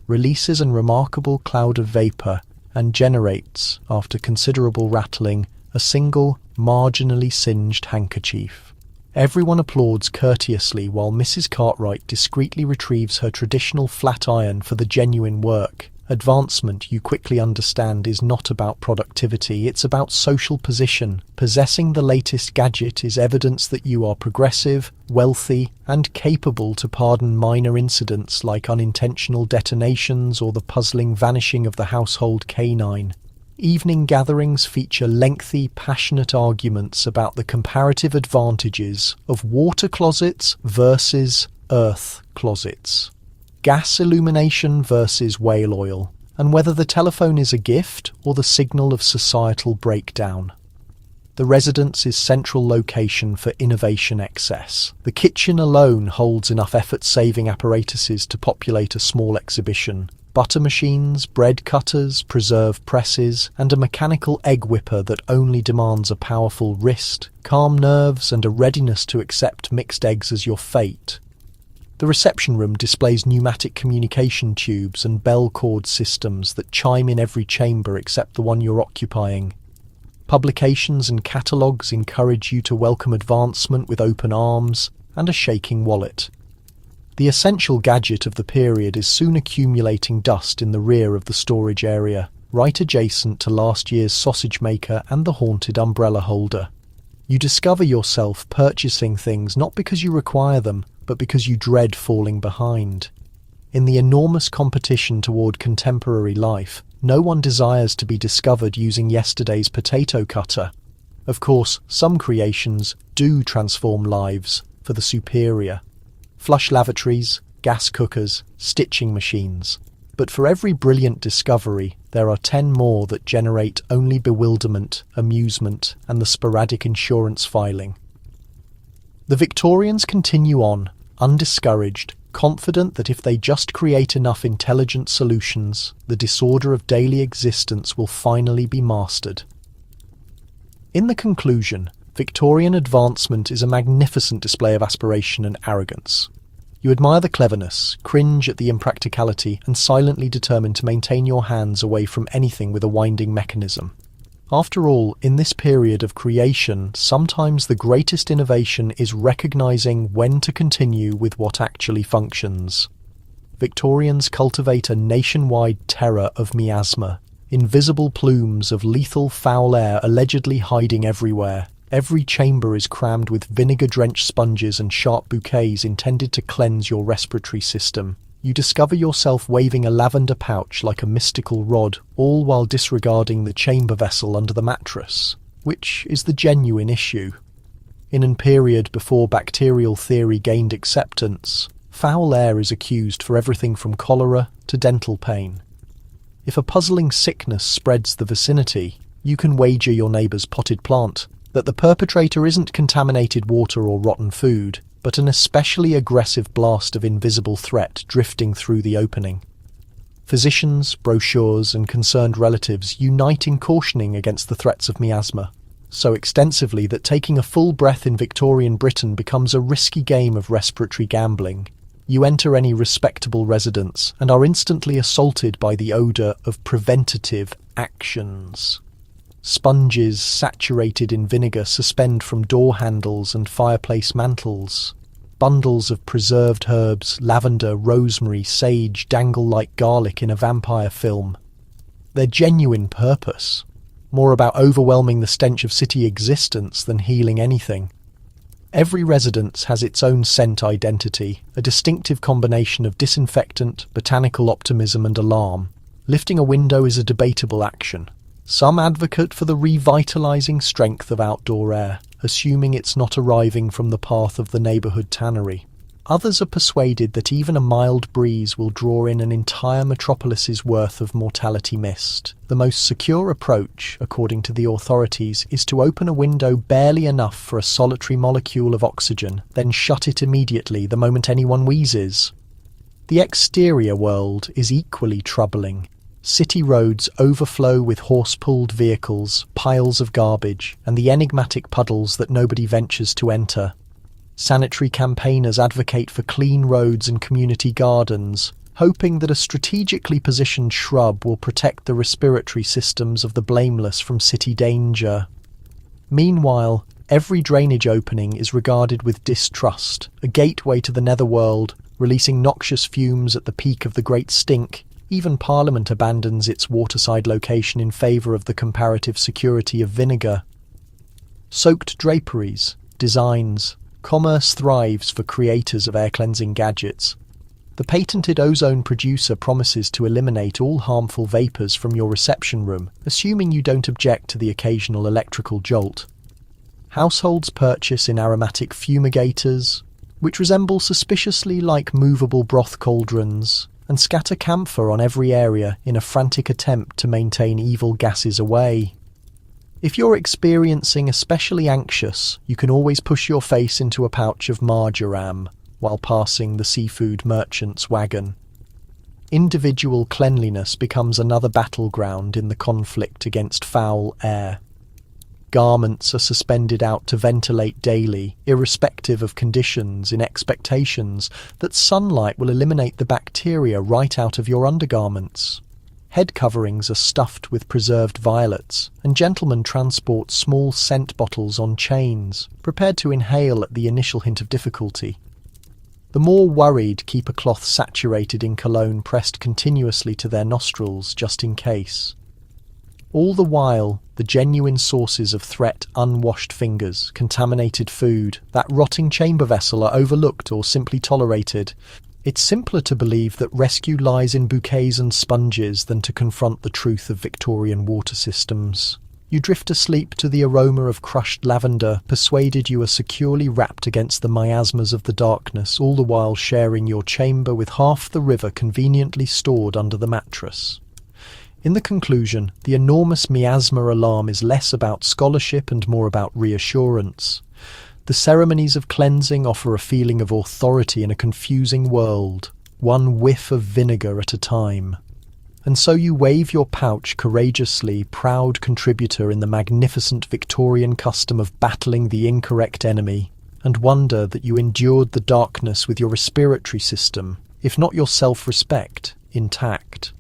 releases a remarkable cloud of vapour, and generates, after considerable rattling, a single, marginally singed handkerchief. Everyone applauds courteously while Mrs. Cartwright discreetly retrieves her traditional flat iron for the genuine work. Advancement, you quickly understand, is not about productivity, it's about social position. Possessing the latest gadget is evidence that you are progressive, wealthy, and capable to pardon minor incidents like unintentional detonations or the puzzling vanishing of the household canine. Evening gatherings feature lengthy, passionate arguments about the comparative advantages of water closets versus earth closets, gas illumination versus whale oil, and whether the telephone is a gift or the signal of societal breakdown. The residence' central location for innovation excess. The kitchen alone holds enough effort-saving apparatuses to populate a small exhibition. Butter machines, bread cutters, preserve presses, and a mechanical egg whipper that only demands a powerful wrist, calm nerves, and a readiness to accept mixed eggs as your fate. The reception room displays pneumatic communication tubes and bell cord systems that chime in every chamber except the one you're occupying. Publications and catalogues encourage you to welcome advancement with open arms and a shaking wallet. The essential gadget of the period is soon accumulating dust in the rear of the storage area, right adjacent to last year's sausage maker and the haunted umbrella holder. You discover yourself purchasing things not because you require them, but because you dread falling behind. In the enormous competition toward contemporary life, no one desires to be discovered using yesterday's potato cutter. Of course, some creations do transform lives for the superior. Flush lavatories, gas cookers, stitching machines. But for every brilliant discovery, there are 10 more that generate only bewilderment, amusement, and the sporadic insurance filing. The Victorians continue on, undiscouraged, confident that if they just create enough intelligent solutions, the disorder of daily existence will finally be mastered. In the conclusion, Victorian advancement is a magnificent display of aspiration and arrogance. You admire the cleverness, cringe at the impracticality, and silently determine to maintain your hands away from anything with a winding mechanism. After all, in this period of creation, sometimes the greatest innovation is recognizing when to continue with what actually functions. Victorians cultivate a nationwide terror of miasma, invisible plumes of lethal foul air allegedly hiding everywhere. Every chamber is crammed with vinegar-drenched sponges and sharp bouquets intended to cleanse your respiratory system. You discover yourself waving a lavender pouch like a mystical rod, all while disregarding the chamber vessel under the mattress, which is the genuine issue. In a period before bacterial theory gained acceptance, foul air is accused for everything from cholera to dental pain. If a puzzling sickness spreads the vicinity, you can wager your neighbour's potted plant that the perpetrator isn't contaminated water or rotten food, but an especially aggressive blast of invisible threat drifting through the opening. Physicians, brochures, and concerned relatives unite in cautioning against the threats of miasma, so extensively that taking a full breath in Victorian Britain becomes a risky game of respiratory gambling. You enter any respectable residence and are instantly assaulted by the odour of preventative actions. Sponges saturated in vinegar suspend from door handles and fireplace mantles. Bundles of preserved herbs, lavender, rosemary, sage dangle like garlic in a vampire film. Their genuine purpose, more about overwhelming the stench of city existence than healing anything. Every residence has its own scent identity, a distinctive combination of disinfectant, botanical optimism and alarm. Lifting a window is a debatable action. Some advocate for the revitalizing strength of outdoor air, assuming it's not arriving from the path of the neighborhood tannery. Others are persuaded that even a mild breeze will draw in an entire metropolis's worth of mortality mist. The most secure approach, according to the authorities, is to open a window barely enough for a solitary molecule of oxygen, then shut it immediately the moment anyone wheezes. The exterior world is equally troubling. City roads overflow with horse-pulled vehicles, piles of garbage, and the enigmatic puddles that nobody ventures to enter. Sanitary campaigners advocate for clean roads and community gardens, hoping that a strategically positioned shrub will protect the respiratory systems of the blameless from city danger. Meanwhile, every drainage opening is regarded with distrust, a gateway to the netherworld, releasing noxious fumes at the peak of the Great Stink. Even Parliament abandons its waterside location in favour of the comparative security of vinegar. Soaked draperies, designs, commerce thrives for creators of air-cleansing gadgets. The patented ozone producer promises to eliminate all harmful vapours from your reception room, assuming you don't object to the occasional electrical jolt. Households purchase in aromatic fumigators, which resemble suspiciously like movable broth cauldrons, and scatter camphor on every area in a frantic attempt to maintain evil gases away. If you're experiencing especially anxious, you can always push your face into a pouch of marjoram while passing the seafood merchant's wagon. Individual cleanliness becomes another battleground in the conflict against foul air. Garments are suspended out to ventilate daily, irrespective of conditions, in expectations that sunlight will eliminate the bacteria right out of your undergarments. Head coverings are stuffed with preserved violets, and gentlemen transport small scent bottles on chains, prepared to inhale at the initial hint of difficulty. The more worried keep a cloth saturated in cologne pressed continuously to their nostrils just in case. All the while, the genuine sources of threat, unwashed fingers, contaminated food, that rotting chamber vessel are overlooked or simply tolerated. It's simpler to believe that rescue lies in bouquets and sponges than to confront the truth of Victorian water systems. You drift asleep to the aroma of crushed lavender, persuaded you are securely wrapped against the miasmas of the darkness, all the while sharing your chamber with half the river conveniently stored under the mattress. In the conclusion, the enormous miasma alarm is less about scholarship and more about reassurance. The ceremonies of cleansing offer a feeling of authority in a confusing world, one whiff of vinegar at a time. And so you wave your pouch courageously, proud contributor in the magnificent Victorian custom of battling the incorrect enemy, and wonder that you endured the darkness with your respiratory system, if not your self-respect, intact.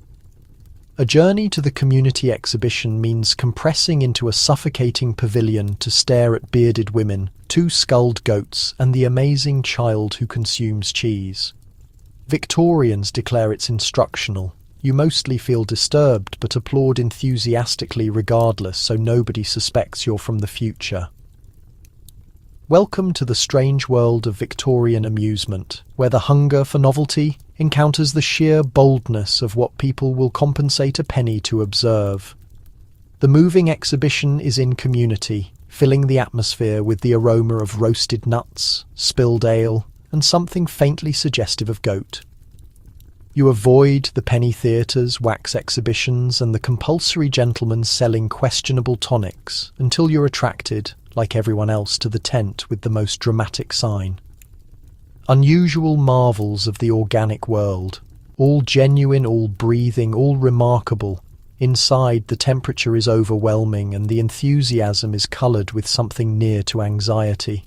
A journey to the community exhibition means compressing into a suffocating pavilion to stare at bearded women, two skulled goats, and the amazing child who consumes cheese. Victorians declare it's instructional. You mostly feel disturbed but applaud enthusiastically regardless, so nobody suspects you're from the future. Welcome to the strange world of Victorian amusement, where the hunger for novelty encounters the sheer boldness of what people will compensate a penny to observe. The moving exhibition is in community, filling the atmosphere with the aroma of roasted nuts, spilled ale, and something faintly suggestive of goat. You avoid the penny theatres, wax exhibitions, and the compulsory gentlemen selling questionable tonics until you're attracted, like everyone else, to the tent with the most dramatic sign. Unusual marvels of the organic world, all genuine, all breathing, all remarkable. Inside, the temperature is overwhelming and the enthusiasm is coloured with something near to anxiety.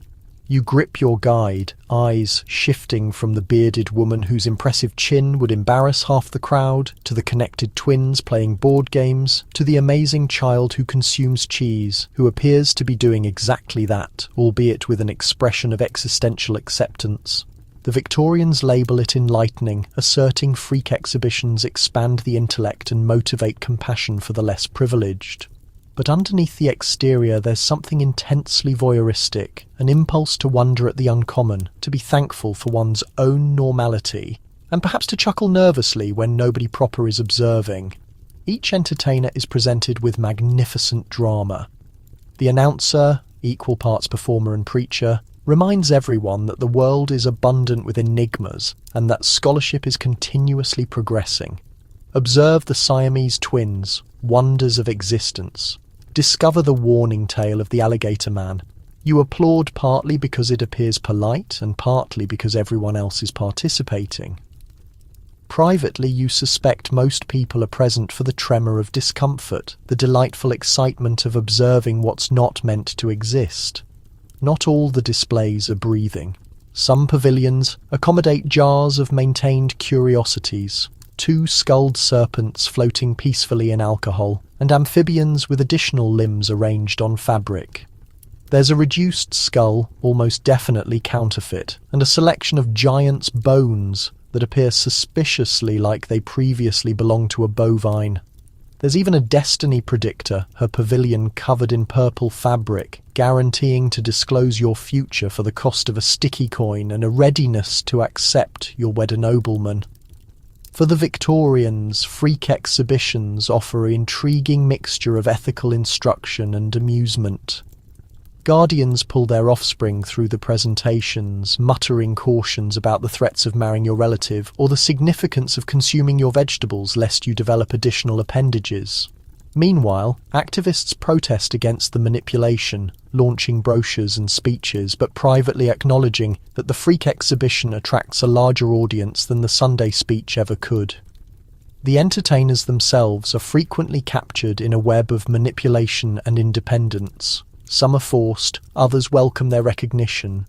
You grip your guide, eyes shifting from the bearded woman whose impressive chin would embarrass half the crowd, to the connected twins playing board games, to the amazing child who consumes cheese, who appears to be doing exactly that, albeit with an expression of existential acceptance. The Victorians label it enlightening, asserting freak exhibitions expand the intellect and motivate compassion for the less privileged. But underneath the exterior there's something intensely voyeuristic, an impulse to wonder at the uncommon, to be thankful for one's own normality, and perhaps to chuckle nervously when nobody proper is observing. Each entertainer is presented with magnificent drama. The announcer, equal parts performer and preacher, reminds everyone that the world is abundant with enigmas and that scholarship is continuously progressing. Observe the Siamese twins, wonders of existence. Discover the warning tale of the alligator man. You applaud partly because it appears polite and partly because everyone else is participating. Privately, you suspect most people are present for the tremor of discomfort, the delightful excitement of observing what's not meant to exist. Not all the displays are breathing. Some pavilions accommodate jars of maintained curiosities, 2 skulled serpents floating peacefully in alcohol, and amphibians with additional limbs arranged on fabric. There's a reduced skull, almost definitely counterfeit, and a selection of giants' bones that appear suspiciously like they previously belonged to a bovine. There's even a destiny predictor, her pavilion covered in purple fabric, guaranteeing to disclose your future for the cost of a sticky coin and a readiness to accept your wed a nobleman. For the Victorians, freak exhibitions offer an intriguing mixture of ethical instruction and amusement. Guardians pull their offspring through the presentations, muttering cautions about the threats of marrying your relative or the significance of consuming your vegetables lest you develop additional appendages. Meanwhile, activists protest against the manipulation, launching brochures and speeches, but privately acknowledging that the freak exhibition attracts a larger audience than the Sunday speech ever could. The entertainers themselves are frequently captured in a web of manipulation and independence. Some are forced, others welcome their recognition.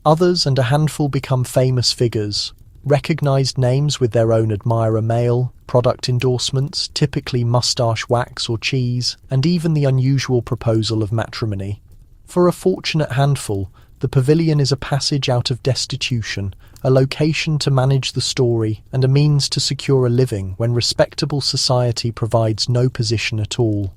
Others and a handful become famous figures, recognised names with their own admirer mail, product endorsements, typically moustache wax or cheese, and even the unusual proposal of matrimony. For a fortunate handful, the pavilion is a passage out of destitution, a location to manage the story, and a means to secure a living when respectable society provides no position at all.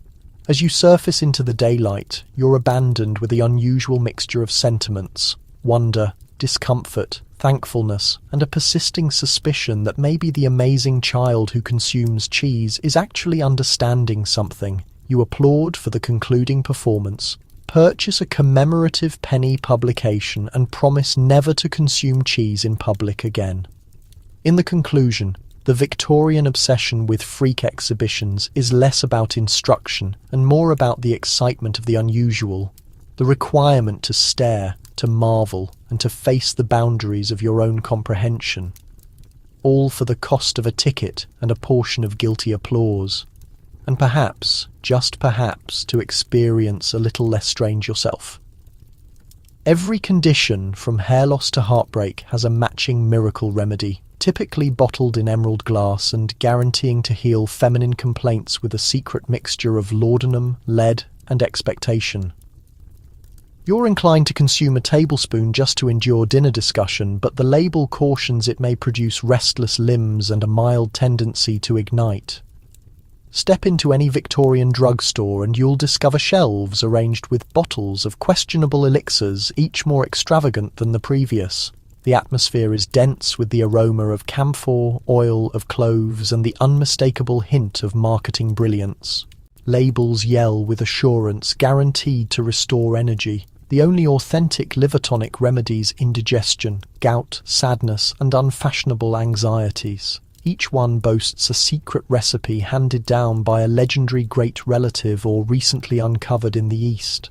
As you surface into the daylight, you're abandoned with the unusual mixture of sentiments: wonder, discomfort, thankfulness, and a persisting suspicion that maybe the amazing child who consumes cheese is actually understanding something. You applaud for the concluding performance, purchase a commemorative penny publication, and promise never to consume cheese in public again. In the conclusion, the Victorian obsession with freak exhibitions is less about instruction and more about the excitement of the unusual, the requirement to stare, to marvel, and to face the boundaries of your own comprehension. All for the cost of a ticket and a portion of guilty applause. And perhaps, just perhaps, to experience a little less strange yourself. Every condition, from hair loss to heartbreak, has a matching miracle remedy, typically bottled in emerald glass and guaranteeing to heal feminine complaints with a secret mixture of laudanum, lead, and expectation. You're inclined to consume a tablespoon just to endure dinner discussion, but the label cautions it may produce restless limbs and a mild tendency to ignite. Step into any Victorian drugstore and you'll discover shelves arranged with bottles of questionable elixirs, each more extravagant than the previous. The atmosphere is dense with the aroma of camphor, oil of cloves, and the unmistakable hint of marketing brilliance. Labels yell with assurance, guaranteed to restore energy. The only authentic liver tonic remedies indigestion, gout, sadness, and unfashionable anxieties. Each one boasts a secret recipe handed down by a legendary great relative or recently uncovered in the East.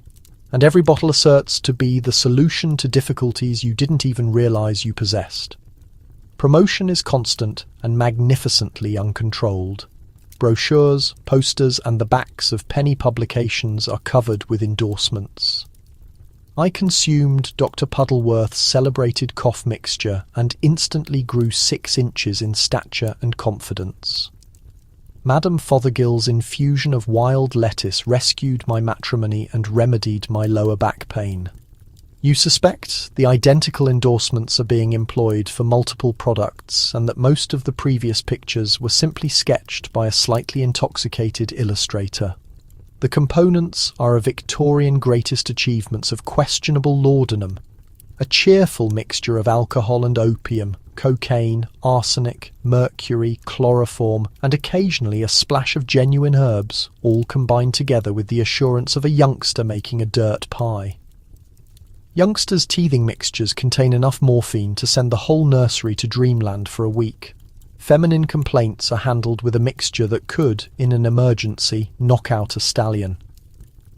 And every bottle asserts to be the solution to difficulties you didn't even realize you possessed. Promotion is constant and magnificently uncontrolled. Brochures, posters, and the backs of penny publications are covered with endorsements. I consumed Dr. Puddleworth's celebrated cough mixture and instantly grew 6 inches in stature and confidence. Madame Fothergill's infusion of wild lettuce rescued my matrimony and remedied my lower back pain. You suspect the identical endorsements are being employed for multiple products and that most of the previous pictures were simply sketched by a slightly intoxicated illustrator. The components are a Victorian greatest achievements of questionable laudanum, a cheerful mixture of alcohol and opium, cocaine, arsenic, mercury, chloroform, and occasionally a splash of genuine herbs, all combined together with the assurance of a youngster making a dirt pie. Youngsters' teething mixtures contain enough morphine to send the whole nursery to dreamland for a week. Feminine complaints are handled with a mixture that could, in an emergency, knock out a stallion.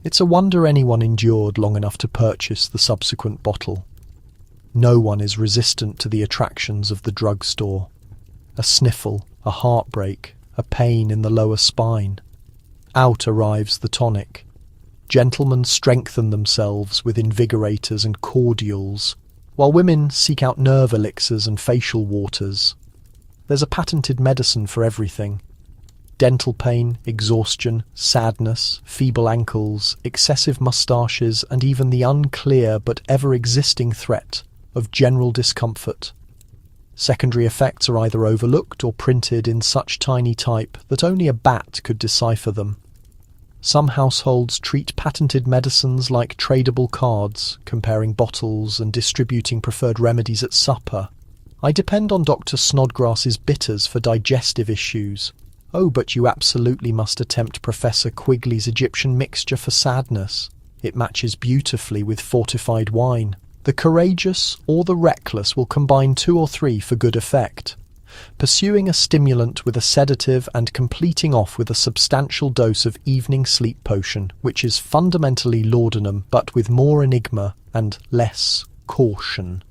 It's a wonder anyone endured long enough to purchase the subsequent bottle. No one is resistant to the attractions of the drugstore. A sniffle, a heartbreak, a pain in the lower spine. Out arrives the tonic. Gentlemen strengthen themselves with invigorators and cordials, while women seek out nerve elixirs and facial waters. There's a patented medicine for everything. Dental pain, exhaustion, sadness, feeble ankles, excessive moustaches, and even the unclear but ever-existing threat of general discomfort. Secondary effects are either overlooked or printed in such tiny type that only a bat could decipher them. Some households treat patented medicines like tradable cards, comparing bottles and distributing preferred remedies at supper. I depend on Dr. Snodgrass's bitters for digestive issues. Oh, but you absolutely must attempt Professor Quigley's Egyptian mixture for sadness. It matches beautifully with fortified wine. The courageous or the reckless will combine 2 or 3 for good effect. Pursuing a stimulant with a sedative and completing off with a substantial dose of evening sleep potion, which is fundamentally laudanum but with more enigma and less caution.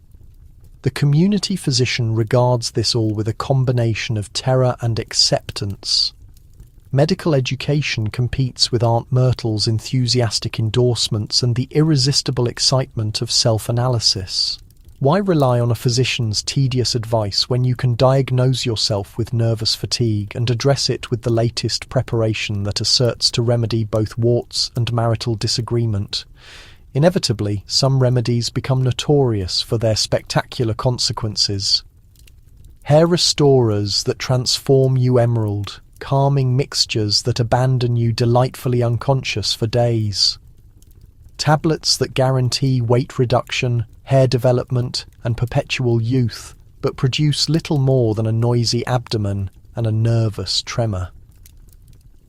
The community physician regards this all with a combination of terror and acceptance. Medical education competes with Aunt Myrtle's enthusiastic endorsements and the irresistible excitement of self-analysis. Why rely on a physician's tedious advice when you can diagnose yourself with nervous fatigue and address it with the latest preparation that asserts to remedy both warts and marital disagreement? Inevitably, some remedies become notorious for their spectacular consequences. Hair restorers that transform you emerald, calming mixtures that abandon you delightfully unconscious for days. Tablets that guarantee weight reduction, hair development, and perpetual youth, but produce little more than a noisy abdomen and a nervous tremor.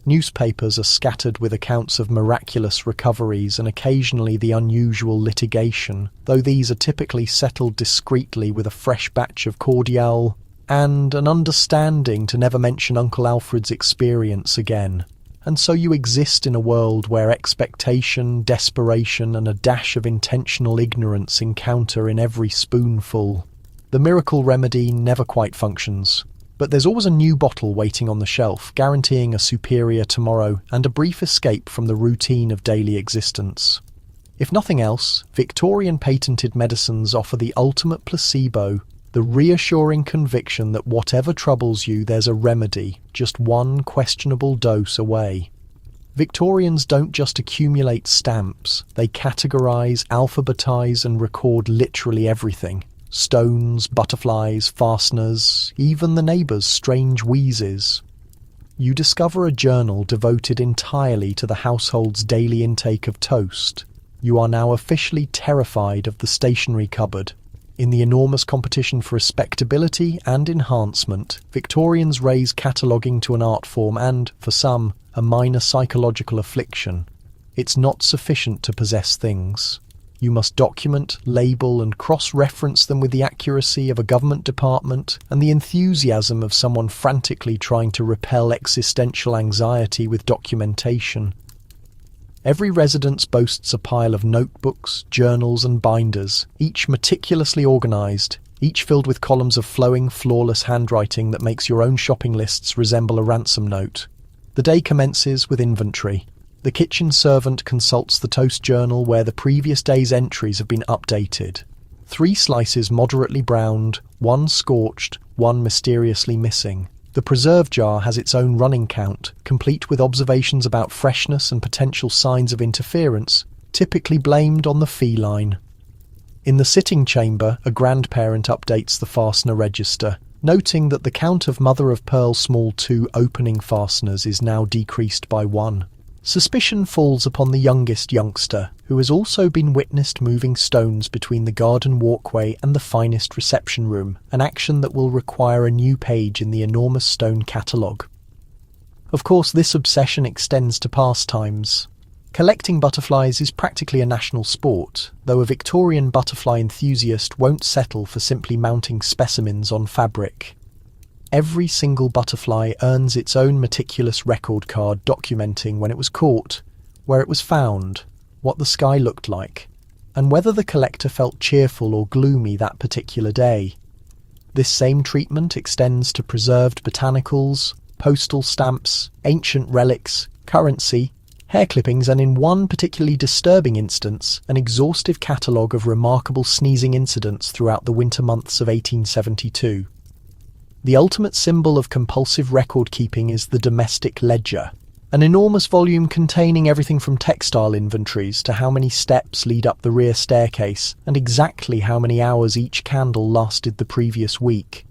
Newspapers are scattered with accounts of miraculous recoveries and occasionally the unusual litigation, though these are typically settled discreetly with a fresh batch of cordial and an understanding to never mention Uncle Alfred's experience again. And so you exist in a world where expectation, desperation, and a dash of intentional ignorance encounter in every spoonful. The miracle remedy never quite functions. But there's always a new bottle waiting on the shelf, guaranteeing a superior tomorrow and a brief escape from the routine of daily existence. If nothing else, Victorian patented medicines offer the ultimate placebo, the reassuring conviction that whatever troubles you, there's a remedy, just one questionable dose away. Victorians don't just accumulate stamps, they categorize, alphabetize, and record literally everything. Stones, butterflies, fasteners, even the neighbours' strange wheezes. You discover a journal devoted entirely to the household's daily intake of toast. You are now officially terrified of the stationery cupboard. In the enormous competition for respectability and enhancement, Victorians raise cataloguing to an art form and, for some, a minor psychological affliction. It's not sufficient to possess things. You must document, label, and cross-reference them with the accuracy of a government department and the enthusiasm of someone frantically trying to repel existential anxiety with documentation. Every residence boasts a pile of notebooks, journals, and binders, each meticulously organised, each filled with columns of flowing, flawless handwriting that makes your own shopping lists resemble a ransom note. The day commences with inventory. The kitchen servant consults the toast journal where the previous day's entries have been updated. 3 slices moderately browned, 1 scorched, 1 mysteriously missing. The preserve jar has its own running count, complete with observations about freshness and potential signs of interference, typically blamed on the feline. In the sitting chamber, a grandparent updates the fastener register, noting that the count of mother-of-pearl small 2 opening fasteners is now decreased by 1. Suspicion falls upon the youngest youngster, who has also been witnessed moving stones between the garden walkway and the finest reception room, an action that will require a new page in the enormous stone catalogue. Of course, this obsession extends to pastimes. Collecting butterflies is practically a national sport, though a Victorian butterfly enthusiast won't settle for simply mounting specimens on fabric. Every single butterfly earns its own meticulous record card documenting when it was caught, where it was found, what the sky looked like, and whether the collector felt cheerful or gloomy that particular day. This same treatment extends to preserved botanicals, postal stamps, ancient relics, currency, hair clippings, and in one particularly disturbing instance, an exhaustive catalogue of remarkable sneezing incidents throughout the winter months of 1872. The ultimate symbol of compulsive record-keeping is the domestic ledger, an enormous volume containing everything from textile inventories to how many steps lead up the rear staircase and exactly how many hours each candle lasted the previous week.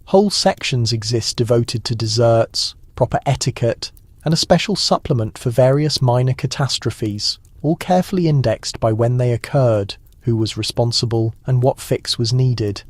Whole sections exist devoted to desserts, proper etiquette, and a special supplement for various minor catastrophes, all carefully indexed by when they occurred, who was responsible, and what fix was needed.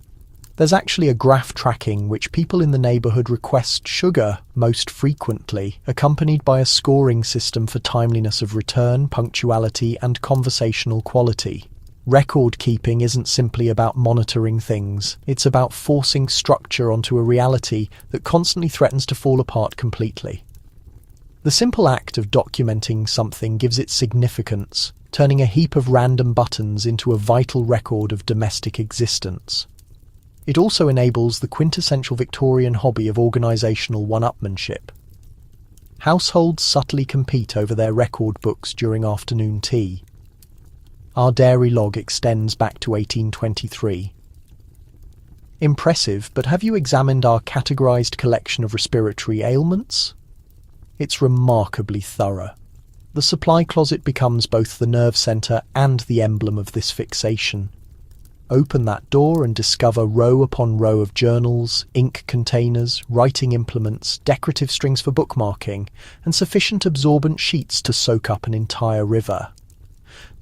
There's actually a graph tracking which people in the neighbourhood request sugar most frequently, accompanied by a scoring system for timeliness of return, punctuality, and conversational quality. Record keeping isn't simply about monitoring things, it's about forcing structure onto a reality that constantly threatens to fall apart completely. The simple act of documenting something gives it significance, turning a heap of random buttons into a vital record of domestic existence. It also enables the quintessential Victorian hobby of organisational one-upmanship. Households subtly compete over their record books during afternoon tea. Our dairy log extends back to 1823. Impressive, but have you examined our categorised collection of respiratory ailments? It's remarkably thorough. The supply closet becomes both the nerve centre and the emblem of this fixation. Open that door and discover row upon row of journals, ink containers, writing implements, decorative strings for bookmarking, and sufficient absorbent sheets to soak up an entire river.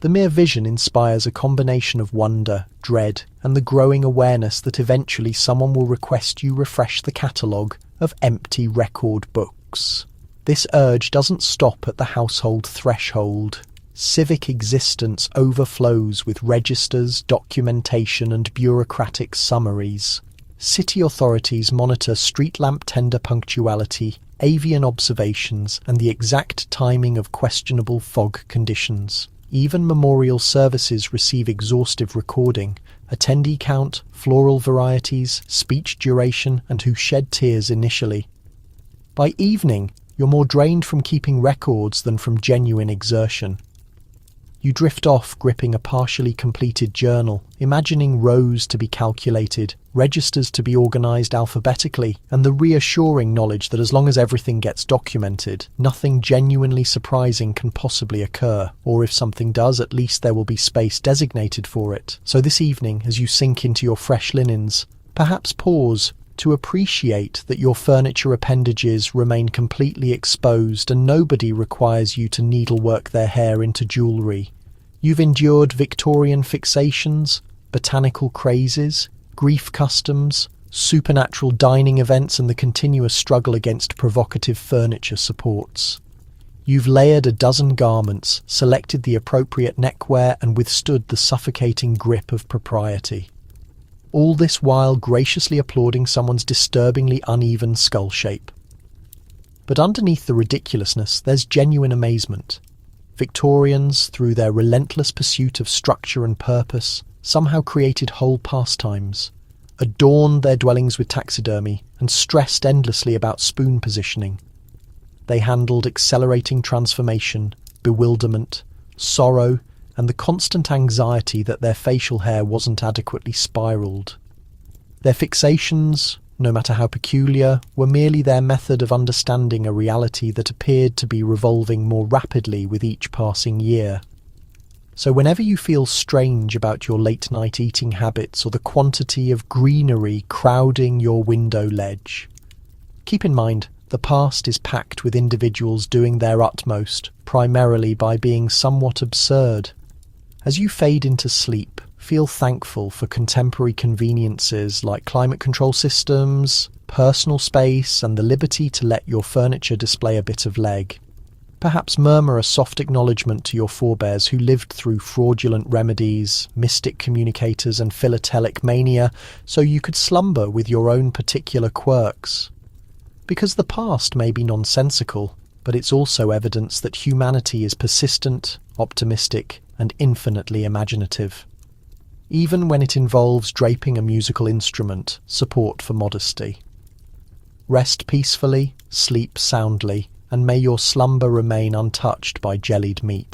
The mere vision inspires a combination of wonder, dread, and the growing awareness that eventually someone will request you refresh the catalogue of empty record books. This urge doesn't stop at the household threshold. Civic existence overflows with registers, documentation, and bureaucratic summaries. City authorities monitor street lamp tender punctuality, avian observations, and the exact timing of questionable fog conditions. Even memorial services receive exhaustive recording, attendee count, floral varieties, speech duration, and who shed tears initially. By evening, you're more drained from keeping records than from genuine exertion. You drift off gripping a partially completed journal, imagining rows to be calculated, registers to be organised alphabetically, and the reassuring knowledge that as long as everything gets documented, nothing genuinely surprising can possibly occur, or if something does, at least there will be space designated for it. So this evening, as you sink into your fresh linens, perhaps pause to appreciate that your furniture appendages remain completely exposed and nobody requires you to needlework their hair into jewellery. You've endured Victorian fixations, botanical crazes, grief customs, supernatural dining events, and the continuous struggle against provocative furniture supports. You've layered a dozen garments, selected the appropriate neckwear, and withstood the suffocating grip of propriety. All this while graciously applauding someone's disturbingly uneven skull shape. But underneath the ridiculousness, there's genuine amazement. Victorians, through their relentless pursuit of structure and purpose, somehow created whole pastimes, adorned their dwellings with taxidermy, and stressed endlessly about spoon positioning. They handled accelerating transformation, bewilderment, sorrow, and the constant anxiety that their facial hair wasn't adequately spiraled. Their fixations, no matter how peculiar, were merely their method of understanding a reality that appeared to be revolving more rapidly with each passing year. So whenever you feel strange about your late-night eating habits or the quantity of greenery crowding your window ledge, keep in mind the past is packed with individuals doing their utmost, primarily by being somewhat absurd. As you fade into sleep, feel thankful for contemporary conveniences like climate control systems, personal space, and the liberty to let your furniture display a bit of leg. Perhaps murmur a soft acknowledgement to your forebears who lived through fraudulent remedies, mystic communicators, and philatelic mania so you could slumber with your own particular quirks. Because the past may be nonsensical, but it's also evidence that humanity is persistent, optimistic, and infinitely imaginative. even when it involves draping a musical instrument, support for modesty. Rest peacefully, sleep soundly, and may your slumber remain untouched by jellied meat.